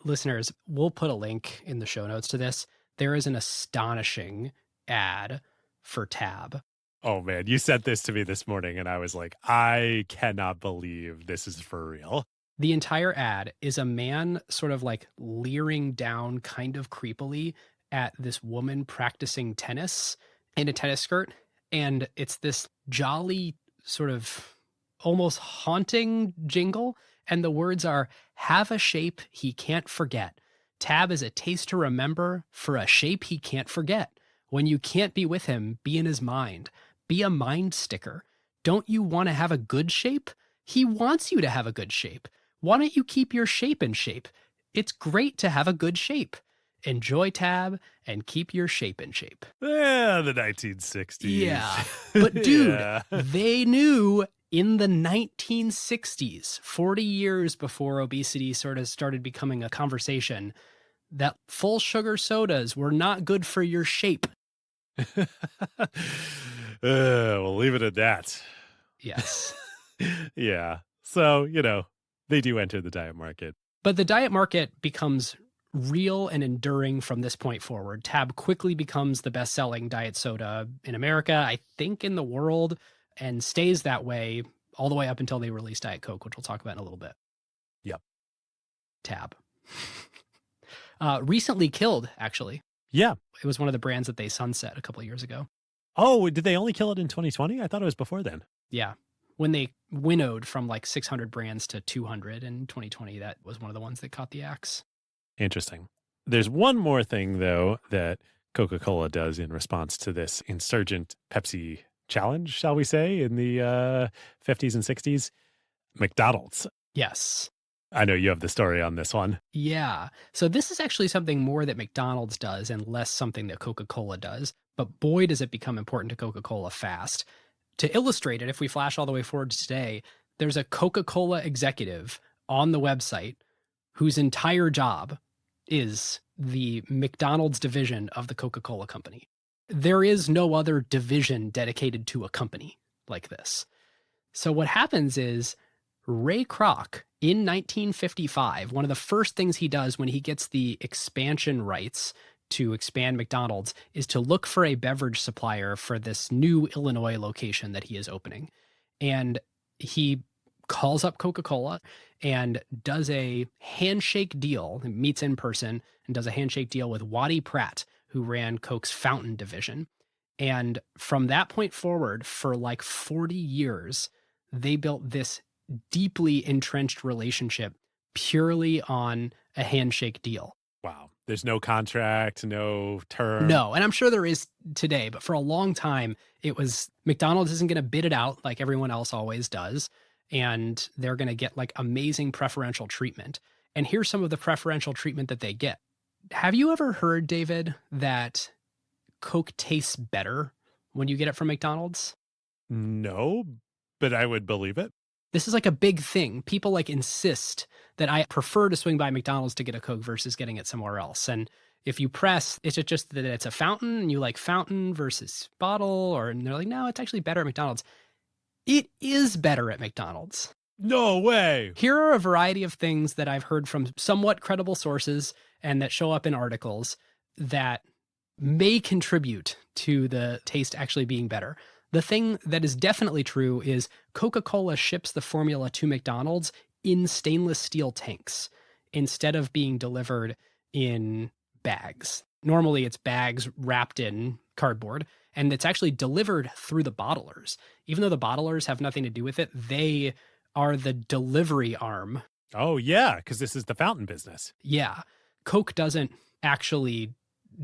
listeners, we'll put a link in the show notes to this. There is an astonishing ad for Tab. Oh man, you sent this to me this morning and I was like, I cannot believe this is for real. The entire ad is a man sort of like leering down kind of creepily at this woman practicing tennis in a tennis skirt. And it's this jolly sort of almost haunting jingle. And the words are, have a shape he can't forget. Tab is a taste to remember for a shape he can't forget. When you can't be with him, be in his mind. Be a mind sticker. Don't you want to have a good shape? He wants you to have a good shape. Why don't you keep your shape in shape? It's great to have a good shape. Enjoy Tab and keep your shape in shape. Yeah, the 1960s. Yeah. But dude, they knew in the 1960s, 40 years before obesity sort of started becoming a conversation, that full sugar sodas were not good for your shape. We'll leave it at that. Yes. Yeah. So, they do enter the diet market. But the diet market becomes real and enduring from this point forward. Tab quickly becomes the best-selling diet soda in America, I think in the world, and stays that way all the way up until they release Diet Coke, which we'll talk about in a little bit. Yep. Tab. Recently killed, actually. Yeah. It was one of the brands that they sunset a couple of years ago. Oh, did they only kill it in 2020? I thought it was before then. Yeah. When they winnowed from like 600 brands to 200 in 2020, that was one of the ones that caught the axe. Interesting. There's one more thing, though, that Coca-Cola does in response to this insurgent Pepsi challenge, shall we say, in the 50s and 60s. McDonald's. Yes. I know you have the story on this one. Yeah. So this is actually something more that McDonald's does and less something that Coca-Cola does. But boy, does it become important to Coca-Cola fast. To illustrate it, if we flash all the way forward to today, there's a Coca-Cola executive on the website whose entire job is the McDonald's division of the Coca-Cola Company. There is no other division dedicated to a company like this. So what happens is Ray Kroc, in 1955, one of the first things he does when he gets the expansion rights to expand McDonald's is to look for a beverage supplier for this new Illinois location that he is opening. And he calls up Coca-Cola and does a handshake deal, meets in person and does a handshake deal with Waddy Pratt, who ran Coke's fountain division. And from that point forward, for like 40 years, they built this deeply entrenched relationship purely on a handshake deal. Wow. There's no contract, no term. No, and I'm sure there is today, but for a long time, it was McDonald's isn't going to bid it out like everyone else always does, and they're going to get like amazing preferential treatment. And here's some of the preferential treatment that they get. Have you ever heard, David, that Coke tastes better when you get it from McDonald's? No, but I would believe it. This is like a big thing. People like insist that I prefer to swing by McDonald's to get a Coke versus getting it somewhere else. And if you press, is it just that it's a fountain and you like fountain versus bottle? Or and they're like, no, it's actually better at McDonald's. It is better at McDonald's. No way. Here are a variety of things that I've heard from somewhat credible sources and that show up in articles that may contribute to the taste actually being better. The thing that is definitely true is Coca-Cola ships the formula to McDonald's in stainless steel tanks instead of being delivered in bags. Normally it's bags wrapped in cardboard, and it's actually delivered through the bottlers. Even though the bottlers have nothing to do with it, they are the delivery arm. Oh, yeah, because this is the fountain business. Yeah. Coke doesn't actually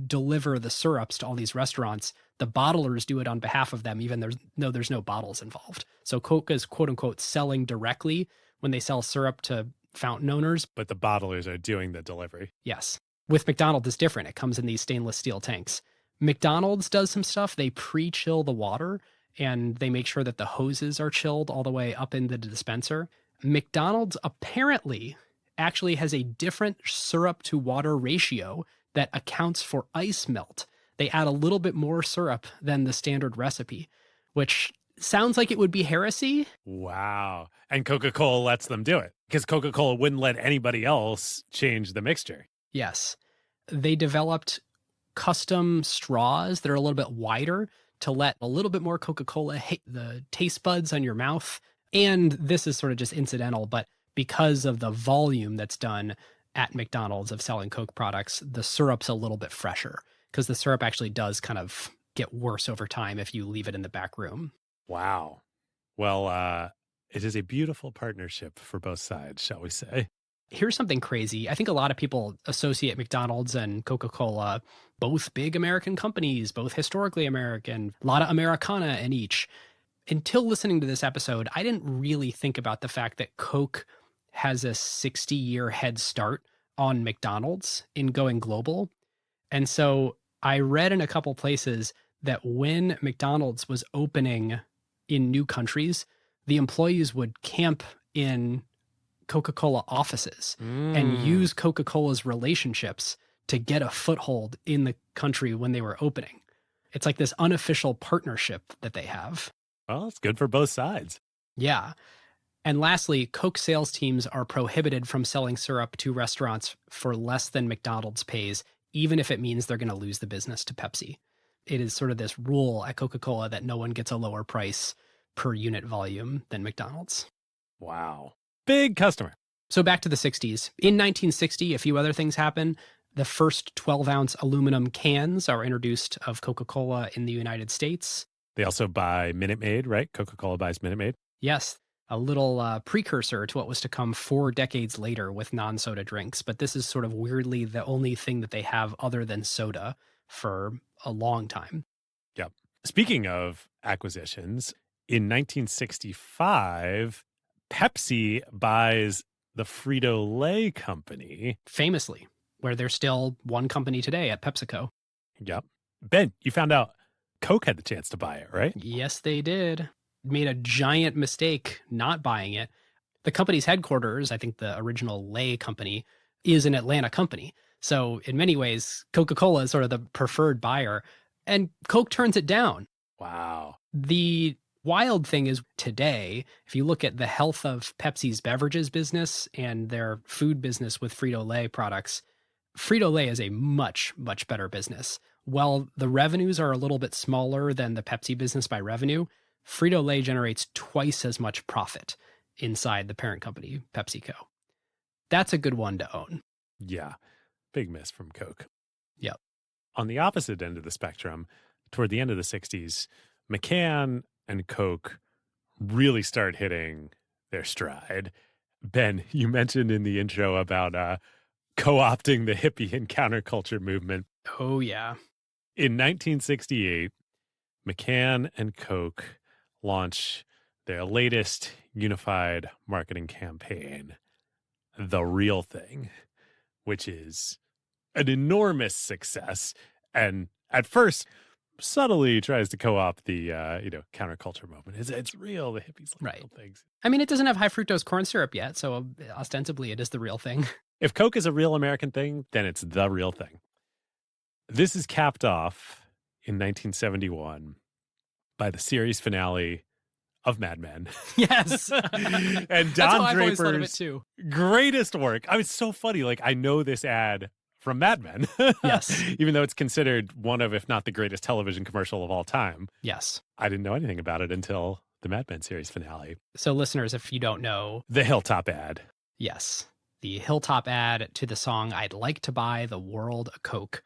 deliver the syrups to all these restaurants. The bottlers do it on behalf of them, even though there's no bottles involved. So Coke is quote unquote selling directly when they sell syrup to fountain owners. But the bottlers are doing the delivery. Yes. With McDonald's, it's different. It comes in these stainless steel tanks. McDonald's does some stuff. They pre-chill the water and they make sure that the hoses are chilled all the way up into the dispenser. McDonald's apparently actually has a different syrup to water ratio that accounts for ice melt. They add a little bit more syrup than the standard recipe, which sounds like it would be heresy. Wow. And Coca-Cola lets them do it because Coca-Cola wouldn't let anybody else change the mixture. Yes. They developed custom straws that are a little bit wider to let a little bit more Coca-Cola hit the taste buds on your mouth. And this is sort of just incidental, but because of the volume that's done at McDonald's of selling Coke products, the syrup's a little bit fresher because the syrup actually does kind of get worse over time if you leave it in the back room. Wow. Well, it is a beautiful partnership for both sides, shall we say. Here's something crazy. I think a lot of people associate McDonald's and Coca-Cola, both big American companies, both historically American, a lot of Americana in each. Until listening to this episode, I didn't really think about the fact that Coke has a 60-year head start on McDonald's in going global. And so I read in a couple places that when McDonald's was opening in new countries, the employees would camp in Coca-Cola offices and use Coca-Cola's relationships to get a foothold in the country when they were opening. It's like this unofficial partnership that they have. Well, it's good for both sides. Yeah. And lastly, Coke sales teams are prohibited from selling syrup to restaurants for less than McDonald's pays, even if it means they're going to lose the business to Pepsi. It is sort of this rule at Coca-Cola that no one gets a lower price per unit volume than McDonald's. Wow. Big customer. So back to the 60s. In 1960, a few other things happen. The first 12-ounce aluminum cans are introduced of Coca-Cola in the United States. They also buy Minute Maid, right? Coca-Cola buys Minute Maid. Yes, a little precursor to what was to come 4 decades later with non-soda drinks. But this is sort of weirdly the only thing that they have other than soda for a long time. Yep. Speaking of acquisitions, in 1965, Pepsi buys the Frito-Lay company. Famously, where there's still one company today at PepsiCo. Yep. Ben, you found out Coke had the chance to buy it, right? Yes, they did. Made a giant mistake not buying it. The company's headquarters, I think the original Lay company, is an Atlanta company. So in many ways, Coca-Cola is sort of the preferred buyer, and Coke turns it down. Wow. The wild thing is today, if you look at the health of Pepsi's beverages business and their food business with Frito-Lay products, Frito-Lay is a much, much better business. While the revenues are a little bit smaller than the Pepsi business by revenue, Frito-Lay generates twice as much profit inside the parent company, PepsiCo. That's a good one to own. Yeah. Big miss from Coke. Yep. On the opposite end of the spectrum, toward the end of the 60s, McCann and Coke really start hitting their stride. Ben, you mentioned in the intro about co-opting the hippie and counterculture movement. Oh, yeah. In 1968, McCann and Coke launch their latest unified marketing campaign, The Real Thing, which is an enormous success. And at first, subtly tries to co-opt the counterculture movement. It's real. The hippies like Right. real things. I mean, it doesn't have high fructose corn syrup yet, so ostensibly it is the real thing. If Coke is a real American thing, then it's the real thing. This is capped off in 1971 by the series finale of Mad Men. Yes. And That's how Don I've always thought of it Draper's too. greatest work. I mean, it's so funny. Like, I know this ad from Mad Men. Yes. Even though it's considered one of, if not the greatest television commercial of all time. Yes. I didn't know anything about it until the Mad Men series finale. So listeners, if you don't know, The Hilltop ad. yes, the Hilltop ad to the song I'd Like to Buy the World a Coke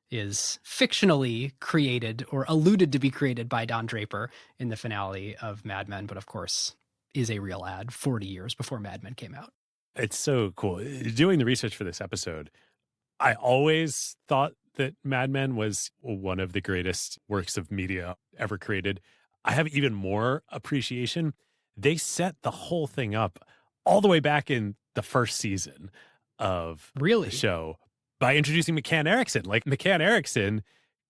is fictionally created or alluded to be created by Don Draper in the finale of Mad Men, but of course is a real ad 40 years before Mad Men came out. It's so cool. Doing the research for this episode, I always thought that Mad Men was one of the greatest works of media ever created. I have even more appreciation. They set the whole thing up all the way back in the first season of Really? the show by introducing McCann Erickson. Like, McCann Erickson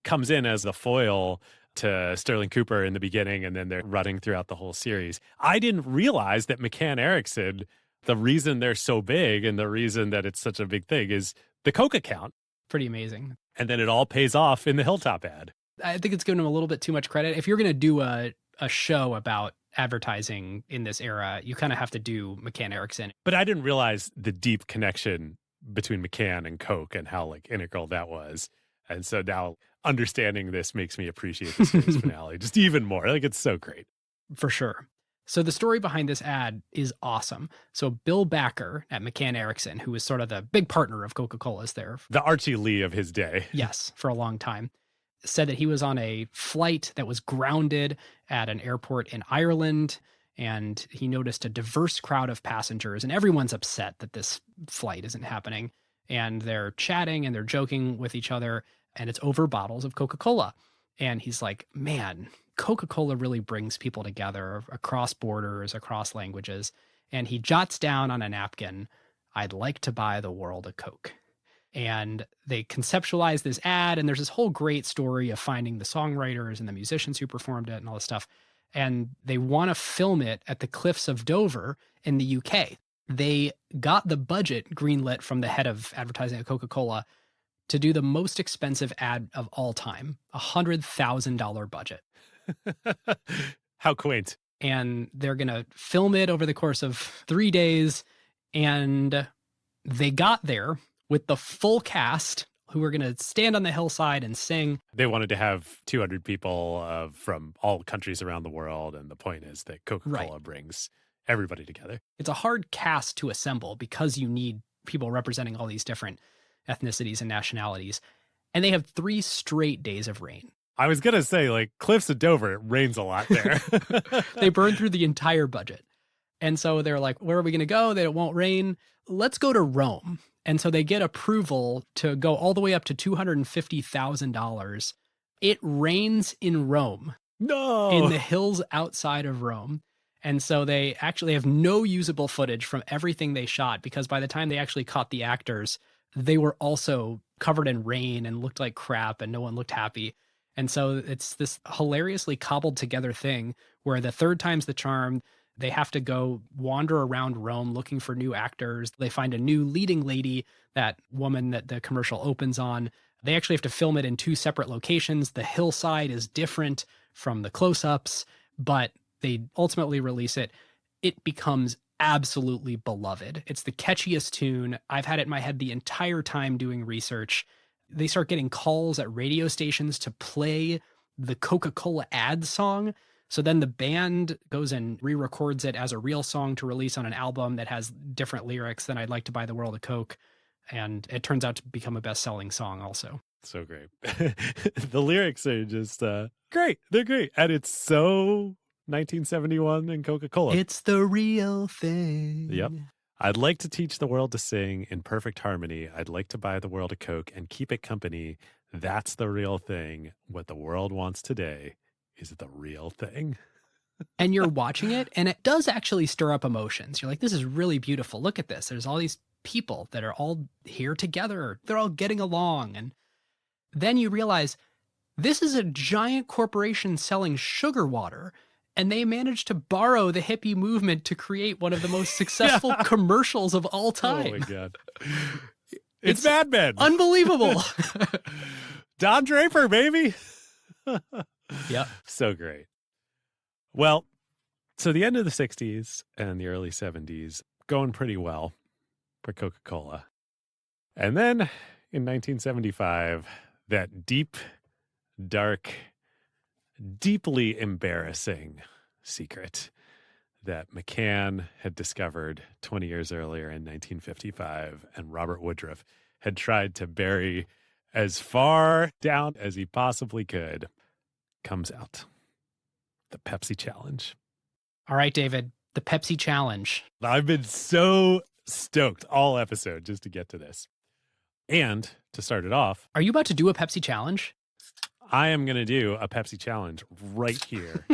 comes in as the foil to Sterling Cooper in the beginning, and then they're running throughout the whole series. I didn't realize that McCann Erickson, the reason they're so big and the reason that it's such a big thing is the Coke account. Pretty amazing. And then it all pays off in the Hilltop ad. I think it's giving him a little bit too much credit. If you're going to do a show about advertising in this era, you kind of have to do McCann Erickson. But I didn't realize the deep connection between McCann and Coke and how like integral that was. And so now understanding this makes me appreciate the series finale just even more. Like, it's so great. For sure. So the story behind this ad is awesome. So Bill Backer at McCann Erickson, who was sort of the big partner of Coca-Cola's there. The Archie Lee of his day. Yes, for a long time. Said that he was on a flight that was grounded at an airport in Ireland, and he noticed a diverse crowd of passengers, and everyone's upset that this flight isn't happening. And they're chatting and they're joking with each other, and it's over bottles of Coca-Cola. And he's like, man, Coca-Cola really brings people together across borders, across languages. And he jots down on a napkin, I'd like to buy the world a Coke. And they conceptualize this ad, and there's this whole great story of finding the songwriters and the musicians who performed it and all this stuff. And they want to film it at the cliffs of Dover in the UK. They got the budget greenlit from the head of advertising at Coca-Cola to do the most expensive ad of all time, $100,000 budget. How quaint. And they're going to film it over the course of 3 days. And they got there with the full cast who were going to stand on the hillside and sing. They wanted to have 200 people from all countries around the world. And the point is that Coca-Cola brings everybody together. It's a hard cast to assemble because you need people representing all these different ethnicities and nationalities. And they have 3 straight days of rain. I was going to say, like, Cliffs of Dover, it rains a lot there. They burned through the entire budget. And so they're like, where are we going to go that it won't rain? Let's go to Rome. And so they get approval to go all the way up to $250,000 It rains in Rome, No. in the hills outside of Rome. And so they actually have no usable footage from everything they shot, because by the time they actually caught the actors, they were also covered in rain and looked like crap and no one looked happy. And so it's this hilariously cobbled together thing where the third time's the charm. They have to go wander around Rome looking for new actors. They find a new leading lady, that woman that the commercial opens on. They actually have to film it in two separate locations. The hillside is different from the close-ups, but they ultimately release it. It becomes absolutely beloved. It's the catchiest tune. I've had it in my head the entire time doing research. They start getting calls at radio stations to play the Coca-Cola ad song. So then the band goes and re-records it as a real song to release on an album that has different lyrics than I'd Like to Buy the World of Coke. And it turns out to become a best-selling song also. So great. The lyrics are just great. They're great. And it's so 1971 and Coca-Cola. It's the real thing. Yep. I'd like to teach the world to sing in perfect harmony. I'd like to buy the world a Coke and keep it company. That's the real thing. What the world wants today is the real thing. And you're watching it, and it does actually stir up emotions. You're like, this is really beautiful. Look at this. There's all these people that are all here together. They're all getting along. And then you realize this is a giant corporation selling sugar water, and they managed to borrow the hippie movement to create one of the most successful commercials of all time. Oh my God. It's Mad Men. Unbelievable. Don Draper, baby. Yep. So great. Well, so the end of the 60s and the early 70s going pretty well for Coca-Cola. And then in 1975, that deep, dark, deeply embarrassing secret that McCann had discovered 20 years earlier in 1955 and Robert Woodruff had tried to bury as far down as he possibly could comes out. The Pepsi Challenge. All right, David, the Pepsi Challenge. I've been so stoked all episode just to get to this. And to start it off, Are you about to do a Pepsi Challenge? I am going to do a Pepsi Challenge right here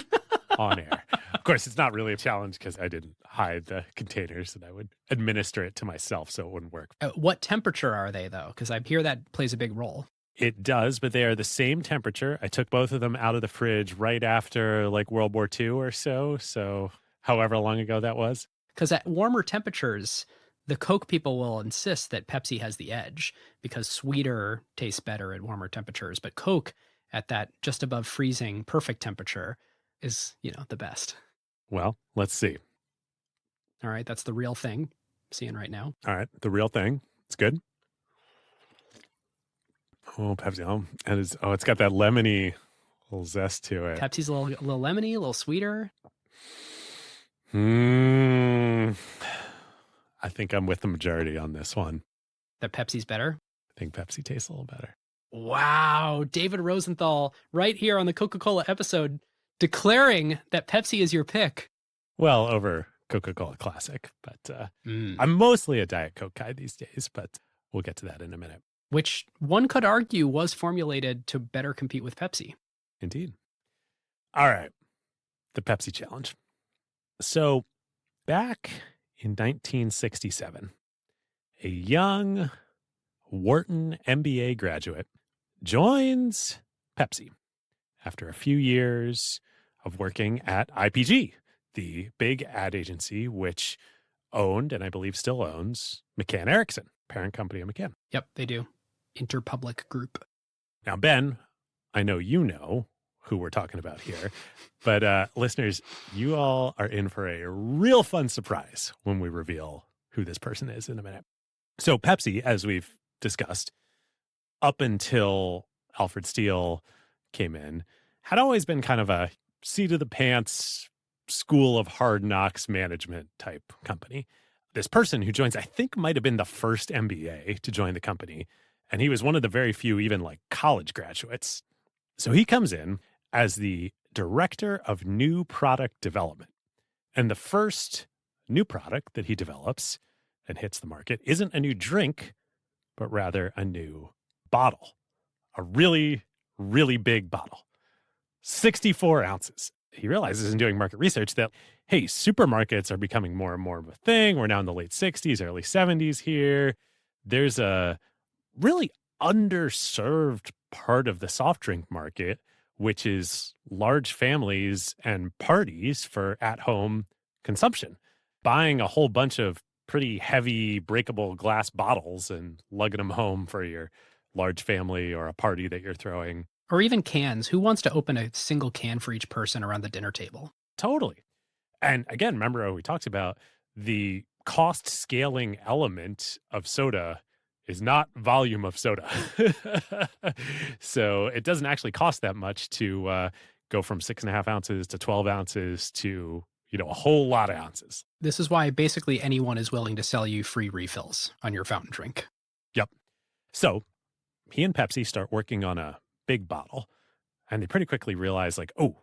on air. Of course, it's not really a challenge because I didn't hide the containers and I would administer it to myself so it wouldn't work. What temperature are they, though? Because I hear that plays a big role. It does, but they are the same temperature. I took both of them out of the fridge right after like World War II or so. So however long ago that was. Because at warmer temperatures, the Coke people will insist that Pepsi has the edge because sweeter tastes better at warmer temperatures. But Coke at that just above freezing perfect temperature is, the best. Well, let's see. All right, that's the real thing. I'm seeing right now. All right, the real thing. It's good. Oh, Pepsi. Oh, and it's got that lemony little zest to it. Pepsi's a little lemony, a little sweeter. I think I'm with the majority on this one. That Pepsi's better? I think Pepsi tastes a little better. Wow. David Rosenthal right here on the Coca-Cola episode declaring that Pepsi is your pick. Well, over Coca-Cola Classic, but I'm mostly a Diet Coke guy these days, but we'll get to that in a minute. Which one could argue was formulated to better compete with Pepsi. Indeed. All right. The Pepsi Challenge. So back in 1967, a young Wharton MBA graduate joins Pepsi after a few years of working at IPG, the big ad agency which owned, and I believe still owns, McCann Erickson, parent company of McCann. Yep, they do. Interpublic Group. Now, Ben, I know you know who we're talking about here, but listeners, you all are in for a real fun surprise when we reveal who this person is in a minute. So Pepsi, as we've discussed, up until Alfred Steele came in, had always been kind of a seat of the pants, school of hard knocks management type company. This person who joins, I think, might have been the first MBA to join the company. And he was one of the very few, even like college graduates. So he comes in as the director of new product development. And the first new product that he develops and hits the market isn't a new drink, but rather a new bottle. A really, really big bottle, 64 ounces. He realizes in doing market research that, hey, supermarkets are becoming more and more of a thing. We're now in the late 60s, early 70s here. There's a really underserved part of the soft drink market, which is large families and parties for at-home consumption. Buying a whole bunch of pretty heavy breakable glass bottles and lugging them home for your large family or a party that you're throwing. Or even cans. Who wants to open a single can for each person around the dinner table? Totally. And again, remember how we talked about the cost scaling element of soda is not volume of soda. So it doesn't actually cost that much to go from 6.5 ounces to 12 ounces to, a whole lot of ounces. This is why basically anyone is willing to sell you free refills on your fountain drink. Yep. So he and Pepsi start working on a big bottle, and they pretty quickly realize, like, oh,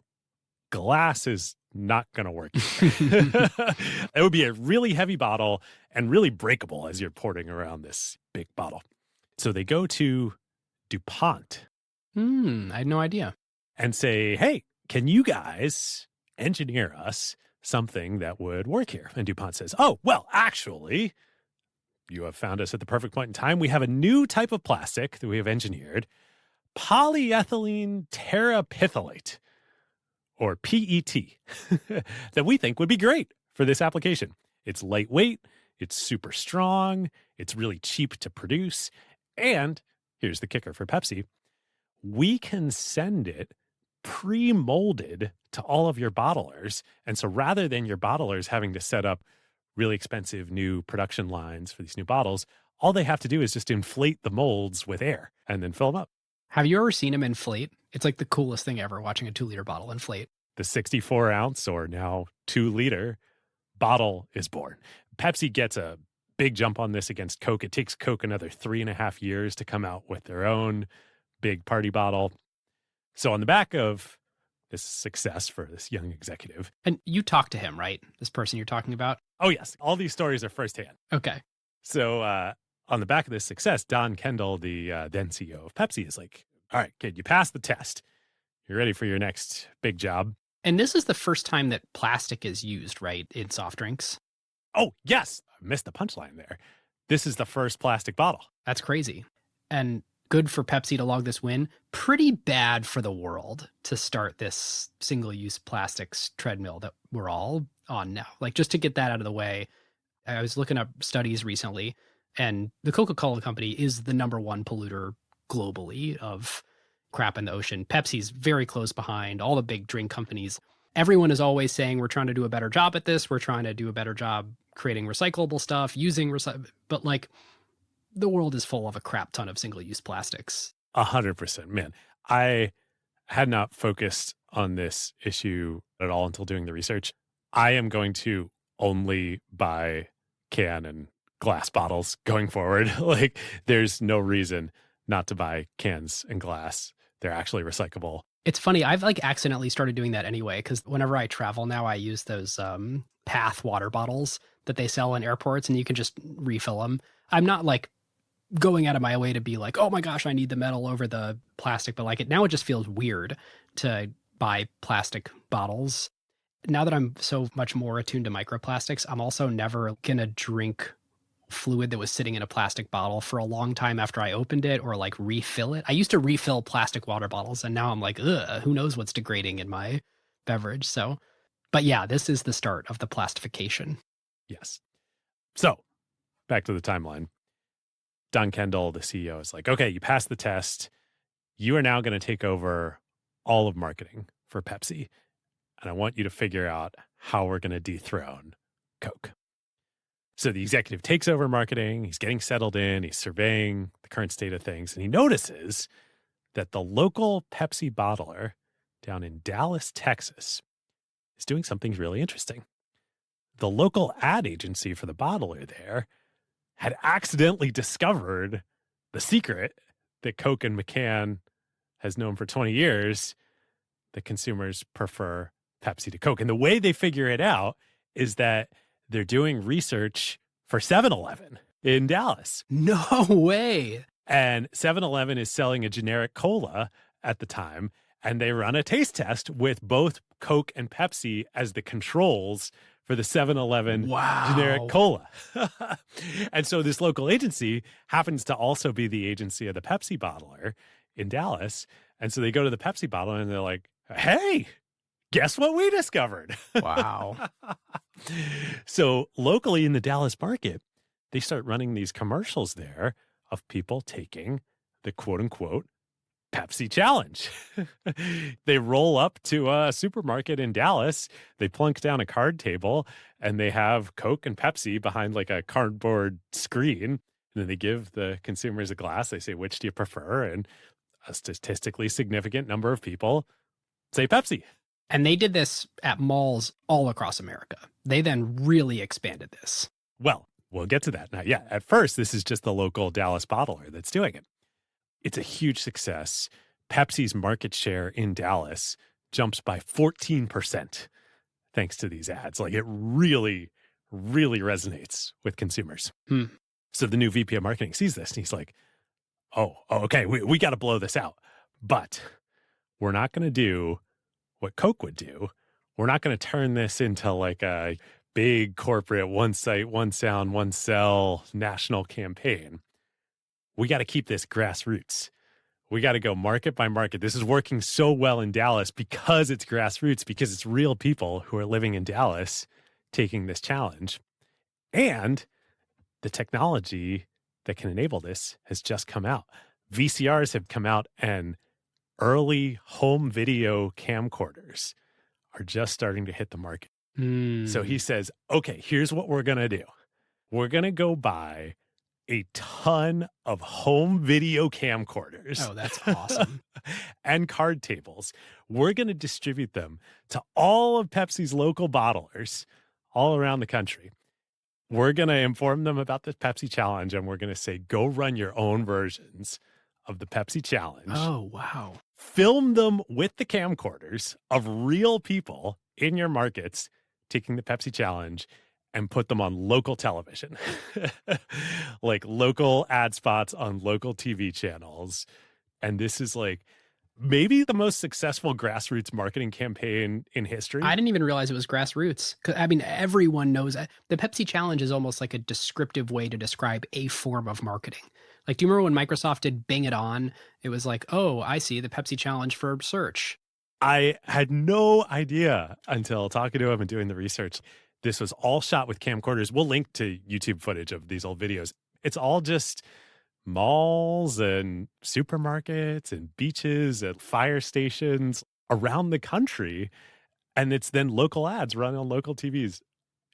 glass is not going to work. It would be a really heavy bottle and really breakable as you're pouring around this big bottle. So they go to DuPont. I had no idea. And say, hey, can you guys engineer us something that would work here? And DuPont says, oh, well, actually, you have found us at the perfect point in time. We have a new type of plastic that we have engineered, polyethylene terephthalate, or PET, that we think would be great for this application. It's lightweight, it's super strong, it's really cheap to produce, and here's the kicker for Pepsi, we can send it pre-molded to all of your bottlers. And so rather than your bottlers having to set up really expensive new production lines for these new bottles, all they have to do is just inflate the molds with air and then fill them up. Have you ever seen them inflate? It's like the coolest thing ever, watching a 2-liter bottle inflate. The 64 ounce or now 2-liter bottle is born. Pepsi gets a big jump on this against Coke. It takes Coke another 3.5 years to come out with their own big party bottle. So on the back of this success for this young executive. And you talked to him, right? This person you're talking about? Oh, yes. All these stories are firsthand. Okay. So on the back of this success, Don Kendall, the then CEO of Pepsi, is like, all right, kid, you passed the test. You're ready for your next big job. And this is the first time that plastic is used, right, in soft drinks? Oh, yes. I missed the punchline there. This is the first plastic bottle. That's crazy. And good for Pepsi to log this win. Pretty bad for the world to start this single-use plastics treadmill that we're all on now. Like, just to get that out of the way, I was looking up studies recently, and the Coca-Cola Company is the #1 polluter globally of crap in the ocean. Pepsi's very close behind, all the big drink companies. Everyone is always saying, we're trying to do a better job at this. We're trying to do a better job creating recyclable stuff, using but like, the world is full of a crap ton of single-use plastics. 100%. Man, I had not focused on this issue at all until doing the research. I am going to only buy can and glass bottles going forward. Like, there's no reason not to buy cans and glass. They're actually recyclable. It's funny. I've like accidentally started doing that anyway, because whenever I travel now, I use those Path water bottles that they sell in airports, and you can just refill them. I'm not like going out of my way to be like, oh my gosh, I need the metal over the plastic, but like now it just feels weird to buy plastic bottles. Now that I'm so much more attuned to microplastics, I'm also never gonna drink fluid that was sitting in a plastic bottle for a long time after I opened it, or like refill it. I used to refill plastic water bottles, and now I'm like, ugh, who knows what's degrading in my beverage. So, but yeah, this is the start of the plastification. Yes. So back to the timeline. Don Kendall, the CEO, is like, okay, you passed the test. You are now going to take over all of marketing for Pepsi. And I want you to figure out how we're going to dethrone Coke. So the executive takes over marketing. He's getting settled in. He's surveying the current state of things. And he notices that the local Pepsi bottler down in Dallas, Texas, is doing something really interesting. The local ad agency for the bottler there had accidentally discovered the secret that Coke and McCann has known for 20 years, that consumers prefer Pepsi to Coke. And the way they figure it out is that they're doing research for 7-Eleven in Dallas. No way. And 7-Eleven is selling a generic cola at the time, and they run a taste test with both Coke and Pepsi as the controls for the 7-Eleven generic cola. And so this local agency happens to also be the agency of the Pepsi bottler in Dallas. And so they go to the Pepsi bottler and they're like, hey, guess what we discovered? Wow. So locally in the Dallas market, they start running these commercials there of people taking the quote unquote Pepsi challenge. They roll up to a supermarket in Dallas, they plunk down a card table, and they have Coke and Pepsi behind like a cardboard screen. And then they give the consumers a glass. They say, which do you prefer? And a statistically significant number of people say Pepsi. And they did this at malls all across America. They then really expanded this. Well, we'll get to that. Now, yeah, at first, this is just the local Dallas bottler that's doing it. It's a huge success. Pepsi's market share in Dallas jumps by 14% thanks to these ads. Like it really, really resonates with consumers. So the new VP of marketing sees this and he's like, oh okay, we got to blow this out. But we're not going to do what Coke would do. We're not going to turn this into like a big corporate one site, one sound, one sell national campaign. We got to keep this grassroots. We got to go market by market. This is working so well in Dallas because it's grassroots, because it's real people who are living in Dallas taking this challenge. And the technology that can enable this has just come out. VCRs have come out and early home video camcorders are just starting to hit the market. So he says, okay, here's what we're going to do. We're going to go buy a ton of home video camcorders. Oh, that's awesome. And card tables. We're going to distribute them to all of Pepsi's local bottlers all around the country. We're going to inform them about the Pepsi challenge, and we're going to say, go run your own versions of the Pepsi challenge. Oh, wow. Film them with the camcorders of real people in your markets taking the Pepsi challenge and put them on local television, like local ad spots on local TV channels. And this is like maybe the most successful grassroots marketing campaign in history. I didn't even realize it was grassroots. 'Cause, I mean, everyone knows that. The Pepsi challenge is almost like a descriptive way to describe a form of marketing. Like, do you remember when Microsoft did Bing It On? It was like, oh, I see the Pepsi challenge for search. I had no idea until talking to him and doing the research. This was all shot with camcorders. We'll link to YouTube footage of these old videos. It's all just malls and supermarkets and beaches and fire stations around the country. And it's then local ads run on local TVs.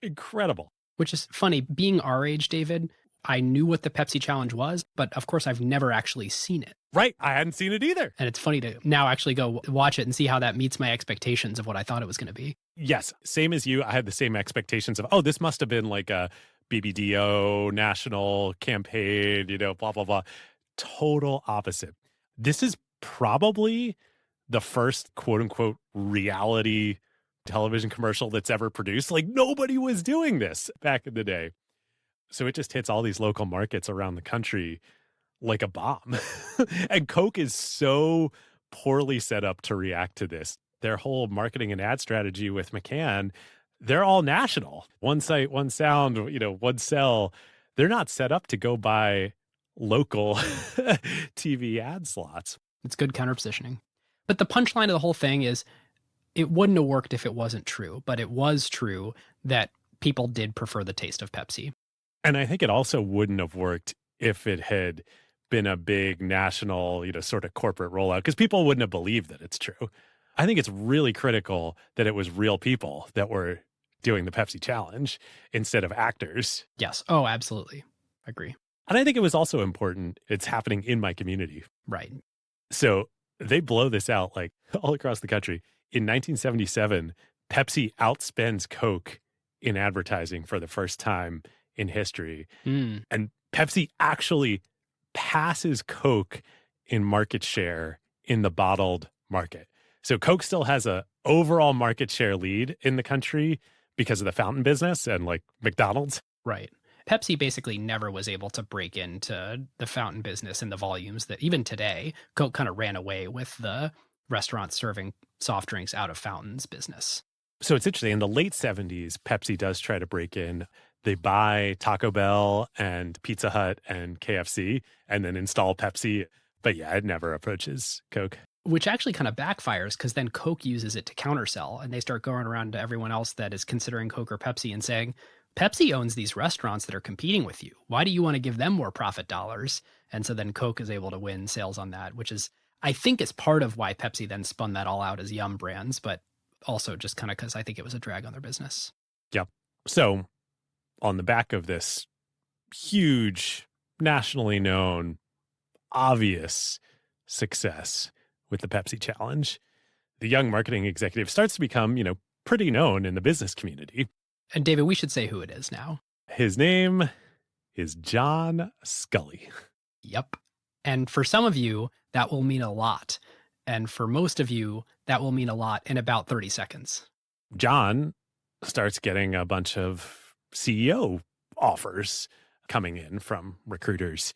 Incredible. Which is funny. Being our age, David, I knew what the Pepsi challenge was, but of course I've never actually seen it. Right. I hadn't seen it either. And it's funny to now actually go watch it and see how that meets my expectations of what I thought it was going to be. Yes. Same as you. I had the same expectations of, oh, this must have been like a BBDO national campaign, blah, blah, blah. Total opposite. This is probably the first quote unquote reality television commercial that's ever produced. Like nobody was doing this back in the day. So it just hits all these local markets around the country like a bomb. And Coke is so poorly set up to react to this. Their whole marketing and ad strategy with McCann, they're all national. One site, one sound, one sell. They're not set up to go buy local TV ad slots. It's good counterpositioning. But the punchline of the whole thing is it wouldn't have worked if it wasn't true. But it was true that people did prefer the taste of Pepsi. And I think it also wouldn't have worked if it had been a big national, sort of corporate rollout, because people wouldn't have believed that it's true. I think it's really critical that it was real people that were doing the Pepsi challenge instead of actors. Yes. Oh, absolutely. Agree. And I think it was also important it's happening in my community. Right. So they blow this out like all across the country. In 1977, Pepsi outspends Coke in advertising for the first time in history. And Pepsi actually passes Coke in market share in the bottled market. So Coke still has a overall market share lead in the country because of the fountain business and like McDonald's. Right. Pepsi basically never was able to break into the fountain business in the volumes that even today, Coke kind of ran away with the restaurants serving soft drinks out of fountains business. So it's interesting. In the late 70s, Pepsi does try to break in. They buy Taco Bell and Pizza Hut and KFC and then install Pepsi. But yeah, it never approaches Coke. Which actually kind of backfires because then Coke uses it to countersell, and they start going around to everyone else that is considering Coke or Pepsi and saying, Pepsi owns these restaurants that are competing with you. Why do you want to give them more profit dollars? And so then Coke is able to win sales on that, which is, I think, is part of why Pepsi then spun that all out as Yum Brands, but also just kind of because I think it was a drag on their business. Yep. So on the back of this huge, nationally known, obvious success with the Pepsi challenge, the young marketing executive starts to become, pretty known in the business community. And David, we should say who it is now. His name is John Scully. Yep. And for some of you, that will mean a lot. And for most of you, that will mean a lot in about 30 seconds. John starts getting a bunch of CEO offers coming in from recruiters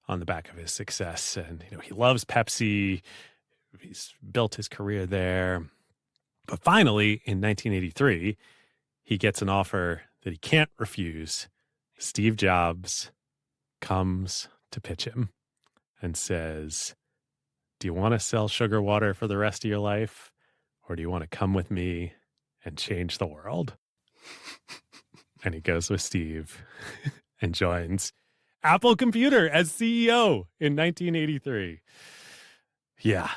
on the back of his success. And, he loves Pepsi. He's built his career there. But finally, in 1983, he gets an offer that he can't refuse. Steve Jobs comes to pitch him and says, do you want to sell sugar water for the rest of your life? Or do you want to come with me and change the world? And he goes with Steve and joins Apple Computer as CEO in 1983. Yeah.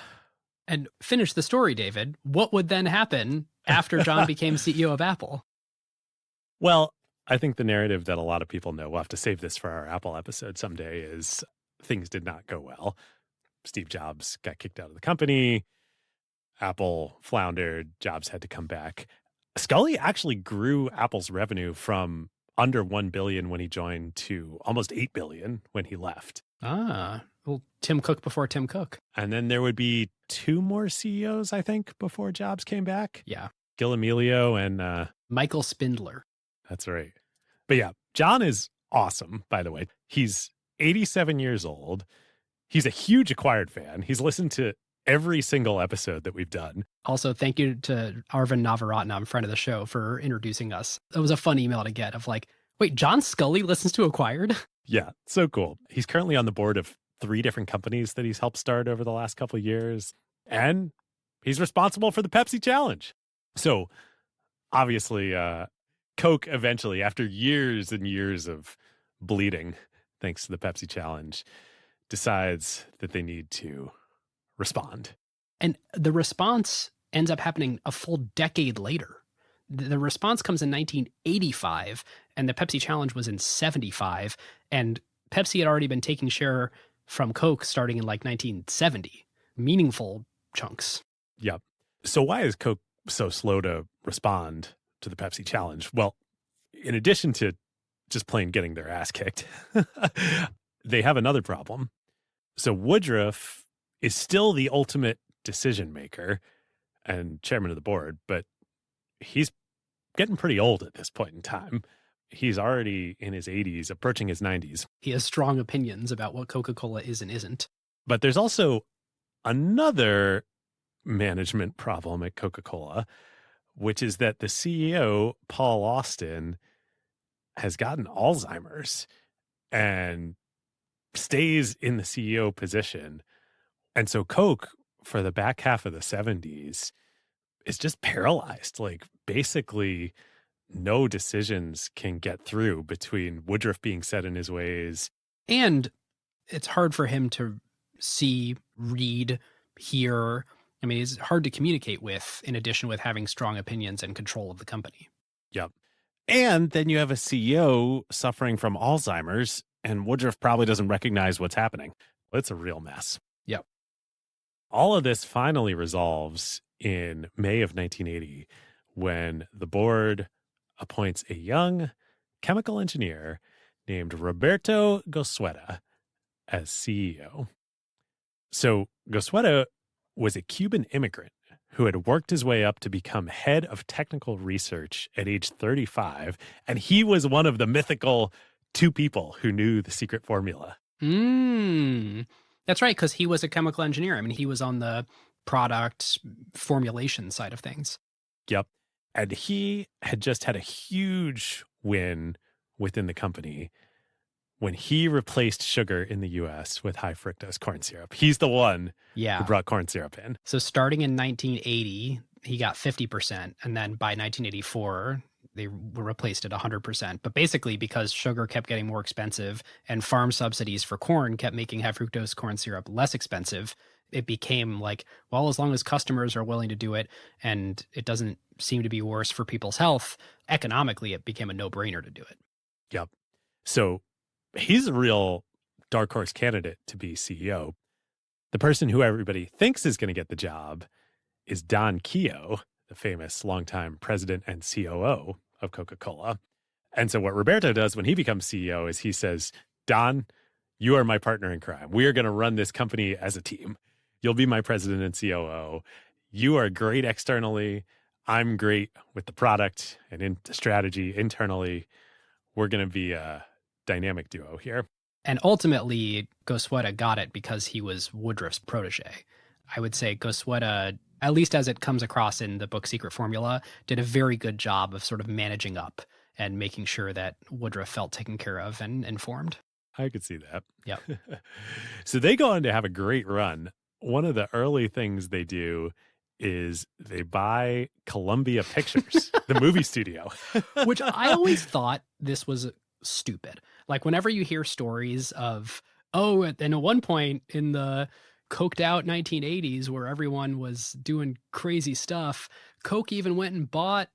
And finish the story, David. What would then happen after John became CEO of Apple? Well, I think the narrative that a lot of people know, we'll have to save this for our Apple episode someday, is things did not go well. Steve Jobs got kicked out of the company. Apple floundered. Jobs had to come back. Scully actually grew Apple's revenue from under $1 billion when he joined to almost $8 billion when he left. Ah, well, Tim Cook before Tim Cook. And then there would be 2 more CEOs, I think, before Jobs came back. Yeah. Gil Amelio and Michael Spindler. That's right. But yeah, John is awesome, by the way. He's 87 years old. He's a huge Acquired fan. He's listened to every single episode that we've done. Also, thank you to Arvind Navaratnam, friend of the show, for introducing us. It was a fun email to get of like, wait, John Scully listens to Acquired? Yeah, so cool. He's currently on the board of 3 different companies that he's helped start over the last couple of years. And he's responsible for the Pepsi challenge. So obviously, Coke eventually, after years and years of bleeding, thanks to the Pepsi challenge, decides that they need to respond. And the response ends up happening a full decade later. The response comes in 1985, and the Pepsi challenge was in 75. And Pepsi had already been taking share from Coke starting in like 1970. Meaningful chunks. Yep. So why is Coke so slow to respond to the Pepsi challenge? Well, in addition to just plain getting their ass kicked, they have another problem. So Woodruff is still the ultimate decision maker and chairman of the board, but he's getting pretty old at this point in time. He's already in his 80s, approaching his 90s. He has strong opinions about what Coca-Cola is and isn't. But there's also another management problem at Coca-Cola, which is that the CEO, Paul Austin, has gotten Alzheimer's and stays in the CEO position. And so Coke, for the back half of the 70s, is just paralyzed. Like, basically, no decisions can get through between Woodruff being set in his ways. And it's hard for him to see, read, hear. I mean, it's hard to communicate with, in addition with having strong opinions and control of the company. Yep. And then you have a CEO suffering from Alzheimer's, and Woodruff probably doesn't recognize what's happening. It's a real mess. Yep. All of this finally resolves in May of 1980 when the board appoints a young chemical engineer named Roberto Goizueta as CEO. So Goizueta was a Cuban immigrant who had worked his way up to become head of technical research at age 35, and he was one of the mythical two people who knew the secret formula. That's right, because he was a chemical engineer. I mean, he was on the product formulation side of things. Yep. And he had just had a huge win within the company when he replaced sugar in the U.S. with high fructose corn syrup. He's the one who brought corn syrup in. So starting in 1980, he got 50%. And then by 1984, they were replaced at 100%. But basically, because sugar kept getting more expensive and farm subsidies for corn kept making high fructose corn syrup less expensive, it became like, well, as long as customers are willing to do it and it doesn't seem to be worse for people's health, economically, it became a no-brainer to do it. Yep. So he's a real dark horse candidate to be CEO. The person who everybody thinks is going to get the job is Don Keough, the famous longtime president and COO of Coca-Cola. And so what Roberto does when he becomes CEO is he says, Don, you are my partner in crime. We are going to run this company as a team. You'll be my president and COO. You are great externally. I'm great with the product and in the strategy internally. We're going to be a dynamic duo here. And ultimately, Gosueta got it because he was Woodruff's protege. I would say Gosueta, at least as it comes across in the book Secret Formula, did a very good job of sort of managing up and making sure that Woodruff felt taken care of and informed. I could see that. Yep. So they go on to have a great run. One of the early things they do is they buy Columbia Pictures, the movie studio. Which I always thought this was stupid. Like whenever you hear stories of, and at one point in the coked out 1980s where everyone was doing crazy stuff, Coke even went and bought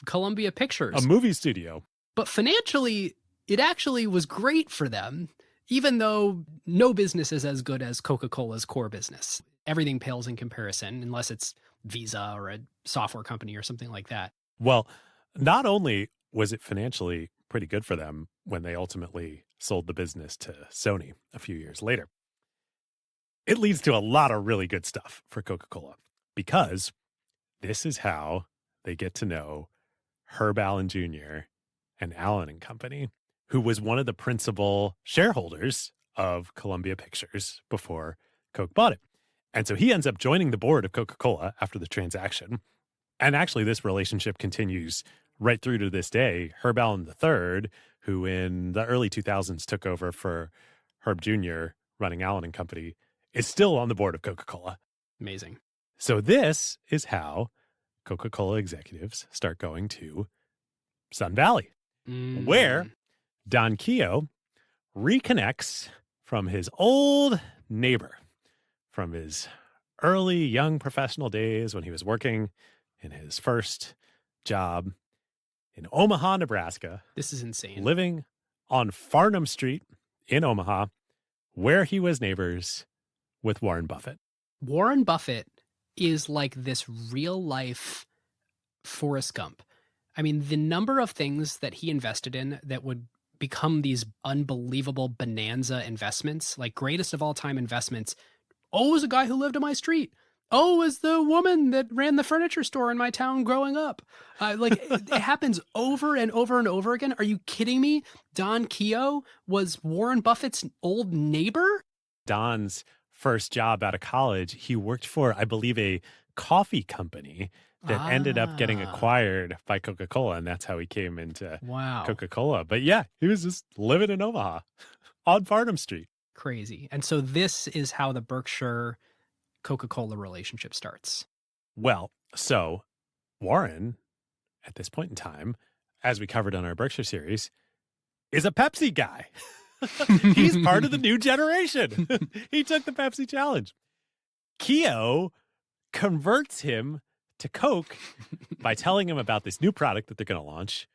Columbia Pictures. A movie studio. But financially, it actually was great for them, even though no business is as good as Coca-Cola's core business. Everything pales in comparison, unless it's Visa or a software company or something like that. Well, not only was it financially pretty good for them when they ultimately sold the business to Sony a few years later, it leads to a lot of really good stuff for Coca-Cola, because this is how they get to know Herb Allen Jr. and Allen and Company, who was one of the principal shareholders of Columbia Pictures before Coke bought it. And so he ends up joining the board of Coca-Cola after the transaction. And actually, this relationship continues right through to this day. Herb Allen III, who in the early 2000s took over for Herb Jr. running Allen and Company, is still on the board of Coca-Cola. Amazing. So this is how Coca-Cola executives start going to Sun Valley, where Don Keough reconnects from his old neighbor from his early young professional days when he was working in his first job in Omaha, Nebraska. This is insane. Living on Farnham Street in Omaha, where he was neighbors with Warren Buffett. Warren Buffett is like this real life Forrest Gump. I mean, the number of things that he invested in that would become these unbelievable bonanza investments, like greatest of all time investments. Oh, it was a guy who lived on my street. Oh, it was the woman that ran the furniture store in my town growing up. It happens over and over and over again. Are you kidding me? Don Keough was Warren Buffett's old neighbor? Don's first job out of college, he worked for, I believe, a coffee company that ended up getting acquired by Coca-Cola, and that's how he came into Coca-Cola. But yeah, he was just living in Omaha on Farnham Street. Crazy. And so this is how the Berkshire Coca-Cola relationship starts. Well, so Warren, at this point in time, as we covered on our Berkshire series, is a Pepsi guy. He's part of the new generation. He took the Pepsi challenge. Keough converts him to Coke by telling him about this new product that they're going to launch,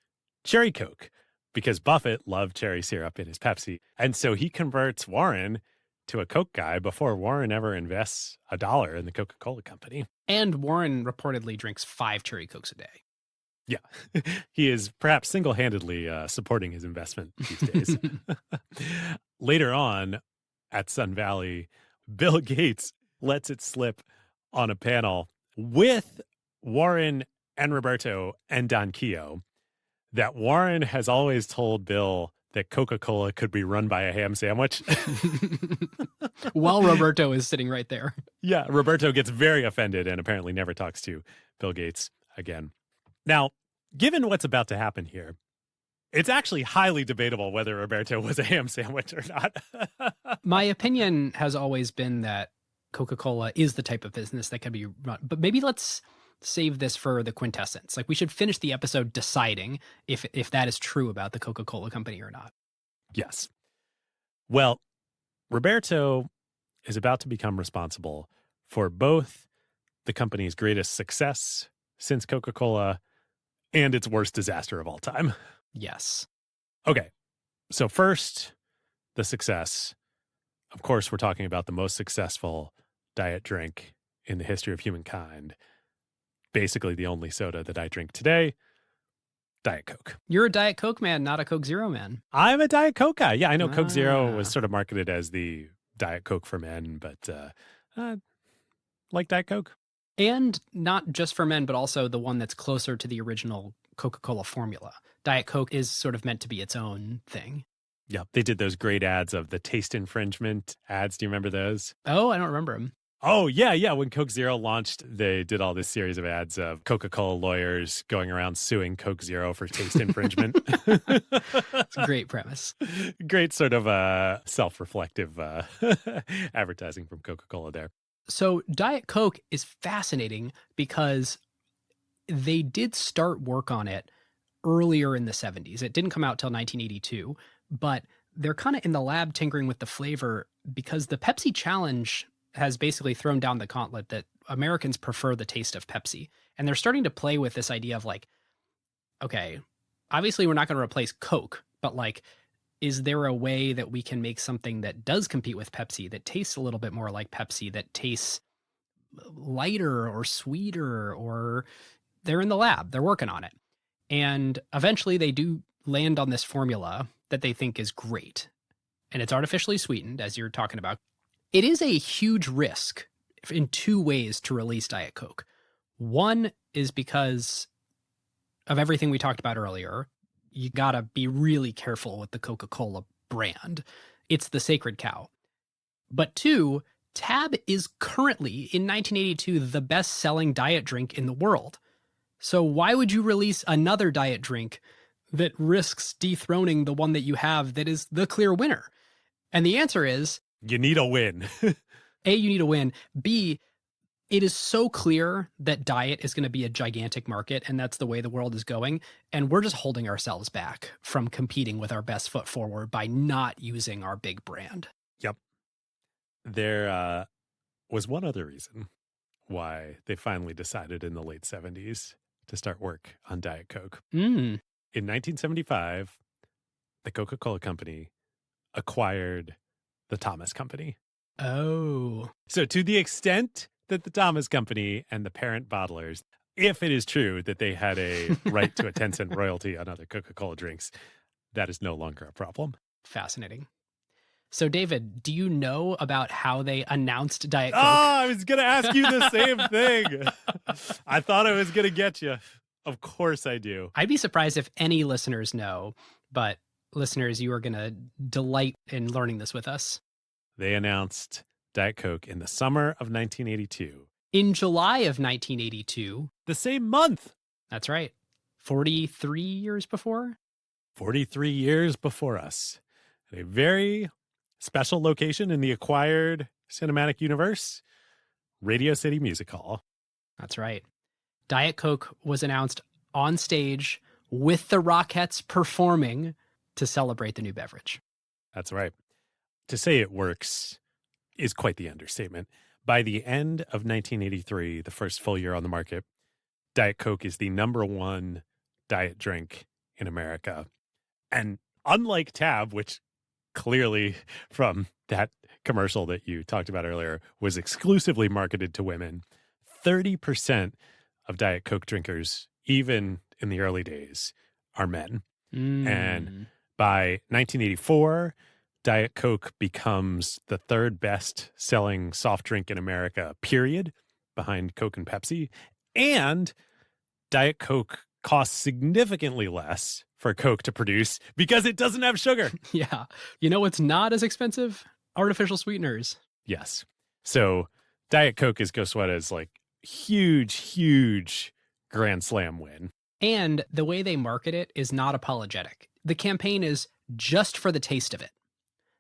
Cherry Coke, because Buffett loved cherry syrup in his Pepsi. And so he converts Warren to a Coke guy before Warren ever invests $1 in the Coca-Cola Company. And Warren reportedly drinks 5 Cherry Cokes a day. Yeah, he is perhaps single-handedly supporting his investment these days. Later on at Sun Valley, Bill Gates lets it slip on a panel with Warren and Roberto and Don Keough that Warren has always told Bill that Coca-Cola could be run by a ham sandwich. While Roberto is sitting right there. Yeah, Roberto gets very offended and apparently never talks to Bill Gates again. Now, given what's about to happen here, it's actually highly debatable whether Roberto was a ham sandwich or not. My opinion has always been that Coca-Cola is the type of business that can be run. But maybe let's save this for the quintessence. Like, we should finish the episode deciding if that is true about the Coca-Cola Company or not. Yes. Well, Roberto is about to become responsible for both the company's greatest success since Coca-Cola and its worst disaster of all time. Yes. Okay. So first, the success. Of course, we're talking about the most successful diet drink in the history of humankind. Basically the only soda that I drink today, Diet Coke. You're a Diet Coke man, not a Coke Zero man. I'm a Diet Coke guy. Yeah, I know Coke Zero was sort of marketed as the Diet Coke for men, but like Diet Coke. And not just for men, but also the one that's closer to the original Coca-Cola formula. Diet Coke is sort of meant to be its own thing. Yeah, they did those great ads of the taste infringement ads. Do you remember those? Oh, I don't remember them. Oh, yeah. When Coke Zero launched, they did all this series of ads of Coca-Cola lawyers going around suing Coke Zero for taste infringement. It's a great premise. Great sort of self-reflective advertising from Coca-Cola there. So Diet Coke is fascinating because they did start work on it earlier in the 70s. It didn't come out till 1982, but they're kind of in the lab tinkering with the flavor because the Pepsi challenge has basically thrown down the gauntlet that Americans prefer the taste of Pepsi. And they're starting to play with this idea of like, okay, obviously we're not going to replace Coke, but like, is there a way that we can make something that does compete with Pepsi, that tastes a little bit more like Pepsi, that tastes lighter or sweeter? Or they're in the lab, they're working on it. And eventually they do land on this formula that they think is great. And it's artificially sweetened, as you're talking about. It is a huge risk in two ways to release Diet Coke. One is because of everything we talked about earlier. You got to be really careful with the Coca-Cola brand. It's the sacred cow. But two, Tab is currently, in 1982, the best-selling diet drink in the world. So why would you release another diet drink that risks dethroning the one that you have that is the clear winner? And the answer is, you need a win. A, you need a win. B, it is so clear that diet is going to be a gigantic market, and that's the way the world is going. And we're just holding ourselves back from competing with our best foot forward by not using our big brand. Yep. There was one other reason why they finally decided in the late 70s to start work on Diet Coke. In 1975, the Coca-Cola Company acquired the Thomas Company. Oh. So to the extent that the Thomas Company and the parent bottlers, if it is true that they had a right to a 10-cent royalty on other Coca-Cola drinks, that is no longer a problem. Fascinating. So, David, do you know about how they announced Diet Coke? Oh, I was going to ask you the same thing. I thought I was going to get you. Of course I do. I'd be surprised if any listeners know, but listeners, you are going to delight in learning this with us. They announced Diet Coke in the summer of 1982. In July of 1982. The same month. That's right. 43 years before? 43 years before us. A very special location in the acquired cinematic universe, Radio City Music Hall. That's right. Diet Coke was announced on stage with the Rockettes performing to celebrate the new beverage. That's right. To say it works is quite the understatement. By the end of 1983, the first full year on the market, Diet Coke is the #1 diet drink in America. And unlike Tab, which clearly from that commercial that you talked about earlier was exclusively marketed to women, 30% of Diet Coke drinkers, even in the early days, are men. And by 1984, Diet Coke becomes the third best selling soft drink in America, period, behind Coke and Pepsi. And Diet Coke costs significantly less for Coke to produce because it doesn't have sugar. Yeah. You know what's not as expensive? Artificial sweeteners. Yes. So Diet Coke is Gosueta's like huge grand slam win. And the way they market it is not apologetic. The campaign is just for the taste of it.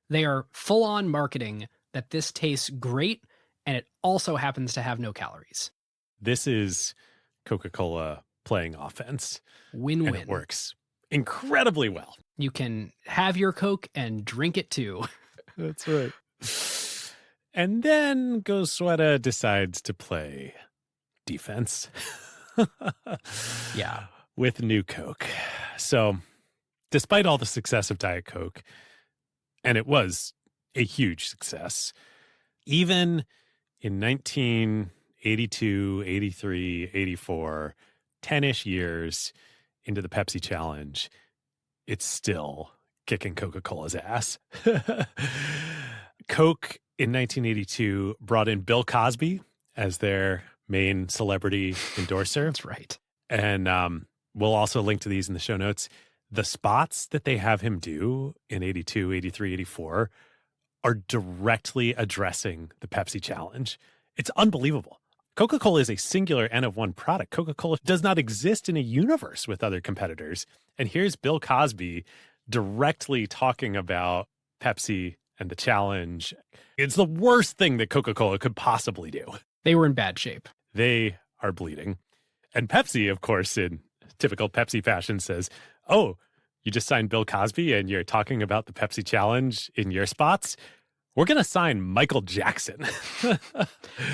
They are full on marketing that this tastes great and it also happens to have no calories. This is Coca-Cola playing offense. Win-win. And it works incredibly well. You can have your Coke and drink it too. That's right. And then Gosueta decides to play defense. Yeah. With New Coke. So despite all the success of Diet Coke, and it was a huge success, even in 1982, 83, 84, 10-ish years into the Pepsi challenge, it's still kicking Coca-Cola's ass. Coke in 1982 brought in Bill Cosby as their main celebrity endorser. That's right. And we'll also link to these in the show notes. The spots that they have him do in 82, 83, 84 are directly addressing the Pepsi challenge. It's unbelievable. Coca-Cola is a singular N of one product. Coca-Cola does not exist in a universe with other competitors. And here's Bill Cosby directly talking about Pepsi and the challenge. It's the worst thing that Coca-Cola could possibly do. They were in bad shape. They are bleeding. And Pepsi, of course, in typical Pepsi fashion, says, oh, you just signed Bill Cosby and you're talking about the Pepsi challenge in your spots? We're going to sign Michael Jackson.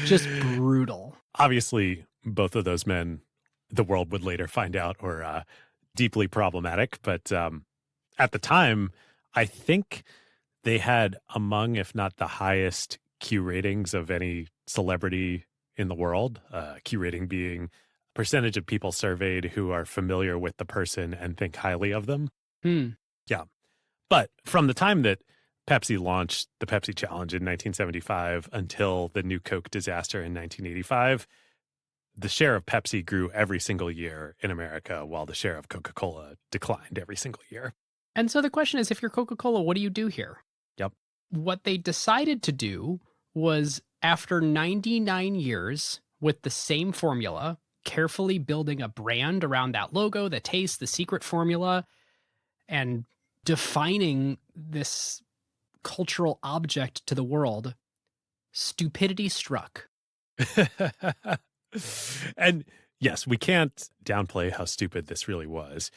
Just brutal. Obviously, both of those men, the world would later find out, were deeply problematic. But at the time, I think they had among, if not the highest Q ratings of any celebrity in the world. Q rating being percentage of people surveyed who are familiar with the person and think highly of them. Yeah. But from the time that Pepsi launched the Pepsi Challenge in 1975 until the New Coke disaster in 1985, the share of Pepsi grew every single year in America, while the share of Coca-Cola declined every single year. And so the question is, if you're Coca-Cola, what do you do here? Yep. What they decided to do was, after 99 years with the same formula, carefully building a brand around that logo, the taste, the secret formula, and defining this cultural object to the world, stupidity struck. And yes, we can't downplay how stupid this really was,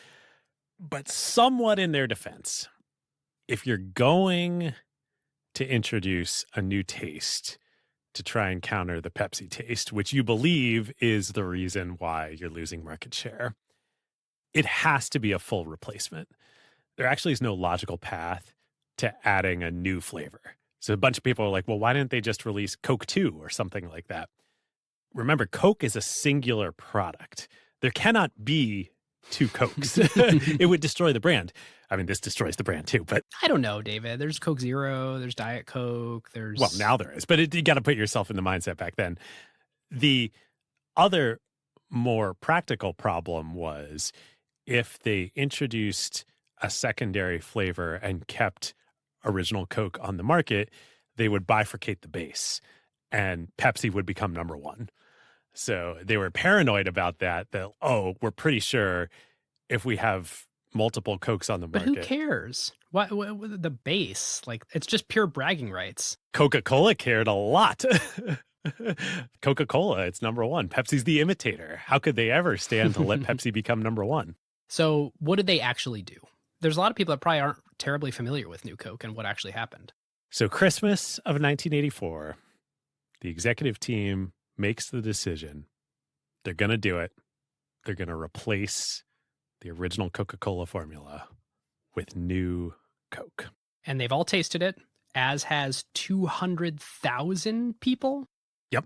but somewhat in their defense, if you're going to introduce a new taste to try and counter the Pepsi taste, which you believe is the reason why you're losing market share, it has to be a full replacement. There actually is no logical path to adding a new flavor. So a bunch of people are like, well, why didn't they just release Coke 2 or something like that? Remember, Coke is a singular product. There cannot be two Cokes. It would destroy the brand. I mean, this destroys the brand too, but I don't know, David. There's Coke Zero, there's Diet Coke, there's... Well, now there is, but you got to put yourself in the mindset back then. The other more practical problem was if they introduced a secondary flavor and kept original Coke on the market, they would bifurcate the base and Pepsi would become number one. So they were paranoid about that, oh, we're pretty sure if we have multiple Cokes on the market. But who cares? What the base? Like, it's just pure bragging rights. Coca-Cola cared a lot. Coca-Cola, it's number one. Pepsi's the imitator. How could they ever stand to let Pepsi become number one? So what did they actually do? There's a lot of people that probably aren't terribly familiar with New Coke and what actually happened. So Christmas of 1984, the executive team makes the decision. They're going to do it. They're going to replace the original Coca-Cola formula with New Coke. And they've all tasted it, as has 200,000 people. Yep.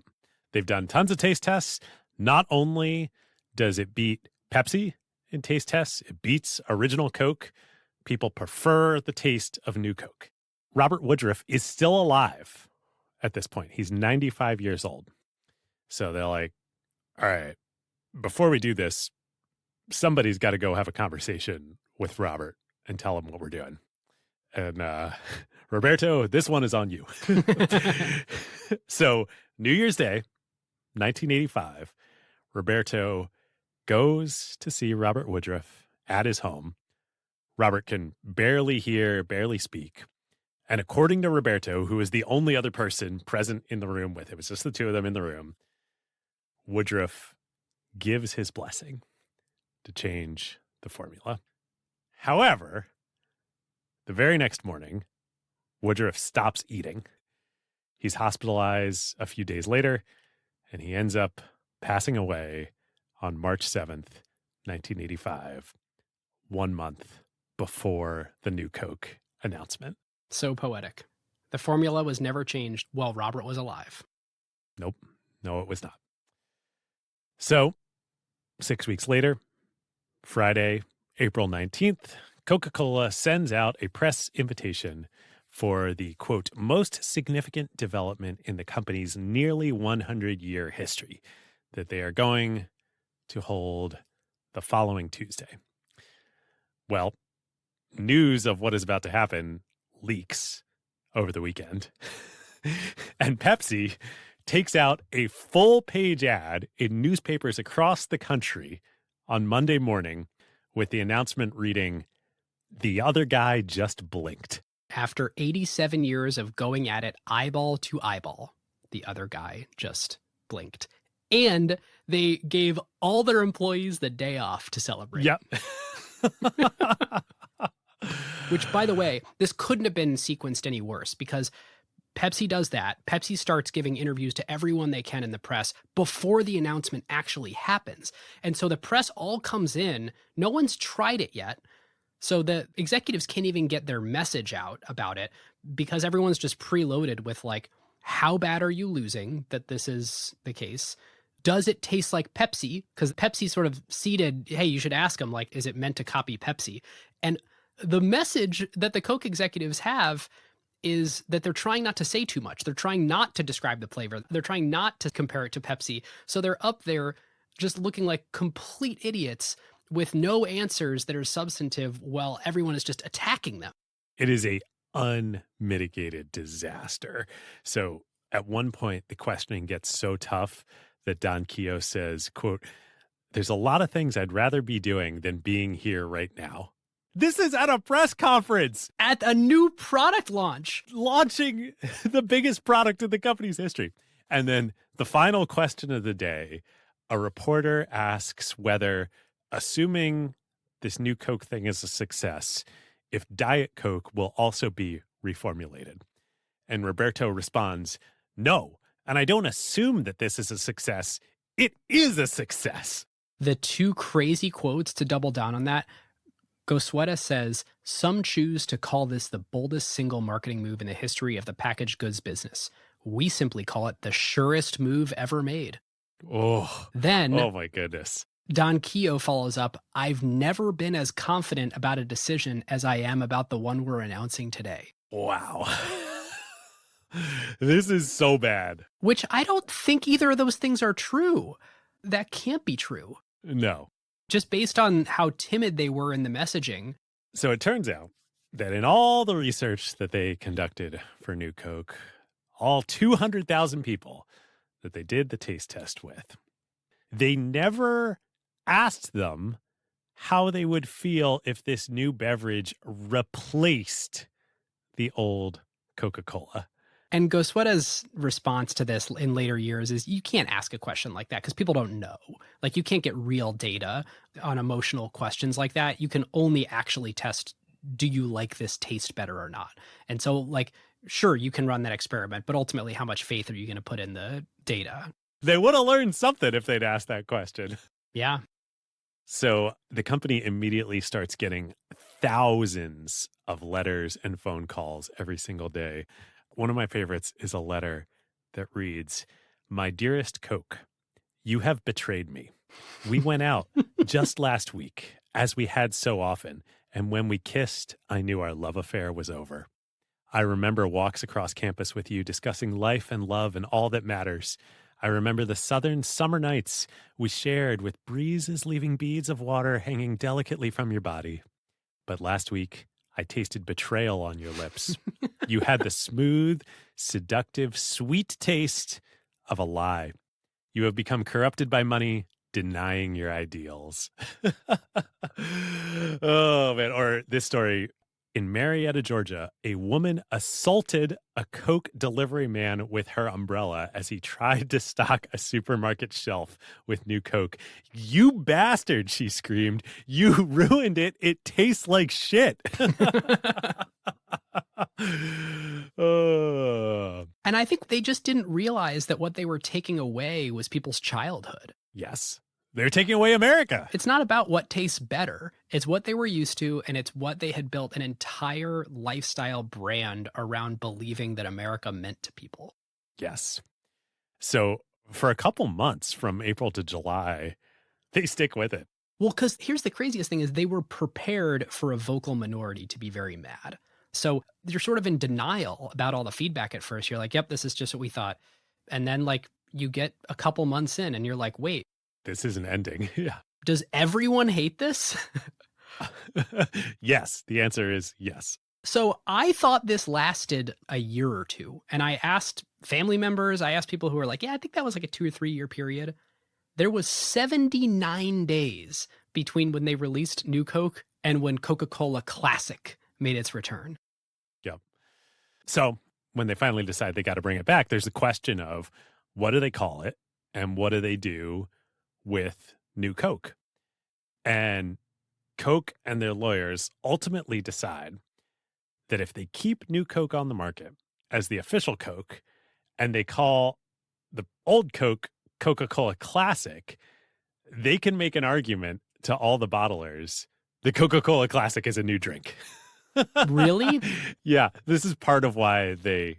They've done tons of taste tests. Not only does it beat Pepsi in taste tests, it beats original Coke. People prefer the taste of New Coke. Robert Woodruff is still alive at this point. He's 95 years old. So they're like, all right, before we do this, somebody's got to go have a conversation with Robert and tell him what we're doing. And Roberto, this one is on you. So New Year's Day, 1985, Roberto goes to see Robert Woodruff at his home. Robert can barely hear, barely speak. And according to Roberto, who is the only other person present in the room with him, it's just the two of them in the room, Woodruff gives his blessing to change the formula. However, the very next morning, Woodruff stops eating. He's hospitalized a few days later, and he ends up passing away on March 7th, 1985, 1 month before the new Coke announcement. So poetic. The formula was never changed while Robert was alive. Nope. No, it was not. So, 6 weeks later, Friday, April 19th, Coca-Cola sends out a press invitation for the, quote, most significant development in the company's nearly 100-year history that they are going to hold the following Tuesday. Well, news of what is about to happen leaks over the weekend. And Pepsi takes out a full-page ad in newspapers across the country on Monday morning with the announcement reading, "The other guy just blinked." After 87 years of going at it eyeball to eyeball, the other guy just blinked. And they gave all their employees the day off to celebrate. Yep. Which, by the way, this couldn't have been sequenced any worse because Pepsi does that. Pepsi starts giving interviews to everyone they can in the press before the announcement actually happens. And so the press all comes in. No one's tried it yet. So the executives can't even get their message out about it because everyone's just preloaded with like, how bad are you losing that this is the case? Does it taste like Pepsi? Because Pepsi sort of seeded, hey, you should ask them, like, is it meant to copy Pepsi? And the message that the Coke executives have is that they're trying not to say too much. They're trying not to describe the flavor. They're trying not to compare it to Pepsi. So they're up there just looking like complete idiots with no answers that are substantive while everyone is just attacking them. It is a unmitigated disaster. So at one point, the questioning gets so tough that Don Keough says, quote, "There's a lot of things I'd rather be doing than being here right now." This is at a press conference. At a new product launch. Launching the biggest product in the company's history. And then the final question of the day, a reporter asks whether, assuming this new Coke thing is a success, if Diet Coke will also be reformulated. And Roberto responds, "No, and I don't assume that this is a success. It is a success." The two crazy quotes to double down on that. Gosueta says, "Some choose to call this the boldest single marketing move in the history of the packaged goods business. We simply call it the surest move ever made." Then, oh my goodness. Don Keough follows up, "I've never been as confident about a decision as I am about the one we're announcing today." Wow. This is so bad. Which I don't think either of those things are true. That can't be true. No. Just based on how timid they were in the messaging. So it turns out that in all the research that they conducted for New Coke, all 200,000 people that they did the taste test with, they never asked them how they would feel if this new beverage replaced the old Coca-Cola. And Gosueta's response to this in later years is you can't ask a question like that because people don't know. Like you can't get real data on emotional questions like that. You can only actually test, do you like this taste better or not? And so like, sure, you can run that experiment, but ultimately how much faith are you going to put in the data? They would have learned something if they'd asked that question. Yeah. So the company immediately starts getting thousands of letters and phone calls every single day. One of my favorites is a letter that reads, "My dearest Coke, you have betrayed me. We went out just last week, as we had so often, and when we kissed, I knew our love affair was over. I remember walks across campus with you discussing life and love and all that matters. I remember the southern summer nights we shared with breezes leaving beads of water hanging delicately from your body. But last week, I tasted betrayal on your lips. You had the smooth, seductive, sweet taste of a lie. You have become corrupted by money, denying your ideals. Oh, man. Or this story. In Marietta, Georgia, a woman assaulted a Coke delivery man with her umbrella as he tried to stock a supermarket shelf with new Coke. "You bastard," she screamed. "You ruined it. It tastes like shit." Oh. And I think they just didn't realize that what they were taking away was people's childhood. Yes. They're taking away America. It's not about what tastes better. It's what they were used to, and it's what they had built an entire lifestyle brand around believing that America meant to people. Yes. So for a couple months from April to July, they stick with it. Well, because here's the craziest thing is they were prepared for a vocal minority to be very mad. So you're sort of in denial about all the feedback at first. You're like, yep, this is just what we thought. And then like you get a couple months in and you're like, wait. This isn't ending. Yeah. Does everyone hate this? Yes. The answer is yes. So I thought this lasted a year or two. And I asked family members, I asked people who were like, yeah, I think that was like a 2 or 3 year period. There was 79 days between when they released New Coke and when Coca-Cola Classic made its return. Yep. So when they finally decide they got to bring it back, there's a question of what do they call it and what do they do with New Coke? And Coke and their lawyers ultimately decide that if they keep New Coke on the market as the official Coke and they call the old Coke Coca-Cola Classic, they can make an argument to all the bottlers the Coca-Cola Classic is a new drink. Really? Yeah, this is part of why they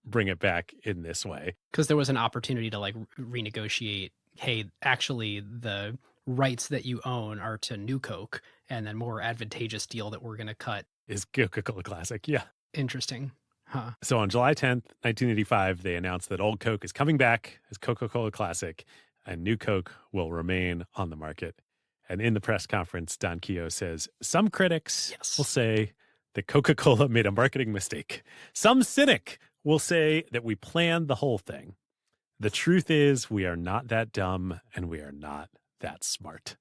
bring it back in this way. Because there was an opportunity to like renegotiate, hey, actually the rights that you own are to New Coke, and then more advantageous deal that we're going to cut is Coca-Cola Classic. Yeah. Interesting. Huh. So on July 10th, 1985, they announced that Old Coke is coming back as Coca-Cola Classic and New Coke will remain on the market. And in the press conference, Don Keough says, some critics will say that Coca-Cola made a marketing mistake. Some cynic will say that we planned the whole thing. The truth is we are not that dumb and we are not that smart.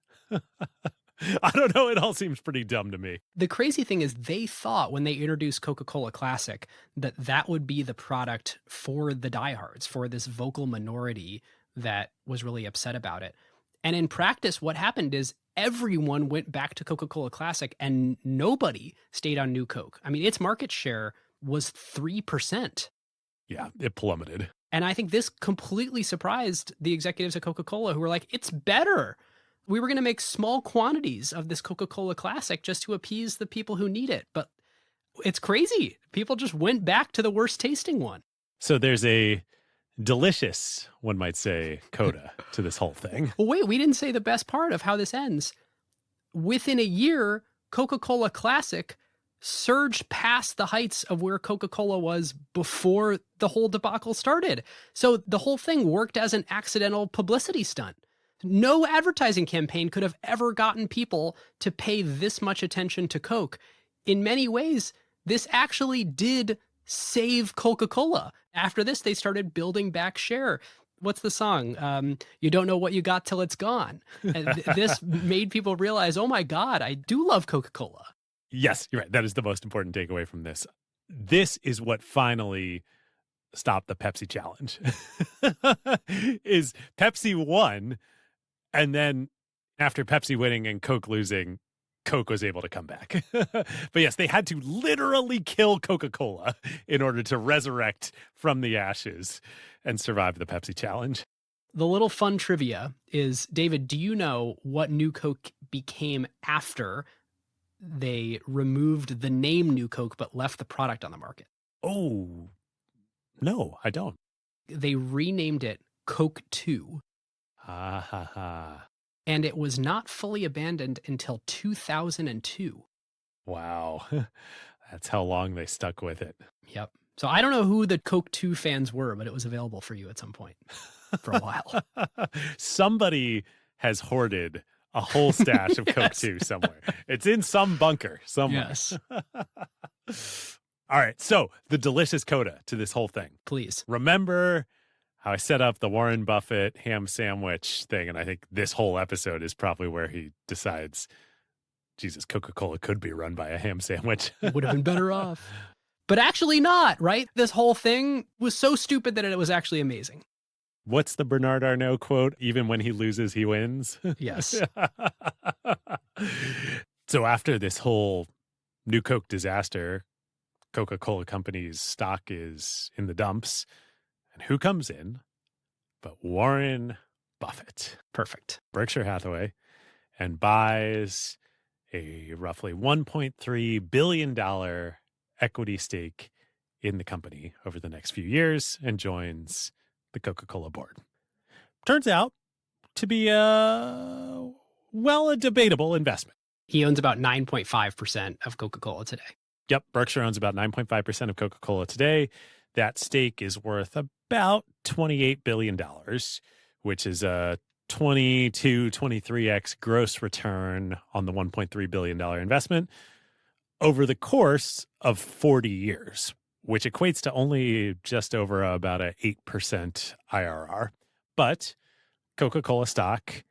I don't know. It all seems pretty dumb to me. The crazy thing is they thought when they introduced Coca-Cola Classic that that would be the product for the diehards, for this vocal minority that was really upset about it. And in practice, what happened is everyone went back to Coca-Cola Classic and nobody stayed on New Coke. I mean, its market share was 3%. Yeah, it plummeted. And I think this completely surprised the executives at Coca-Cola who were like, it's better. We were going to make small quantities of this Coca-Cola Classic just to appease the people who need it. But it's crazy. People just went back to the worst tasting one. So there's a delicious, one might say, coda to this whole thing. Well, wait, we didn't say the best part of how this ends. Within a year, Coca-Cola Classic surged past the heights of where Coca-Cola was before the whole debacle started. So the whole thing worked as an accidental publicity stunt. No advertising campaign could have ever gotten people to pay this much attention to Coke. In many ways, this actually did save Coca-Cola. After this, they started building back share. What's the song? You don't know what you got till it's gone. And this made people realize, oh my God, I do love Coca-Cola. Yes, you're right. That is the most important takeaway from this. This is what finally stopped the Pepsi challenge. Is Pepsi won, and then after Pepsi winning and Coke losing, Coke was able to come back. But yes, they had to literally kill Coca-Cola in order to resurrect from the ashes and survive the Pepsi challenge. The little fun trivia is, David, do you know what New Coke became after they removed the name New Coke but left the product on the market? Oh, no, I don't. They renamed it Coke 2. Ha ha ha. And it was not fully abandoned until 2002. Wow. That's how long they stuck with it. Yep. So I don't know who the Coke 2 fans were, but it was available for you at some point. for a while. Somebody has hoarded a whole stash of Coke 2 somewhere. It's in some bunker somewhere. Yes. All right. So the delicious coda to this whole thing. Please. Remember how I set up the Warren Buffett ham sandwich thing? And I think this whole episode is probably where he decides, Jesus, Coca-Cola could be run by a ham sandwich. Would have been better off. But actually not, right? This whole thing was so stupid that it was actually amazing. What's the Bernard Arnault quote? Even when he loses, he wins. Yes. So after this whole New Coke disaster, Coca-Cola Company's stock is in the dumps. And who comes in but Warren Buffett? Perfect. Berkshire Hathaway, and buys a roughly $1.3 billion equity stake in the company over the next few years and joins the Coca-Cola board. Turns out to be a debatable investment. He owns about 9.5% of Coca-Cola today. Yep, Berkshire owns about 9.5% of Coca-Cola today. That stake is worth about $28 billion, which is a 23x gross return on the $1.3 billion investment over the course of 40 years, which equates to only just over about an 8% IRR. But Coca-Cola stock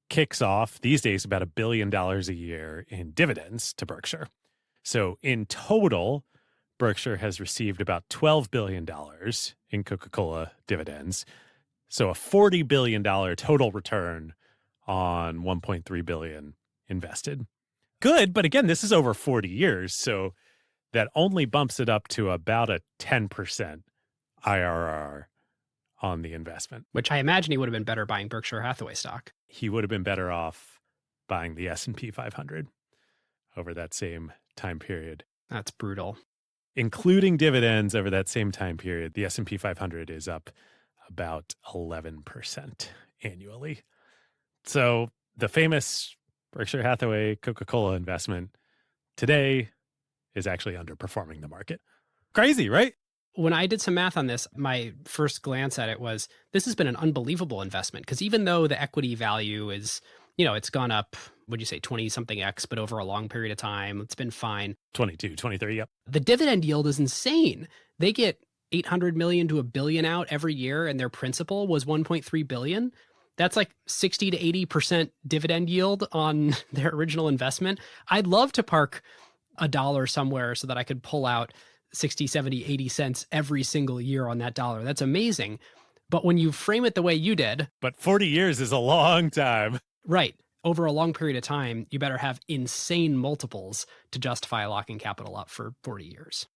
kicks off these days about $1 billion a year in dividends to Berkshire. So in total, Berkshire has received about $12 billion in Coca-Cola dividends. So a $40 billion total return on $1.3 billion invested. Good, but again, this is over 40 years, so that only bumps it up to about a 10% IRR on the investment. Which I imagine he would have been better buying Berkshire Hathaway stock. He would have been better off buying the S&P 500 over that same time period. That's brutal. Including dividends over that same time period, the S&P 500 is up about 11% annually. So the famous Berkshire Hathaway Coca-Cola investment today is actually underperforming the market. Crazy, right? When I did some math on this, my first glance at it was, this has been an unbelievable investment, because even though the equity value is, it's gone up, would you say 20 something X, but over a long period of time, it's been fine. 22, 23, yep. The dividend yield is insane. They get 800 million to $1 billion out every year, and their principal was 1.3 billion. That's like 60 to 80% dividend yield on their original investment. I'd love to park $1 somewhere so that I could pull out 60, 70, 80 cents every single year on that dollar. That's amazing. But when you frame it the way you did. But 40 years is a long time. Right. Over a long period of time, you better have insane multiples to justify locking capital up for 40 years.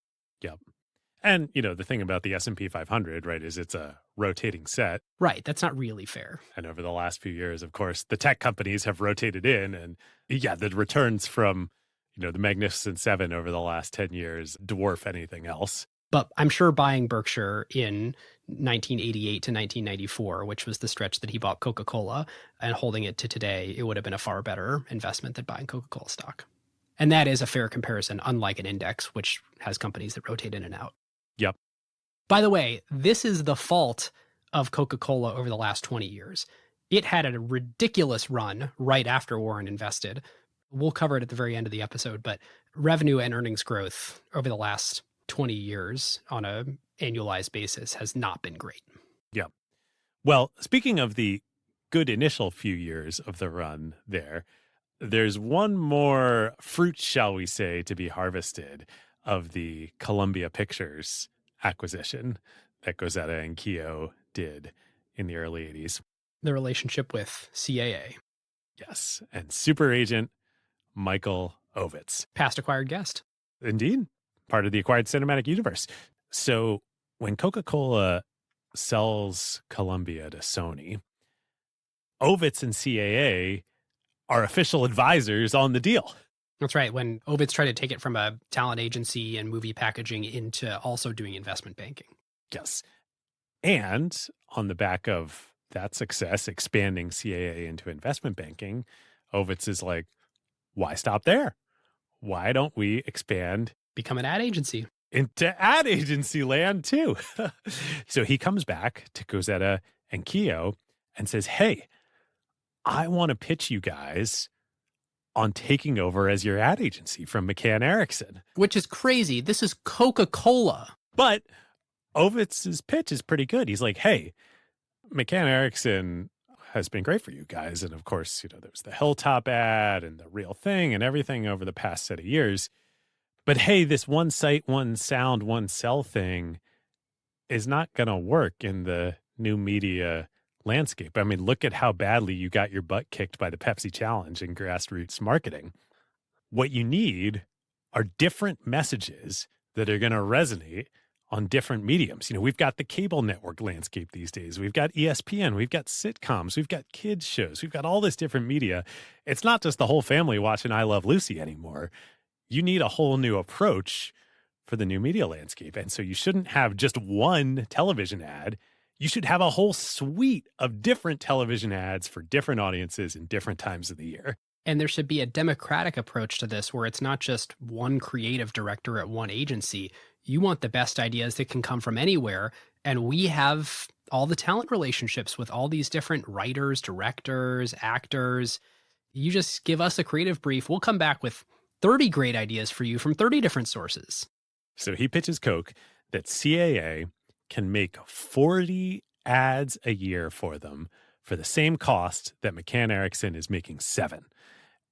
Yep. And, the thing about the S&P 500, right, is it's a rotating set. Right. That's not really fair. And over the last few years, of course, the tech companies have rotated in. And yeah, the returns from, the Magnificent Seven over the last 10 years dwarf anything else. But I'm sure buying Berkshire in 1988 to 1994, which was the stretch that he bought Coca-Cola, and holding it to today, it would have been a far better investment than buying Coca-Cola stock. And that is a fair comparison, unlike an index, which has companies that rotate in and out. Yep. By the way, this is the fault of Coca-Cola over the last 20 years. It had a ridiculous run right after Warren invested. We'll cover it at the very end of the episode, but revenue and earnings growth over the last 20 years on an annualized basis has not been great. Yeah. Well, speaking of the good initial few years of the run there's one more fruit, shall we say, to be harvested of the Columbia Pictures acquisition that Gozetta and Keogh did in the early 80s. The relationship with CAA. Yes. And super agent Michael Ovitz. Past acquired guest. Indeed. Part of the acquired cinematic universe. So when Coca-Cola sells Columbia to Sony, Ovitz and CAA are official advisors on the deal. That's right. When Ovitz tried to take it from a talent agency and movie packaging into also doing investment banking. Yes. And on the back of that success, expanding CAA into investment banking, Ovitz is like, why stop there? Why don't we expand? Become an ad agency. Into ad agency land too. So he comes back to Gozetta and Keogh and says, hey, I want to pitch you guys on taking over as your ad agency from McCann Erickson. Which is crazy. This is Coca-Cola. But Ovitz's pitch is pretty good. He's like, hey, McCann Erickson has been great for you guys. And of course, there was the Hilltop ad and the Real Thing and everything over the past set of years. But hey, this one site, one sound, one cell thing is not going to work in the new media landscape. I mean, look at how badly you got your butt kicked by the Pepsi challenge in grassroots marketing. What you need are different messages that are going to resonate on different mediums. We've got the cable network landscape these days. We've got ESPN, we've got sitcoms, we've got kids shows, we've got all this different media. It's not just the whole family watching I Love Lucy anymore. You need a whole new approach for the new media landscape. And so you shouldn't have just one television ad. You should have a whole suite of different television ads for different audiences in different times of the year. And there should be a democratic approach to this where it's not just one creative director at one agency. You want the best ideas that can come from anywhere. And we have all the talent relationships with all these different writers, directors, actors. You just give us a creative brief. We'll come back with 30 great ideas for you from 30 different sources. So he pitches Coke that CAA can make 40 ads a year for them for the same cost that McCann Erickson is making 7.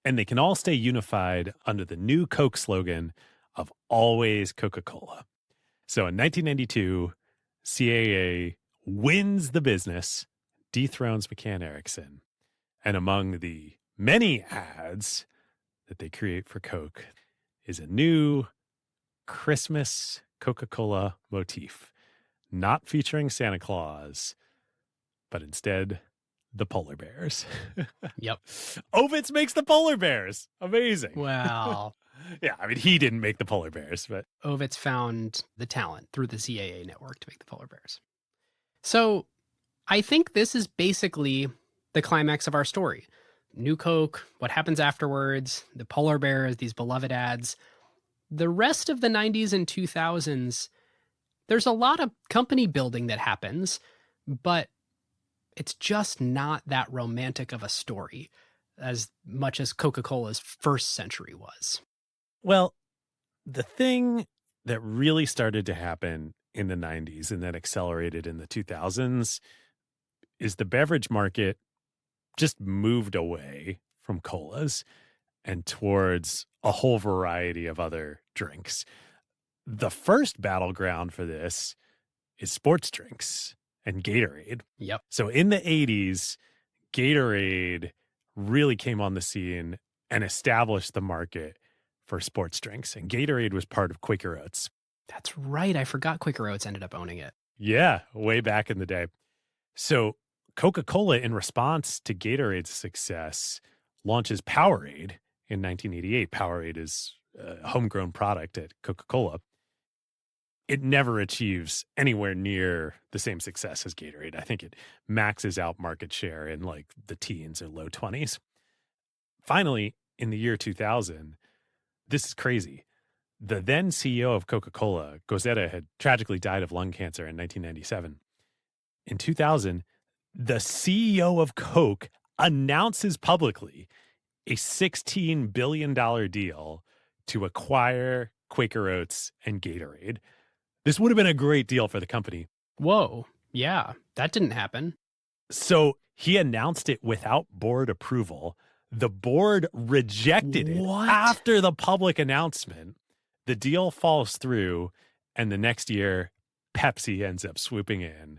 And they can all stay unified under the new Coke slogan of always Coca-Cola. So in 1992, CAA wins the business, dethrones McCann Erickson. And among the many ads that they create for Coke is a new Christmas Coca-Cola motif, not featuring Santa Claus, but instead the polar bears. Yep. Ovitz makes the polar bears. Amazing. Wow. Yeah, I mean, he didn't make the polar bears, but Ovitz found the talent through the CAA network to make the polar bears. So I think this is basically the climax of our story. New Coke, what happens afterwards, the polar bears, these beloved ads. The rest of the 90s and 2000s, there's a lot of company building that happens, but it's just not that romantic of a story as much as Coca-Cola's first century was. well, the thing that really started to happen in the 90s and then accelerated in the 2000s is the beverage market just moved away from colas and towards a whole variety of other drinks. The first battleground for this is sports drinks and Gatorade. Yep. So in the 80s, Gatorade really came on the scene and established the market for sports drinks. And Gatorade was part of Quaker Oats. That's right. I forgot Quaker Oats ended up owning it. Yeah, way back in the day. So Coca-Cola, in response to Gatorade's success, launches Powerade in 1988. Powerade is a homegrown product at Coca-Cola. It never achieves anywhere near the same success as Gatorade. I think it maxes out market share in like the teens or low 20s. Finally, in the year 2000, this is crazy. The then CEO of Coca-Cola, Gozetta, had tragically died of lung cancer in 1997. In 2000, the CEO of Coke announces publicly a $16 billion deal to acquire Quaker Oats and Gatorade. This would have been a great deal for the company. Whoa. Yeah, that didn't happen. So he announced it without board approval. The board rejected it What? after the public announcement. The deal falls through, and the next year, Pepsi ends up swooping in,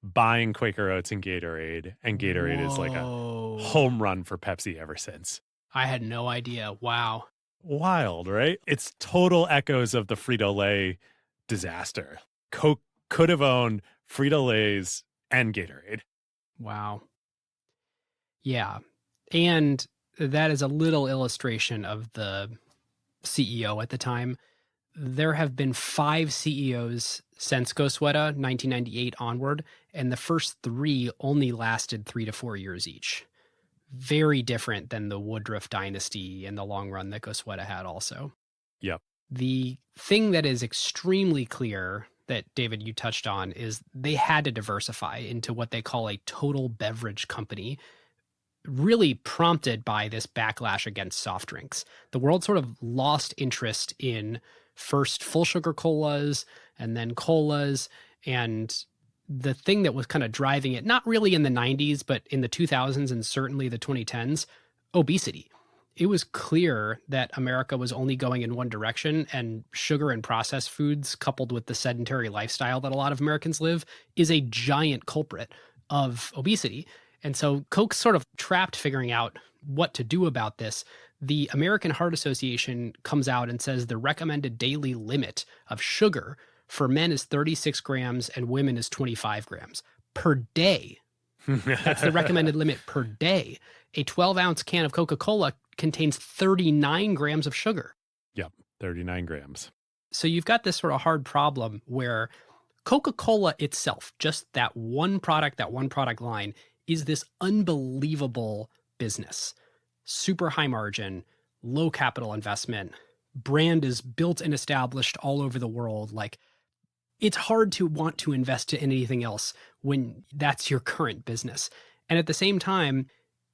buying Quaker Oats and Gatorade is like a Whoa. home run for Pepsi ever since. I had no idea. Wow. Wild, right? It's total echoes of the Frito-Lay disaster. Coke could have owned Frito-Lay's and Gatorade. Wow. Yeah. And that is a little illustration of the CEO at the time. There have been 5 CEOs since Gosweda, 1998 onward, and the first 3 only lasted 3 to 4 years each. Very different than the Woodruff dynasty and the long run that Gosweda had also. Yep. The thing that is extremely clear that, David, you touched on is they had to diversify into what they call a total beverage company, really prompted by this backlash against soft drinks. The world sort of lost interest in first full sugar colas and then colas. And the thing that was kind of driving it, not really in the 90s, but in the 2000s and certainly the 2010s, obesity. It was clear that America was only going in one direction, and sugar and processed foods, coupled with the sedentary lifestyle that a lot of Americans live, is a giant culprit of obesity. And so Coke's sort of trapped figuring out what to do about this. The American Heart Association comes out and says the recommended daily limit of sugar for men is 36 grams and women is 25 grams per day. That's the recommended limit per day. A 12-ounce can of Coca-Cola contains 39 grams of sugar. Yep, 39 grams. So you've got this sort of hard problem where Coca-Cola itself, just that one product line, is this unbelievable business. Super high margin, low capital investment, brand is built and established all over the world. Like, it's hard to want to invest in anything else when that's your current business. And at the same time,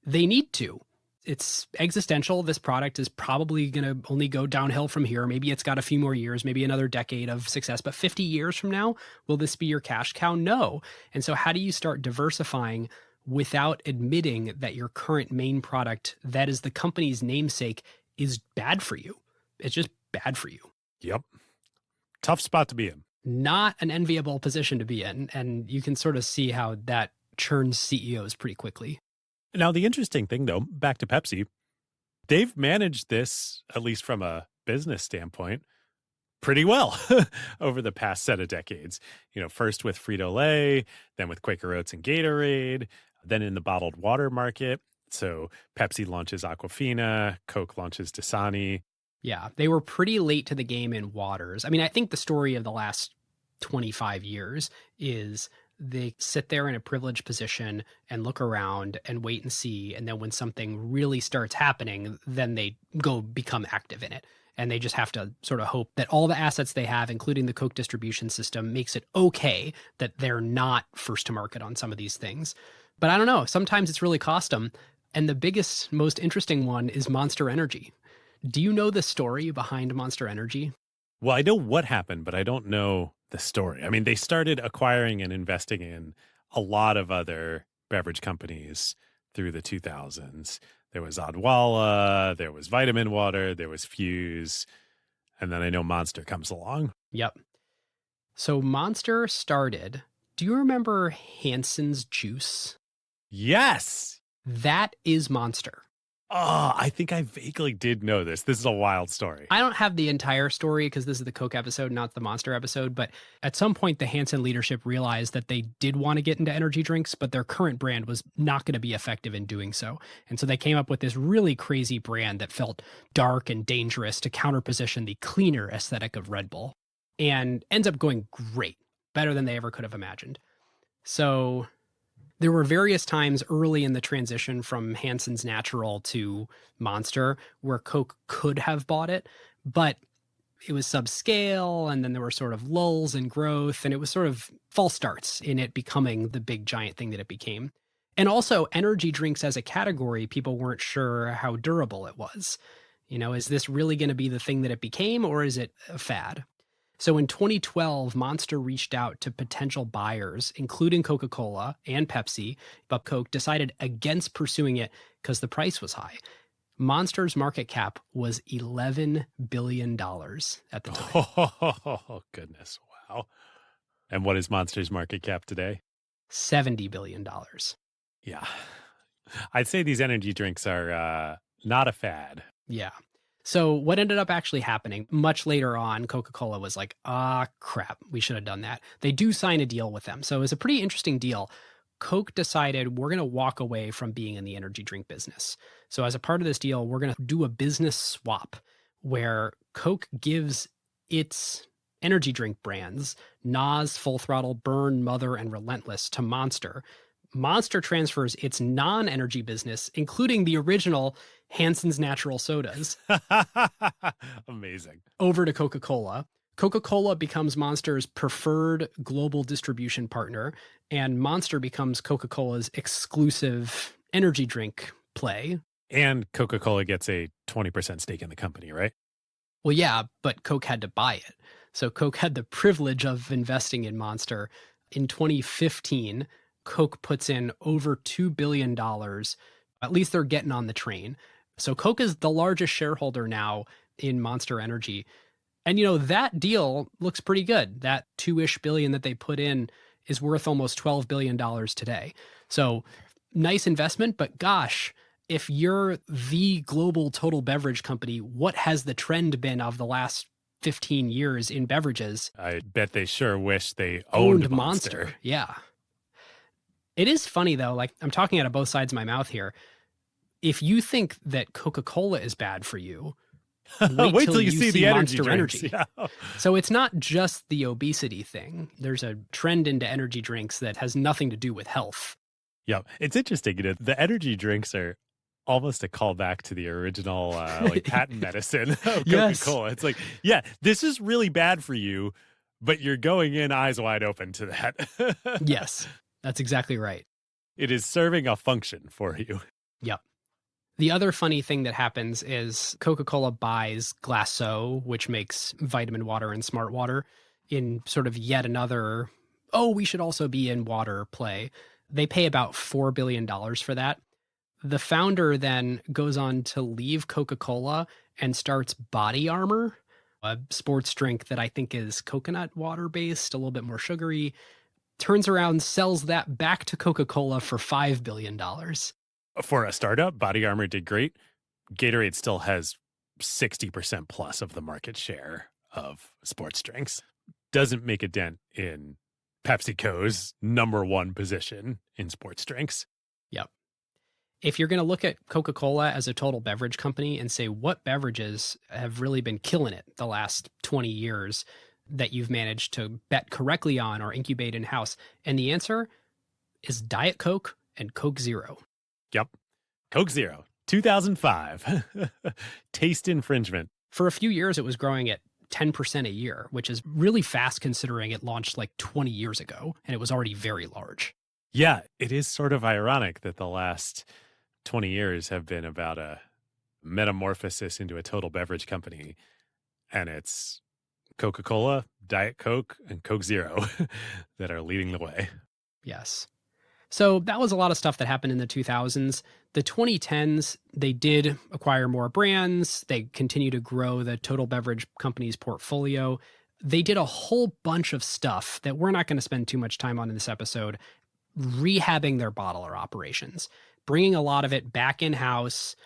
they need to. It's existential. This product is probably going to only go downhill from here. Maybe it's got a few more years, maybe another decade of success, but 50 years from now, will this be your cash cow? No. And so how do you start diversifying without admitting that your current main product, that is the company's namesake, is bad for you? It's just bad for you. Yep. Tough spot to be in. Not an enviable position to be in. And you can sort of see how that churns CEOs pretty quickly. Now, the interesting thing, though, back to Pepsi, they've managed this, at least from a business standpoint, pretty well over the past set of decades. You know, first with Frito-Lay, then with Quaker Oats and Gatorade, then in the bottled water market. So Pepsi launches Aquafina, Coke launches Dasani. Yeah, they were pretty late to the game in waters. I mean, I think the story of the last 25 years is they sit there in a privileged position and look around and wait and see. And then when something really starts happening, then they go become active in it. And they just have to sort of hope that all the assets they have, including the Coke distribution system, makes it okay that they're not first to market on some of these things. But I don't know. Sometimes it's really cost them. And the biggest, most interesting one is Monster Energy. Do you know the story behind Monster Energy? Well, I know what happened, but I don't know the story. I mean, they started acquiring and investing in a lot of other beverage companies through the 2000s. There was Odwalla, there was Vitamin Water, there was Fuse, and then I know Monster comes along. Yep. So Monster started, do you remember Hansen's juice? Yes! That is Monster. Oh, I think I vaguely did know this. This is a wild story. I don't have the entire story because this is the Coke episode, not the Monster episode. But at some point, the Hansen leadership realized that they did want to get into energy drinks, but their current brand was not going to be effective in doing so. And so they came up with this really crazy brand that felt dark and dangerous to counterposition the cleaner aesthetic of Red Bull, and ends up going great, better than they ever could have imagined. So there were various times early in the transition from Hansen's Natural to Monster where Coke could have bought it, but it was subscale, and then there were sort of lulls in growth, and it was sort of false starts in it becoming the big giant thing that it became. And also energy drinks as a category, people weren't sure how durable it was. You know, is this really going to be the thing that it became, or is it a fad? So in 2012, Monster reached out to potential buyers, including Coca-Cola and Pepsi, but Coke decided against pursuing it because the price was high. Monster's market cap was $11 billion at the time. Oh, goodness. Wow. And what is Monster's market cap today? $70 billion. Yeah. I'd say these energy drinks are not a fad. Yeah. So what ended up actually happening much later on, Coca-Cola was like, crap, we should have done that. They do sign a deal with them. So it was a pretty interesting deal. Coke decided we're going to walk away from being in the energy drink business. So as a part of this deal, we're going to do a business swap where Coke gives its energy drink brands, NOS, Full Throttle, Burn, Mother, and Relentless, to Monster. Monster transfers its non-energy business, including the original Hansen's Natural Sodas, Amazing, over to Coca-Cola. Coca-Cola becomes Monster's preferred global distribution partner, and Monster becomes Coca-Cola's exclusive energy drink play. And Coca-Cola gets a 20% stake in the company, right? Well, yeah, but Coke had to buy it. So Coke had the privilege of investing in Monster. In 2015, Coke puts in over $2 billion. At least they're getting on the train. So Coke is the largest shareholder now in Monster Energy. And, that deal looks pretty good. That $2-ish billion that they put in is worth almost $12 billion today. So nice investment, but gosh, if you're the global total beverage company, what has the trend been of the last 15 years in beverages? I bet they sure wish they owned Monster. Yeah. It is funny, though. Like, I'm talking out of both sides of my mouth here. If you think that Coca-Cola is bad for you, wait till you see the Monster Energy. Yeah. So it's not just the obesity thing. There's a trend into energy drinks that has nothing to do with health. Yeah. It's interesting. The energy drinks are almost a callback to the original patent medicine of Coca-Cola. Yes. It's like, yeah, this is really bad for you, but you're going in eyes wide open to that. Yes, that's exactly right. It is serving a function for you. Yep. The other funny thing that happens is Coca-Cola buys Glasso, which makes vitamin water and smart water, in sort of yet another, we should also be in water play. They pay about $4 billion for that. The founder then goes on to leave Coca-Cola and starts Body Armor, a sports drink that I think is coconut water based, a little bit more sugary. Turns around, sells that back to Coca-Cola for $5 billion. For a startup, Body Armor did great. Gatorade still has 60% plus of the market share of sports drinks. Doesn't make a dent in PepsiCo's #1 position in sports drinks. Yep. If you're going to look at Coca-Cola as a total beverage company and say what beverages have really been killing it the last 20 years that you've managed to bet correctly on or incubate in-house, and the answer is Diet Coke and Coke Zero. Yep. Coke Zero, 2005. Taste infringement. For a few years, it was growing at 10% a year, which is really fast considering it launched like 20 years ago, and it was already very large. Yeah, it is sort of ironic that the last 20 years have been about a metamorphosis into a total beverage company, and it's Coca-Cola, Diet Coke, and Coke Zero that are leading the way. Yes. So that was a lot of stuff that happened in the 2000s. The 2010s, they did acquire more brands. They continue to grow the total beverage company's portfolio. They did a whole bunch of stuff that we're not going to spend too much time on in this episode, rehabbing their bottler operations, bringing a lot of it back in-house,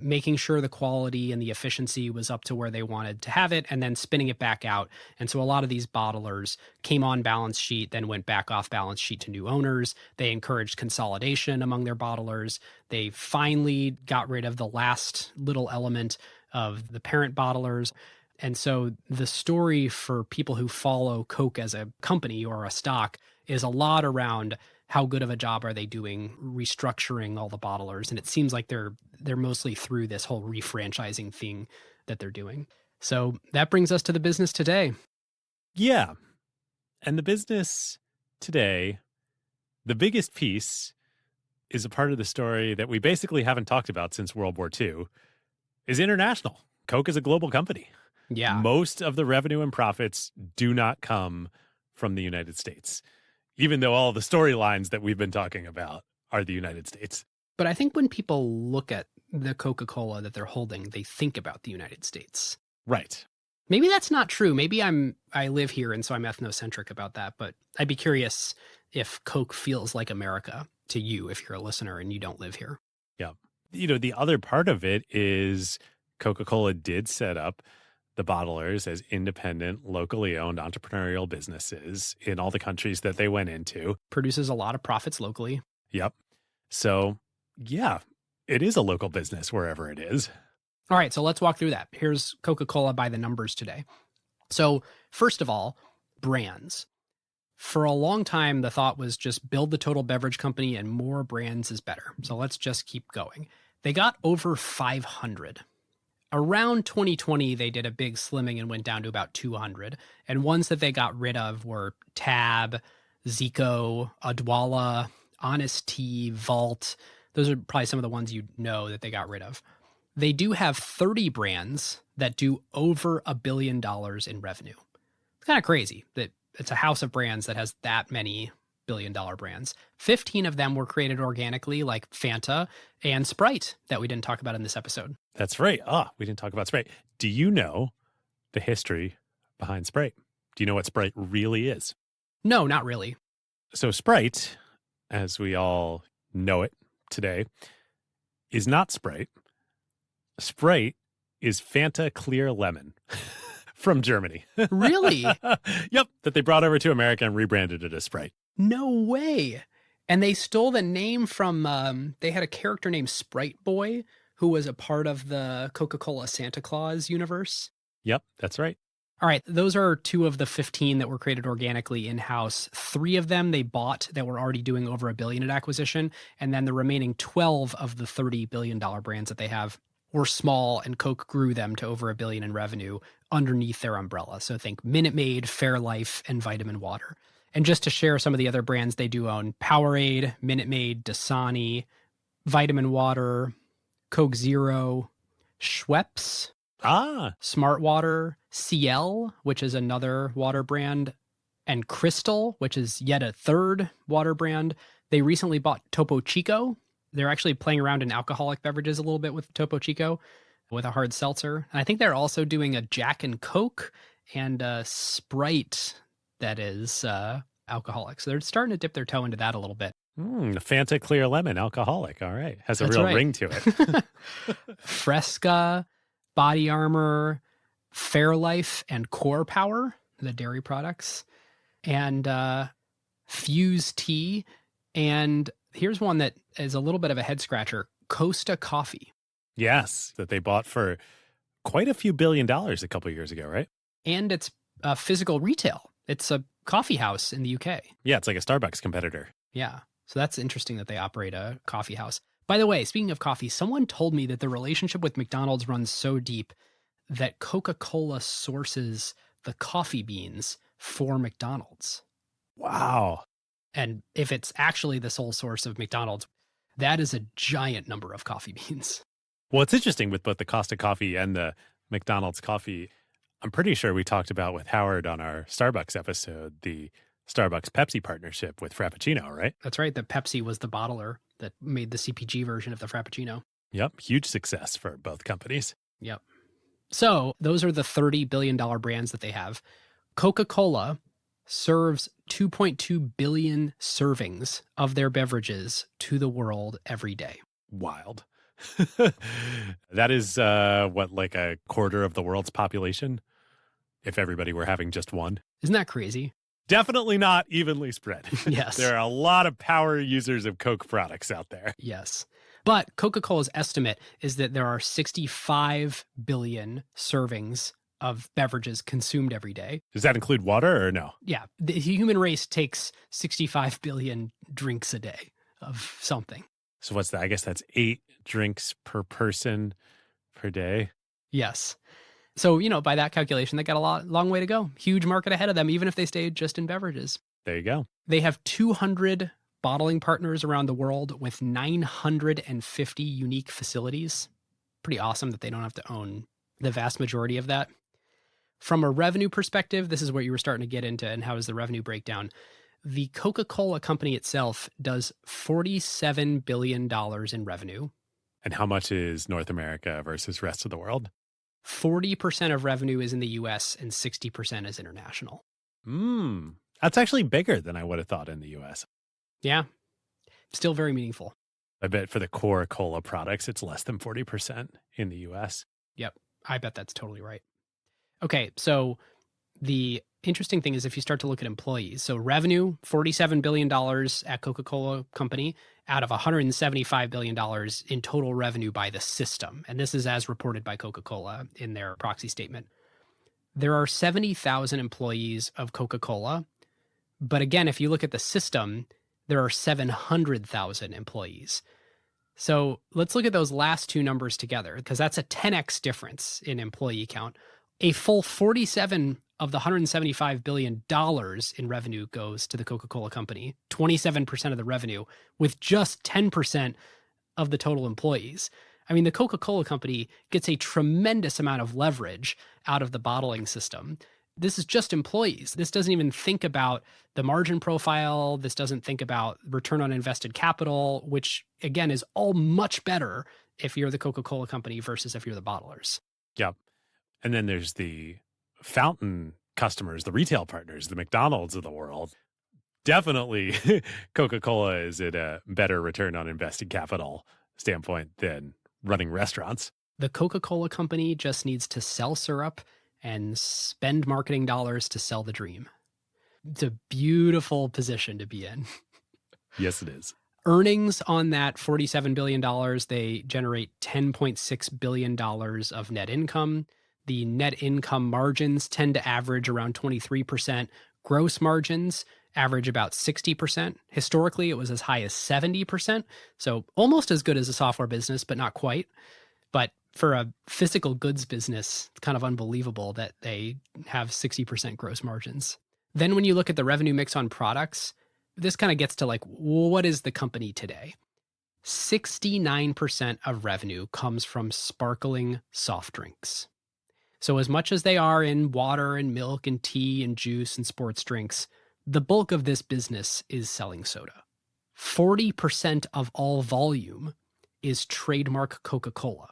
making sure the quality and the efficiency was up to where they wanted to have it, and then spinning it back out. And so a lot of these bottlers came on balance sheet, then went back off balance sheet to new owners. They encouraged consolidation among their bottlers. They finally got rid of the last little element of the parent bottlers. And so the story for people who follow Coke as a company or a stock is a lot around how good of a job are they doing restructuring all the bottlers. And it seems like they're mostly through this whole refranchising thing that they're doing. So that brings us to the business today. Yeah. And the business today, the biggest piece is a part of the story that we basically haven't talked about since World War II, is international. Coke is a global company. Yeah. Most of the revenue and profits do not come from the United States, even though all the storylines that we've been talking about are the United States. But I think when people look at the Coca-Cola that they're holding, they think about the United States. Right. Maybe that's not true. Maybe I live here and so I'm ethnocentric about that. But I'd be curious if Coke feels like America to you if you're a listener and you don't live here. Yeah. The other part of it is Coca-Cola did set up the bottlers as independent, locally owned entrepreneurial businesses in all the countries that they went into. Produces a lot of profits locally. Yep. So, yeah, it is a local business wherever it is. All right, so let's walk through that. Here's Coca-Cola by the numbers today. So, first of all, brands. For a long time, the thought was just build the total beverage company and more brands is better. So let's just keep going. They got over 500. Around 2020, they did a big slimming and went down to about 200. And ones that they got rid of were Tab, Zico, Adwala, Honest Tea, Vault. Those are probably some of the ones you know that they got rid of. They do have 30 brands that do over $1 billion in revenue. It's kind of crazy that it's a house of brands that has that many billion-dollar brands. 15 of them were created organically, like Fanta and Sprite, that we didn't talk about in this episode. That's right. We didn't talk about Sprite. Do you know the history behind Sprite? Do you know what Sprite really is? No, not really. So Sprite, as we all know it today, is not Sprite. Sprite is Fanta Clear Lemon from Germany. Really? Yep, that they brought over to America and rebranded it as Sprite. No way. And they stole the name from, they had a character named Sprite Boy who was a part of the Coca-Cola Santa Claus universe. Yep, that's right. All right, those are 2 of the 15 that were created organically in-house. 3 of them they bought that were already doing over $1 billion at acquisition. And then the remaining 12 of the $30 billion brands that they have were small, and Coke grew them to over $1 billion in revenue underneath their umbrella. So think Minute Maid, Fairlife, and Vitamin Water. And just to share some of the other brands they do own, Powerade, Minute Maid, Dasani, Vitamin Water, Coke Zero, Schweppes, Smart Water, CL, which is another water brand, and Crystal, which is yet a third water brand. They recently bought Topo Chico. They're actually playing around in alcoholic beverages a little bit with Topo Chico, with a hard seltzer. And I think they're also doing a Jack and Coke and a Sprite that is alcoholic. So they're starting to dip their toe into that a little bit. Fanta Clear Lemon, alcoholic. All right. Has a That's real right. ring to it. Fresca, Body Armor, Fairlife, and Core Power, the dairy products, and Fuse Tea. And here's one that is a little bit of a head scratcher, Costa Coffee. Yes, that they bought for quite a few $1 billion a couple of years ago, right? And it's physical retail. It's a coffee house in the UK. Yeah, it's like a Starbucks competitor. Yeah. So that's interesting that they operate a coffee house. By the way, speaking of coffee, someone told me that the relationship with McDonald's runs so deep that Coca-Cola sources the coffee beans for McDonald's. Wow. And if it's actually the sole source of McDonald's, that is a giant number of coffee beans. Well, it's interesting with both the Costa Coffee and the McDonald's coffee. I'm pretty sure we talked about with Howard on our Starbucks episode, the Starbucks Pepsi partnership with Frappuccino, right? That's right. The Pepsi was the bottler that made the CPG version of the Frappuccino. Yep. Huge success for both companies. Yep. So those are the $30 billion brands that they have. Coca-Cola serves 2.2 billion servings of their beverages to the world every day. Wild. That is what, like a quarter of the world's population? If everybody were having just one. Isn't that crazy? Definitely not evenly spread. Yes. There are a lot of power users of Coke products out there. Yes. But Coca-Cola's estimate is that there are 65 billion servings of beverages consumed every day. Does that include water or no? Yeah. The human race takes 65 billion drinks a day of something. So what's that? I guess that's 8 drinks per person per day. Yes. So, by that calculation, they got a long way to go. Huge market ahead of them, even if they stayed just in beverages. There you go. They have 200 bottling partners around the world with 950 unique facilities. Pretty awesome that they don't have to own the vast majority of that. From a revenue perspective, this is what you were starting to get into, and how is the revenue breakdown. The Coca-Cola Company itself does $47 billion in revenue. And how much is North America versus rest of the world? 40% of revenue is in the US and 60% is international. That's actually bigger than I would have thought in the US. Yeah. Still very meaningful. I bet for the core cola products, it's less than 40% in the US. Yep. I bet that's totally right. Okay. So the interesting thing is if you start to look at employees, so revenue, $47 billion at Coca-Cola Company out of $175 billion in total revenue by the system. And this is as reported by Coca-Cola in their proxy statement. There are 70,000 employees of Coca-Cola. But again, if you look at the system, there are 700,000 employees. So let's look at those last two numbers together, because that's a 10x difference in employee count. A full 47 of the $175 billion in revenue goes to the Coca-Cola Company, 27% of the revenue, with just 10% of the total employees. I mean, the Coca-Cola Company gets a tremendous amount of leverage out of the bottling system. This is just employees. This doesn't even think about the margin profile. This doesn't think about return on invested capital, which again is all much better if you're the Coca-Cola Company versus if you're the bottlers. Yep. And then there's the fountain customers, the retail partners, the McDonald's of the world. Definitely Coca-Cola is at a better return on invested capital standpoint than running restaurants. The Coca-Cola Company just needs to sell syrup and spend marketing dollars to sell the dream. It's a beautiful position to be in. Yes, it is. Earnings on that $47 billion, they generate $10.6 billion of net income. The net income margins tend to average around 23%. Gross margins average about 60%. Historically, it was as high as 70%. So almost as good as a software business, but not quite. But for a physical goods business, it's kind of unbelievable that they have 60% gross margins. Then when you look at the revenue mix on products, this kind of gets to like, what is the company today? 69% of revenue comes from sparkling soft drinks. So as much as they are in water and milk and tea and juice and sports drinks, the bulk of this business is selling soda. 40% of all volume is trademark Coca-Cola,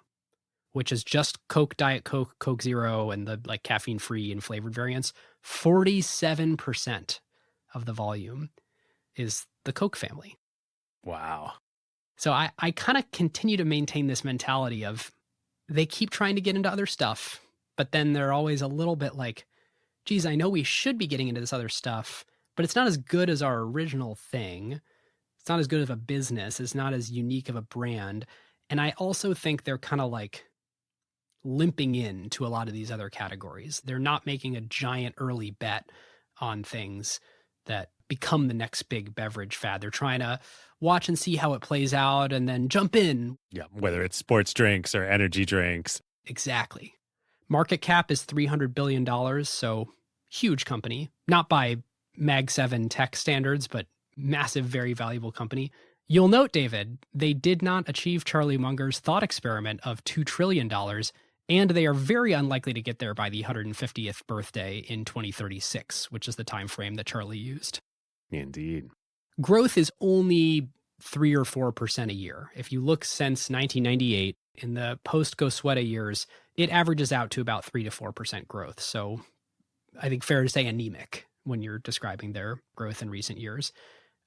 which is just Coke, Diet Coke, Coke Zero, and the like caffeine-free and flavored variants. 47% of the volume is the Coke family. Wow. So I kind of continue to maintain this mentality of they keep trying to get into other stuff, but then they're always a little bit like, geez, I know we should be getting into this other stuff, but it's not as good as our original thing. It's not as good of a business. It's not as unique of a brand. And I also think they're kind of like limping into a lot of these other categories. They're not making a giant early bet on things that become the next big beverage fad. They're trying to watch and see how it plays out and then jump in. Yeah, whether it's sports drinks or energy drinks. Exactly. Market cap is $300 billion, so huge company. Not by Mag 7 tech standards, but massive, very valuable company. You'll note, David, they did not achieve Charlie Munger's thought experiment of $2 trillion, and they are very unlikely to get there by the 150th birthday in 2036, which is the time frame that Charlie used. Indeed. Growth is only 3 or 4% a year. If you look since 1998, in the post-Gosueta years, it averages out to about 3 to 4% growth. So I think fair to say anemic when you're describing their growth in recent years.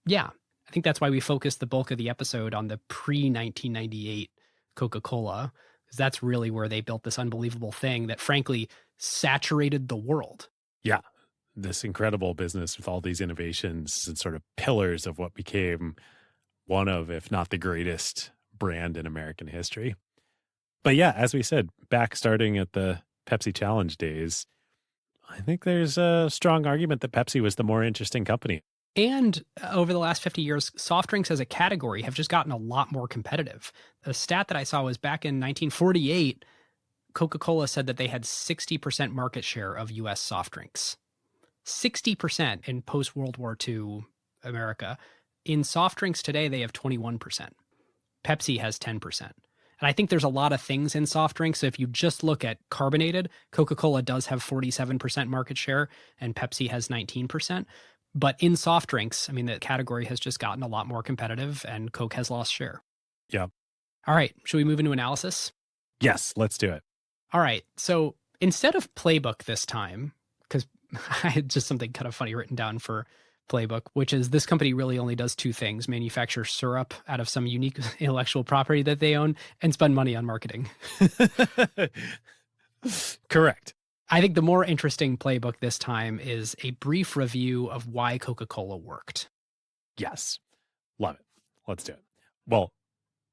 Yeah, I think that's why we focused the bulk of the episode on the pre-1998 Coca-Cola, because that's really where they built this unbelievable thing that frankly saturated the world. Yeah, this incredible business with all these innovations and sort of pillars of what became one of, if not the greatest brand in American history. But yeah, as we said, back starting at the Pepsi Challenge days, I think there's a strong argument that Pepsi was the more interesting company. And over the last 50 years, soft drinks as a category have just gotten a lot more competitive. A stat that I saw was back in 1948, Coca-Cola said that they had 60% market share of U.S. soft drinks. 60% in post-World War II America. In soft drinks today, they have 21%. Pepsi has 10%. And I think there's a lot of things in soft drinks. So if you just look at carbonated, Coca-Cola does have 47% market share and Pepsi has 19%. But in soft drinks, I mean, the category has just gotten a lot more competitive and Coke has lost share. Yeah. All right. Should we move into analysis? Yes, let's do it. All right. So instead of playbook this time, because I had just something kind of funny written down for playbook, which is this company really only does two things: manufacture syrup out of some unique intellectual property that they own and spend money on marketing. Correct. I think the more interesting playbook this time is a brief review of why Coca-Cola worked. Yes. Love it. Let's do it. Well,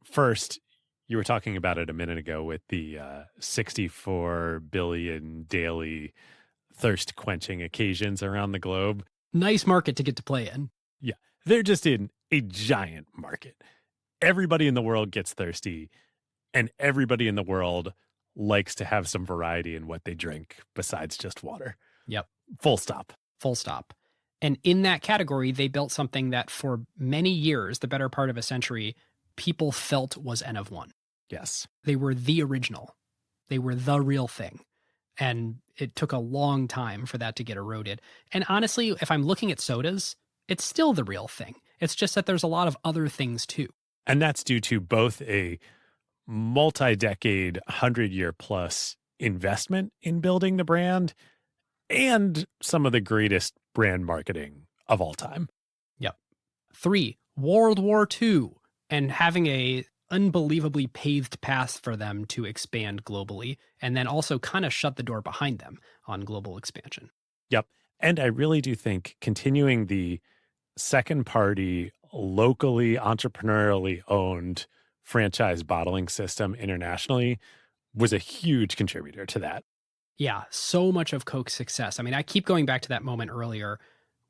first, you were talking about it a minute ago with the 64 billion daily thirst quenching occasions around the globe. Nice market to get to play in. Yeah. They're just in a giant market. everybody in the world gets thirsty, and everybody in the world likes to have some variety in what they drink besides just water. Yep. Full stop. Full stop. And in that category, they built something that for many years, the better part of a century, people felt was N of one. Yes. They were the original. They were the real thing. And it took a long time for that to get eroded. And honestly, if I'm looking at sodas, it's still the real thing. It's just that there's a lot of other things too. And that's due to both a multi-decade, 100-year plus investment in building the brand and some of the greatest brand marketing of all time. Yep. 3, World War II, and having a unbelievably paved path for them to expand globally, and then also kind of shut the door behind them on global expansion. Yep. And I really do think continuing the second party, locally, entrepreneurially owned franchise bottling system internationally was a huge contributor to that. Yeah, so much of Coke's success. I mean, I keep going back to that moment earlier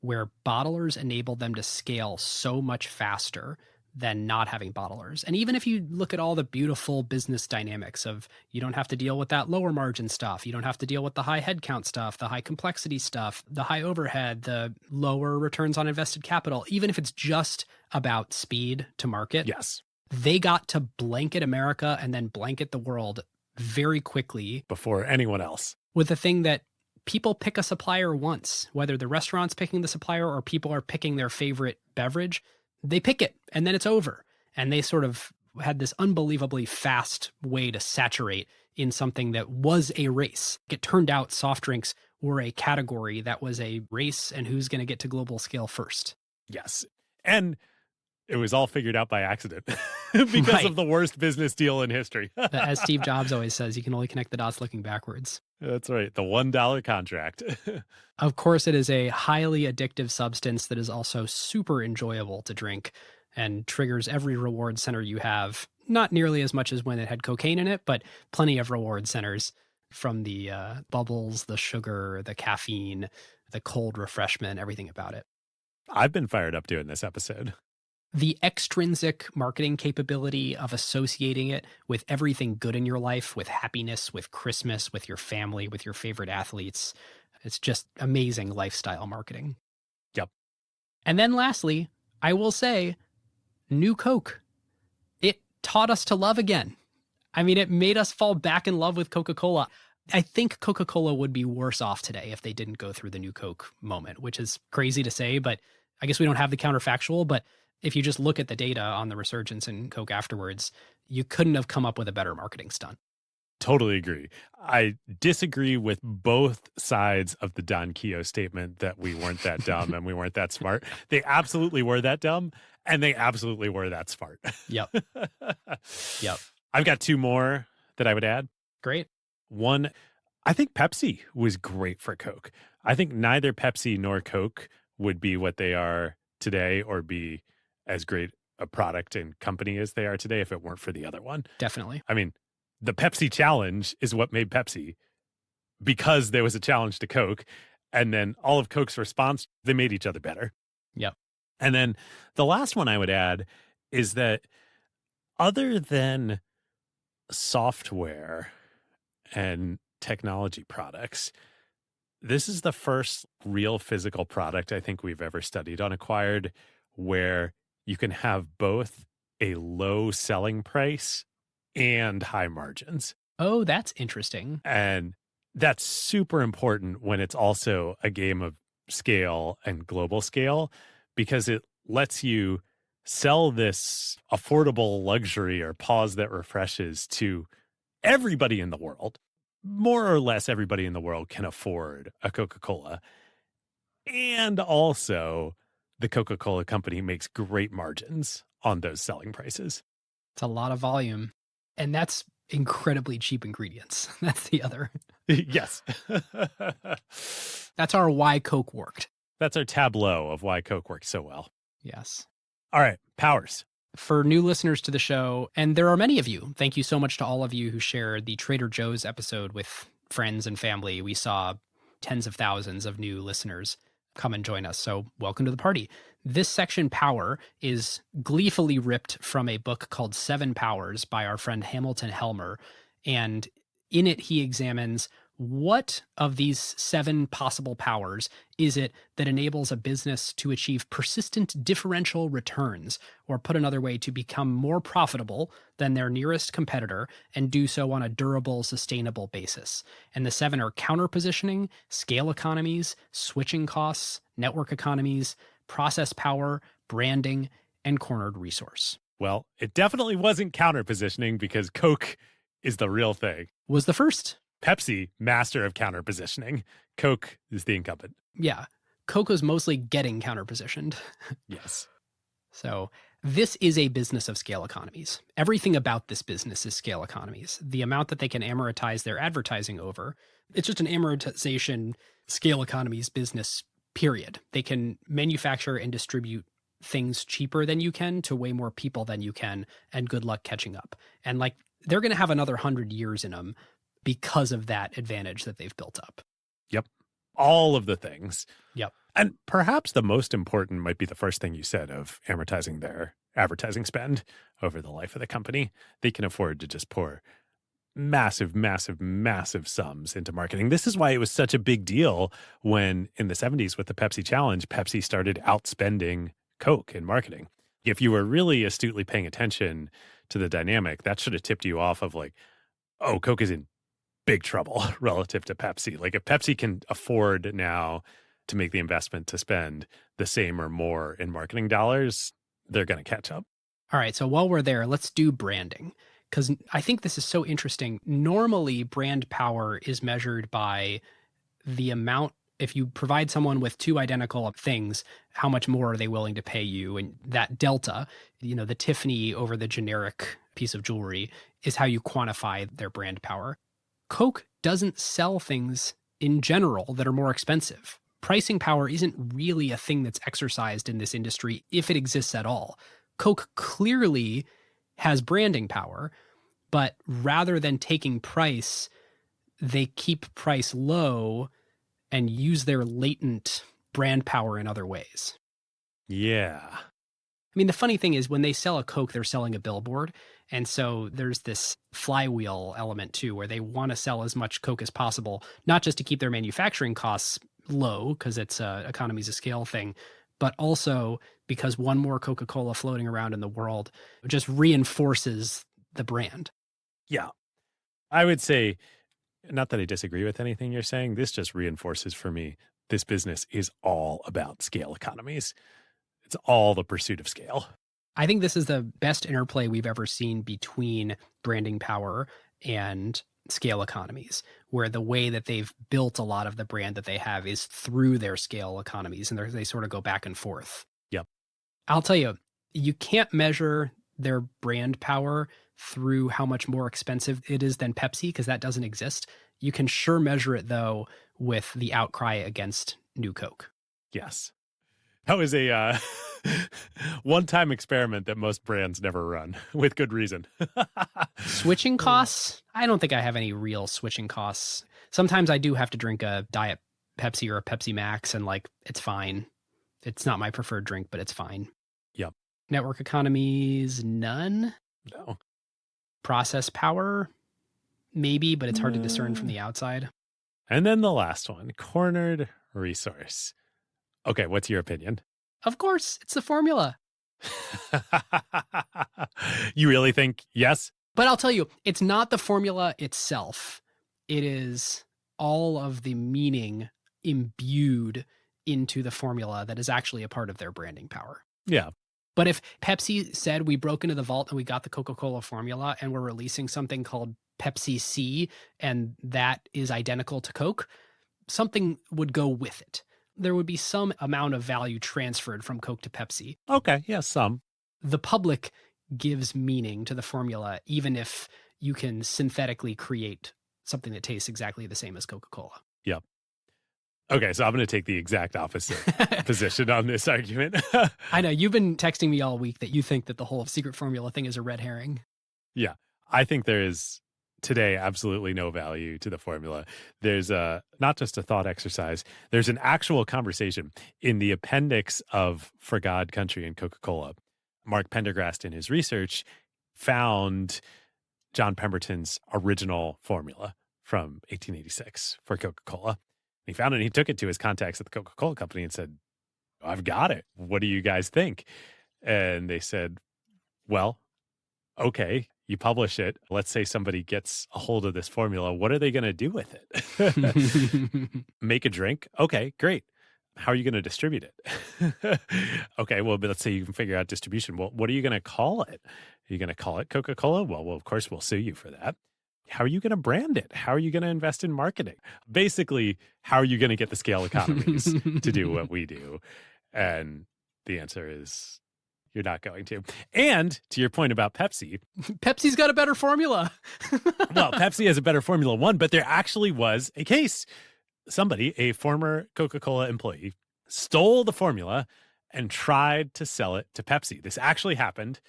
where bottlers enabled them to scale so much faster than not having bottlers. And even if you look at all the beautiful business dynamics of you don't have to deal with that lower margin stuff, you don't have to deal with the high headcount stuff, the high complexity stuff, the high overhead, the lower returns on invested capital, even if it's just about speed to market. Yes. They got to blanket America and then blanket the world very quickly. Before anyone else. With the thing that people pick a supplier once, whether the restaurant's picking the supplier or people are picking their favorite beverage, they pick it and then it's over. And they sort of had this unbelievably fast way to saturate in something that was a race. It turned out soft drinks were a category that was a race and who's going to get to global scale first. Yes. And it was all figured out by accident because of the worst business deal in history. As Steve Jobs always says, you can only connect the dots looking backwards. That's right. The $1 contract. Of course, it is a highly addictive substance that is also super enjoyable to drink and triggers every reward center you have. Not nearly as much as when it had cocaine in it, but plenty of reward centers from the bubbles, the sugar, the caffeine, the cold refreshment, everything about it. I've been fired up doing this episode. The extrinsic marketing capability of associating it with everything good in your life, with happiness, with Christmas, with your family, with your favorite athletes. It's just amazing lifestyle marketing. Yep. And then lastly, I will say, New Coke. It taught us to love again. I mean, it made us fall back in love with Coca-Cola. I think Coca-Cola would be worse off today if they didn't go through the New Coke moment, which is crazy to say, but I guess we don't have the counterfactual. But if you just look at the data on the resurgence in Coke afterwards, you couldn't have come up with a better marketing stunt. Totally agree. I disagree with both sides of the Don Keough statement that we weren't that dumb and we weren't that smart. They absolutely were that dumb and they absolutely were that smart. Yep. Yep. I've got 2 more that I would add. Great. One, I think Pepsi was great for Coke. I think neither Pepsi nor Coke would be what they are today or be as great a product and company as they are today if it weren't for the other one. Definitely. I mean, the Pepsi challenge is what made Pepsi because there was a challenge to Coke. And then all of Coke's response, they made each other better. Yep. And then the last one I would add is that other than software and technology products, this is the first real physical product I think we've ever studied on Acquired where you can have both a low selling price and high margins. Oh, that's interesting. And that's super important when it's also a game of scale and global scale because it lets you sell this affordable luxury or pause that refreshes to everybody in the world. More or less everybody in the world can afford a Coca-Cola. And also the Coca-Cola Company makes great margins on those selling prices. It's a lot of volume. And that's incredibly cheap ingredients. That's the other. Yes. That's our why Coke worked. That's our tableau of why Coke worked so well. Yes. All right, Powers. For new listeners to the show, and there are many of you, thank you so much to all of you who shared the Trader Joe's episode with friends and family. We saw tens of thousands of new listeners. come and join us. So welcome to the party. This section, Power, is gleefully ripped from a book called Seven Powers by our friend Hamilton Helmer. And in it, he examines what of these 7 possible powers is it that enables a business to achieve persistent differential returns, or put another way, to become more profitable than their nearest competitor and do so on a durable, sustainable basis. And the 7 are counterpositioning, scale economies, switching costs, network economies, process power, branding, and cornered resource. Well, it definitely wasn't counterpositioning because Coke is the real thing. Was the first. Pepsi, master of counterpositioning. Coke is the incumbent. Yeah. Coke was mostly getting counterpositioned. Yes. So this is a business of scale economies. Everything about this business is scale economies. The amount that they can amortize their advertising over, it's just an amortization scale economies business, period. They can manufacture and distribute things cheaper than you can to way more people than you can, and good luck catching up. And like, they're going to have another 100 years in them because of that advantage that they've built up. Yep. All of the things. Yep. And perhaps the most important might be the first thing you said of amortizing their advertising spend over the life of the company. They can afford to just pour massive, massive, massive sums into marketing. This is why it was such a big deal when in the 70s with the Pepsi Challenge, Pepsi started outspending Coke in marketing. If you were really astutely paying attention to the dynamic, that should have tipped you off of like, oh, Coke is in big trouble relative to Pepsi. Like if Pepsi can afford now to make the investment to spend the same or more in marketing dollars, they're going to catch up. All right. So while we're there, let's do branding, because I think this is so interesting. Normally, brand power is measured by the amount. If you provide someone with 2 identical things, how much more are they willing to pay you? And that delta, the Tiffany over the generic piece of jewelry, is how you quantify their brand power. Coke doesn't sell things in general that are more expensive. Pricing power isn't really a thing that's exercised in this industry, if it exists at all. Coke clearly has branding power, but rather than taking price, they keep price low and use their latent brand power in other ways. Yeah. I mean, the funny thing is when they sell a Coke, they're selling a billboard. And so there's this flywheel element too, where they want to sell as much Coke as possible, not just to keep their manufacturing costs low, because it's economies of scale thing, but also because one more Coca-Cola floating around in the world just reinforces the brand. Yeah. I would say, not that I disagree with anything you're saying, this just reinforces for me, this business is all about scale economies. It's all the pursuit of scale. I think this is the best interplay we've ever seen between branding power and scale economies, where the way that they've built a lot of the brand that they have is through their scale economies, and they sort of go back and forth. Yep. I'll tell you, you can't measure their brand power through how much more expensive it is than Pepsi, because that doesn't exist. You can sure measure it, though, with the outcry against New Coke. Yes. That was a one-time experiment that most brands never run, with good reason. Switching costs? I don't think I have any real switching costs. Sometimes I do have to drink a Diet Pepsi or a Pepsi Max, and it's fine. It's not my preferred drink, but it's fine. Yep. Network economies, none. No. Process power, maybe, but it's hard to discern from the outside. And then the last one, cornered resource. Okay, what's your opinion? Of course, it's the formula. You really think yes? But I'll tell you, it's not the formula itself. It is all of the meaning imbued into the formula that is actually a part of their branding power. Yeah. But if Pepsi said we broke into the vault and we got the Coca-Cola formula and we're releasing something called Pepsi C, and that is identical to Coke, something would go with it. There would be some amount of value transferred from Coke to Pepsi. Okay, yeah, some. The public gives meaning to the formula, even if you can synthetically create something that tastes exactly the same as Coca-Cola. Yep. Okay, so I'm going to take the exact opposite position on this argument. I know, you've been texting me all week that you think that the whole secret formula thing is a red herring. Yeah, I think there is today absolutely no value to the formula. There's not just a thought exercise, there's an actual conversation in the appendix of For God, Country, and Coca-Cola. Mark Pendergrast, in his research, found John Pemberton's original formula from 1886 for Coca-Cola. He found it and he took it to his contacts at the Coca-Cola Company and said, I've got it. What do you guys think? And they said, well, okay, you publish it. Let's say somebody gets a hold of this formula. What are they going to do with it? Make a drink? Okay, great. How are you going to distribute it? Okay, well, but let's say you can figure out distribution. Well, what are you going to call it? Are you going to call it Coca-Cola? Well, of course, we'll sue you for that. How are you going to brand it? How are you going to invest in marketing? Basically, how are you going to get the scale economies to do what we do? And the answer is you're not going to. And to your point about Pepsi. Pepsi's got a better formula. Well, Pepsi has a better Formula One, but there actually was a case. Somebody, a former Coca-Cola employee, stole the formula and tried to sell it to Pepsi. This actually happened,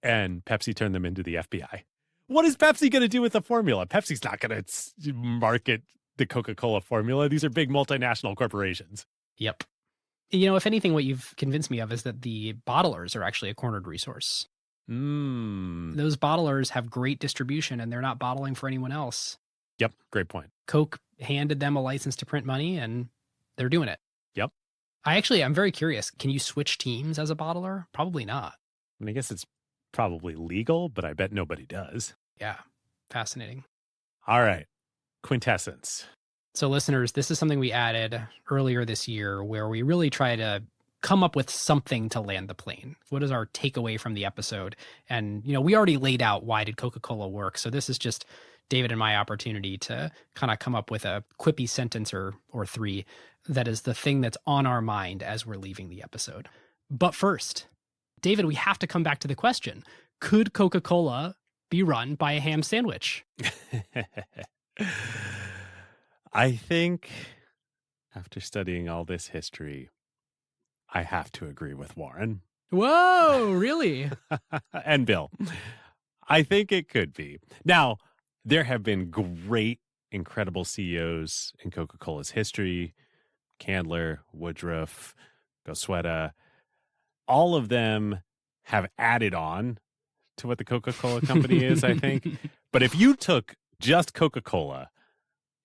and Pepsi turned them into the FBI. What is Pepsi going to do with the formula? Pepsi's not going to market the Coca-Cola formula. These are big multinational corporations. Yep. You know, if anything, what you've convinced me of is that the bottlers are actually a cornered resource. Those bottlers have great distribution and they're not bottling for anyone else. Yep, great point. Coke handed them a license to print money and they're doing it. Yep. I'm very curious. Can you switch teams as a bottler? Probably not. I mean, I guess it's probably legal, but I bet nobody does. Yeah, fascinating. All right, Quintessence. So listeners, this is something we added earlier this year where we really try to come up with something to land the plane. What is our takeaway from the episode? And, you know, we already laid out why did Coca-Cola work. So this is just David and my opportunity to kind of come up with a quippy sentence or three that is the thing that's on our mind as we're leaving the episode. But first, David, we have to come back to the question. Could Coca-Cola be run by a ham sandwich? I think after studying all this history, I have to agree with Warren. Whoa, really? And Bill. I think it could be. Now, there have been great, incredible CEOs in Coca-Cola's history. Candler, Woodruff, Gosueta. All of them have added on to what the Coca-Cola Company is, I think. But if you took just Coca-Cola,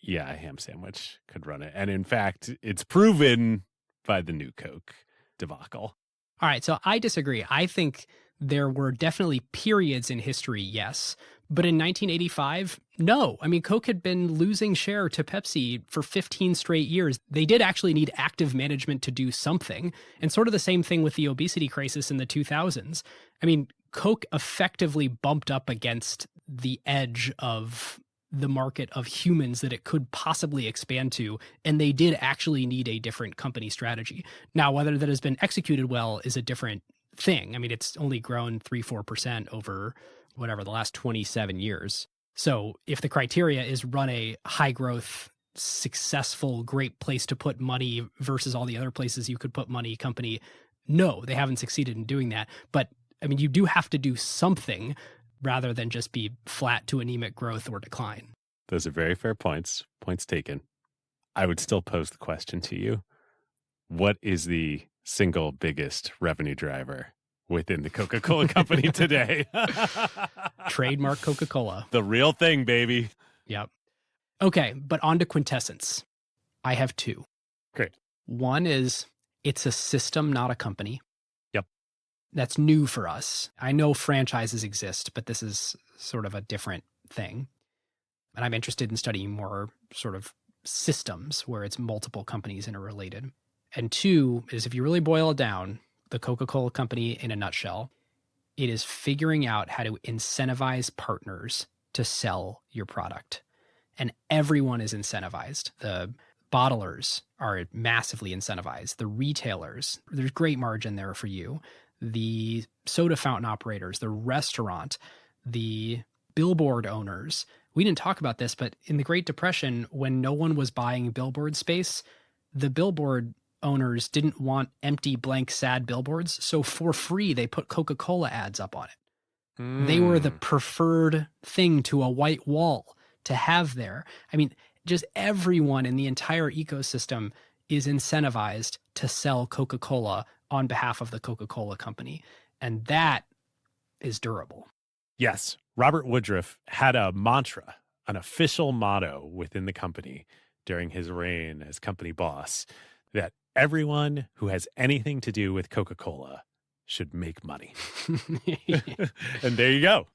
yeah, a ham sandwich could run it. And in fact, it's proven by the new Coke debacle. All right, so I disagree. I think there were definitely periods in history, yes. But in 1985, no. I mean, Coke had been losing share to Pepsi for 15 straight years. They did actually need active management to do something. And sort of the same thing with the obesity crisis in the 2000s. I mean, Coke effectively bumped up against the edge of the market of humans that it could possibly expand to, and they did actually need a different company strategy. Now, whether that has been executed well is a different thing. I mean, it's only grown 3-4% over whatever the last 27 years. So if the criteria is run a high growth, successful, great place to put money versus all the other places you could put money company, no, they haven't succeeded in doing that. But I mean, you do have to do something rather than just be flat to anemic growth or decline. Those are very fair points. Points taken. I would still pose the question to you. What is the single biggest revenue driver within the Coca-Cola Company today? Trademark Coca-Cola. The real thing, baby. Yep. Okay, but on to Quintessence. I have two. Great. One is it's a system, not a company. Yep. That's new for us. I know franchises exist, but this is sort of a different thing. And I'm interested in studying more sort of systems where it's multiple companies interrelated. And two is if you really boil it down, the Coca-Cola Company in a nutshell, it is figuring out how to incentivize partners to sell your product. And everyone is incentivized. The bottlers are massively incentivized. The retailers, there's great margin there for you. The soda fountain operators, the restaurant, the billboard owners. We didn't talk about this, but in the Great Depression, when no one was buying billboard space, the billboard owners didn't want empty, blank, sad billboards. So for free, they put Coca-Cola ads up on it. They were the Mm. preferred thing to a white wall to have there. I mean, just everyone in the entire ecosystem is incentivized to sell Coca-Cola on behalf of the Coca-Cola Company. And that is durable. Yes, Robert Woodruff had a mantra, an official motto within the company during his reign as company boss, that everyone who has anything to do with Coca-Cola should make money. And there you go.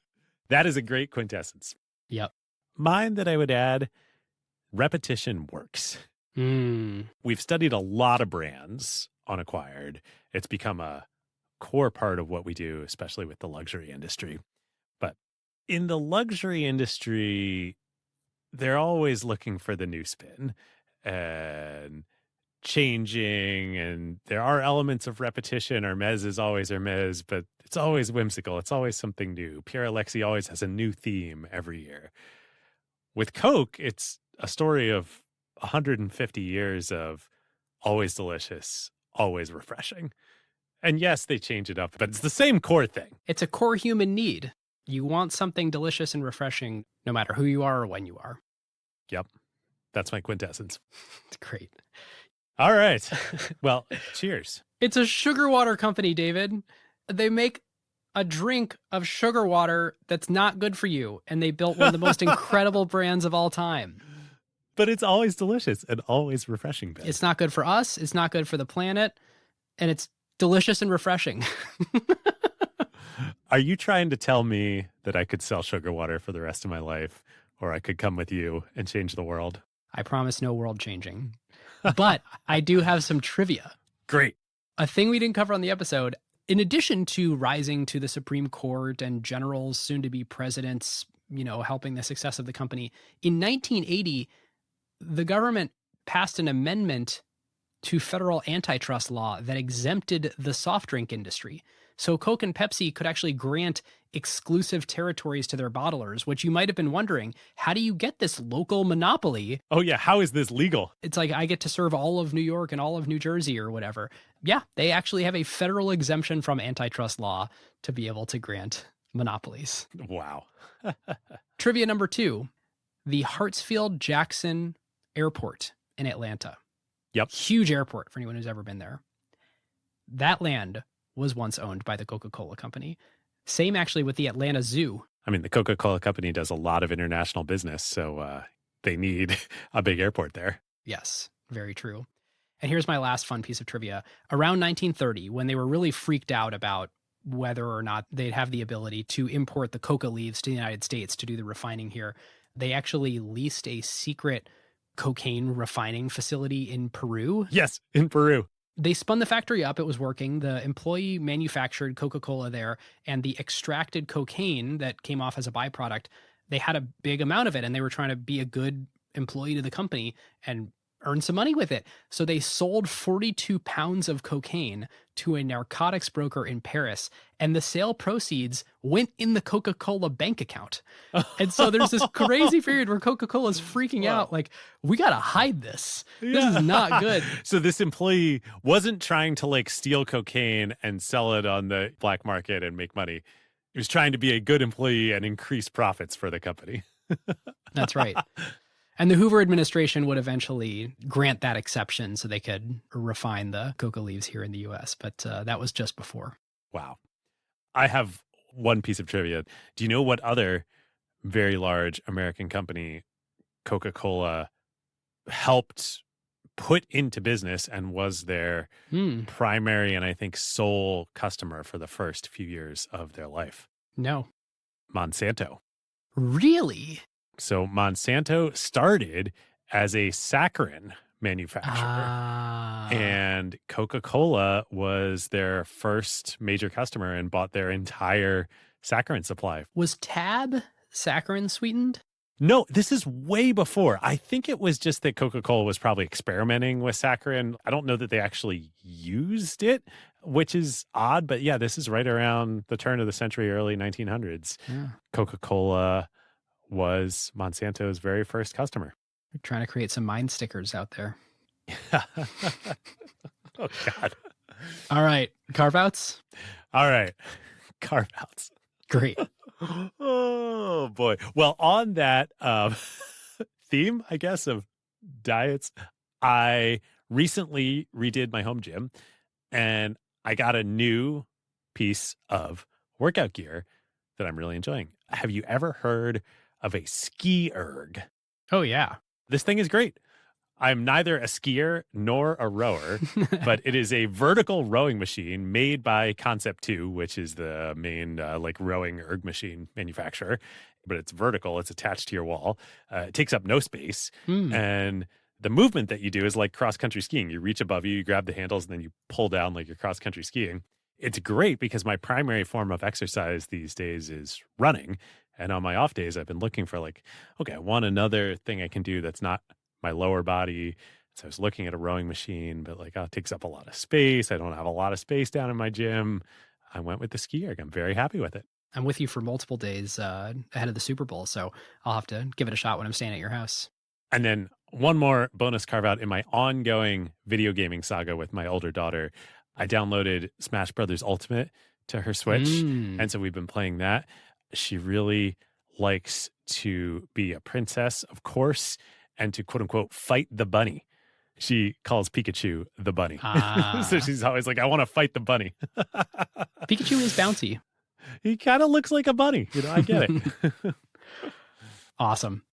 That is a great quintessence. Yep. Mine that I would add, repetition works. We've studied a lot of brands on Acquired. It's become a core part of what we do, especially with the luxury industry. But in the luxury industry, they're always looking for the new spin and changing. And there are elements of repetition. Hermes is always Hermes, but it's always whimsical. It's always something new. Pierre Alexi always has a new theme every year. With Coke, it's a story of 150 years of always delicious, always refreshing. And yes, they change it up, but it's the same core thing. It's a core human need. You want something delicious and refreshing no matter who you are or when you are. Yep. That's my quintessence. It's great. All right. Well, cheers. It's a sugar water company, David. They make a drink of sugar water that's not good for you. And they built one of the most incredible brands of all time. But it's always delicious and always refreshing, Ben. It's not good for us. It's not good for the planet. And it's delicious and refreshing. Are you trying to tell me that I could sell sugar water for the rest of my life, or I could come with you and change the world? I promise no world changing. But I do have some trivia. Great. A thing we didn't cover on the episode, in addition to rising to the Supreme Court and generals, soon to be presidents, helping the success of the company, in 1980, the government passed an amendment to federal antitrust law that exempted the soft drink industry. So Coke and Pepsi could actually grant exclusive territories to their bottlers, which you might have been wondering, how do you get this local monopoly? Oh, yeah. How is this legal? It's like I get to serve all of New York and all of New Jersey or whatever. Yeah, they actually have a federal exemption from antitrust law to be able to grant monopolies. Wow. Trivia number 2, the Hartsfield-Jackson Airport in Atlanta. Yep. Huge airport for anyone who's ever been there. That land was once owned by the Coca-Cola Company. Same actually with the Atlanta Zoo. I mean, the Coca-Cola Company does a lot of international business, so they need a big airport there. Yes, very true. And here's my last fun piece of trivia. Around 1930, when they were really freaked out about whether or not they'd have the ability to import the coca leaves to the United States to do the refining here, they actually leased a secret cocaine refining facility in Peru. Yes, in Peru. They spun the factory up. It was working. The employee manufactured Coca-Cola there, and the extracted cocaine that came off as a byproduct, they had a big amount of it, and they were trying to be a good employee to the company and earn some money with it. So they sold 42 pounds of cocaine to a narcotics broker in Paris, and the sale proceeds went in the Coca-Cola bank account. And so there's this crazy period where Coca-Cola is freaking out, like, we got to hide this. This is not good. So this employee wasn't trying to steal cocaine and sell it on the black market and make money. He was trying to be a good employee and increase profits for the company. That's right. And the Hoover administration would eventually grant that exception so they could refine the coca leaves here in the U.S., but that was just before. Wow. I have one piece of trivia. Do you know what other very large American company Coca-Cola helped put into business and was their primary and I think sole customer for the first few years of their life? No. Monsanto. Really? So Monsanto started as a saccharin manufacturer, and Coca-Cola was their first major customer and bought their entire saccharin supply. Was Tab saccharin sweetened? No, this is way before. I think it was just that Coca-Cola was probably experimenting with saccharin. I don't know that they actually used it, which is odd. But yeah, this is right around the turn of the century, early 1900s. Yeah. Coca-Cola was Monsanto's very first customer. We're trying to create some mind stickers out there. Oh, God. All right. Carve outs? All right. Carve outs. Great. Oh, boy. Well, on that theme, I guess, of diets, I recently redid my home gym and I got a new piece of workout gear that I'm really enjoying. Have you ever heard of a ski erg? Oh, yeah. This thing is great. I'm neither a skier nor a rower, but it is a vertical rowing machine made by Concept 2, which is the main rowing erg machine manufacturer. But it's vertical. It's attached to your wall. It takes up no space. And the movement that you do is like cross-country skiing. You reach above you, you grab the handles, and then you pull down like you're cross-country skiing. It's great because my primary form of exercise these days is running. And on my off days, I've been looking for I want another thing I can do that's not my lower body. So I was looking at a rowing machine, but it takes up a lot of space. I don't have a lot of space down in my gym. I went with the ski erg. I'm very happy with it. I'm with you for multiple days ahead of the Super Bowl, so I'll have to give it a shot when I'm staying at your house. And then one more bonus carve out in my ongoing video gaming saga with my older daughter. I downloaded Smash Brothers Ultimate to her Switch. And so we've been playing that. She really likes to be a princess, of course, and to quote unquote fight the bunny. She calls Pikachu the bunny. So she's always like, I want to fight the bunny. Pikachu is bouncy. He kind of looks like a bunny. I get it. Awesome.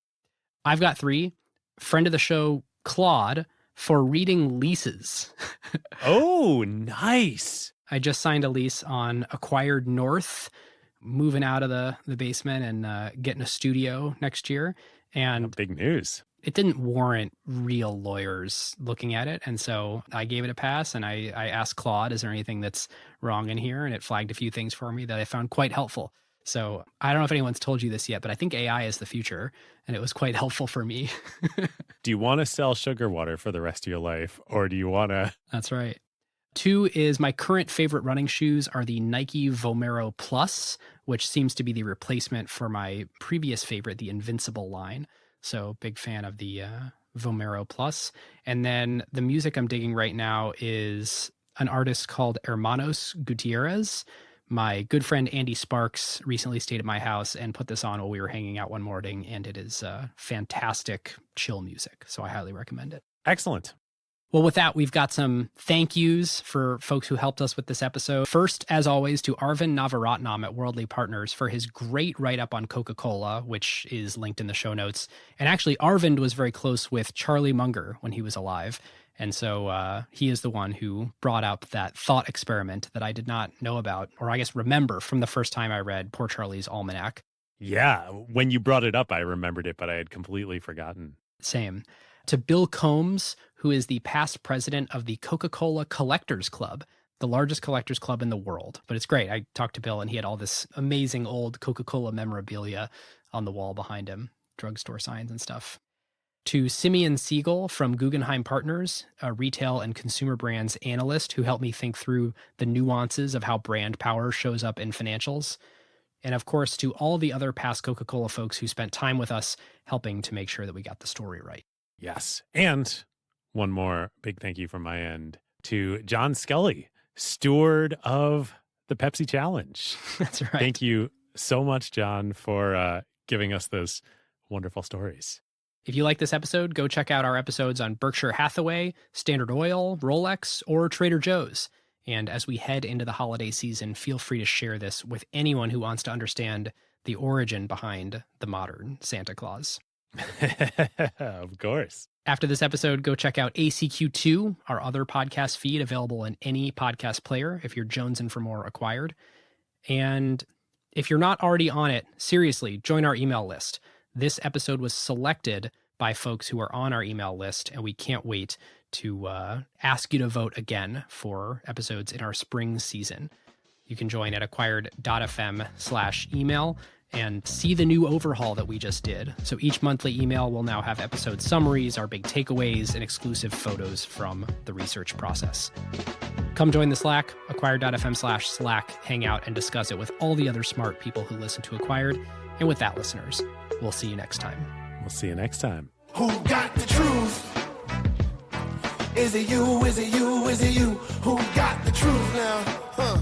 I've got 3. Friend of the show, Claude, for reading leases. Oh, nice. I just signed a lease on Acquired North, moving out of the basement and getting a studio next year. And big news. It didn't warrant real lawyers looking at it. And so I gave it a pass and I asked Claude, is there anything that's wrong in here? And it flagged a few things for me that I found quite helpful. So I don't know if anyone's told you this yet, but I think AI is the future. And it was quite helpful for me. Do you want to sell sugar water for the rest of your life? Or do you want to? That's right. 2 is my current favorite running shoes are the Nike Vomero Plus, which seems to be the replacement for my previous favorite, the Invincible line. So big fan of the Vomero Plus. And then the music I'm digging right now is an artist called Hermanos Gutierrez. My good friend Andy Sparks recently stayed at my house and put this on while we were hanging out one morning, and it is fantastic chill music. So I highly recommend it. Excellent. Well, with that, we've got some thank yous for folks who helped us with this episode. First, as always, to Arvind Navaratnam at Worldly Partners for his great write-up on Coca-Cola, which is linked in the show notes. And actually, Arvind was very close with Charlie Munger when he was alive. And so he is the one who brought up that thought experiment that I did not know about, or I guess remember from the first time I read Poor Charlie's Almanac. Yeah, when you brought it up, I remembered it, but I had completely forgotten. Same. To Bill Combs, who is the past president of the Coca-Cola Collectors Club, the largest collectors club in the world. But it's great. I talked to Bill and he had all this amazing old Coca-Cola memorabilia on the wall behind him, drugstore signs and stuff. To Simeon Siegel from Guggenheim Partners, a retail and consumer brands analyst who helped me think through the nuances of how brand power shows up in financials. And of course, to all the other past Coca-Cola folks who spent time with us helping to make sure that we got the story right. Yes. And one more big thank you from my end to John Scully, steward of the Pepsi Challenge. That's right. Thank you so much, John, for giving us those wonderful stories. If you like this episode, go check out our episodes on Berkshire Hathaway, Standard Oil, Rolex, or Trader Joe's. And as we head into the holiday season, feel free to share this with anyone who wants to understand the origin behind the modern Santa Claus. Of course. After this episode, go check out ACQ2, our other podcast feed available in any podcast player if you're jonesing for more Acquired. And if you're not already on it, seriously, join our email list. This episode was selected by folks who are on our email list, and we can't wait to ask you to vote again for episodes in our spring season. You can join at acquired.fm/email and see the new overhaul that we just did. So each monthly email will now have episode summaries, our big takeaways, and exclusive photos from the research process. Come join the Slack, acquired.fm/Slack, hang out and discuss it with all the other smart people who listen to Acquired. And with that, listeners, we'll see you next time. We'll see you next time. Who got the truth? Is it you? Is it you? Is it you? Who got the truth now? Huh?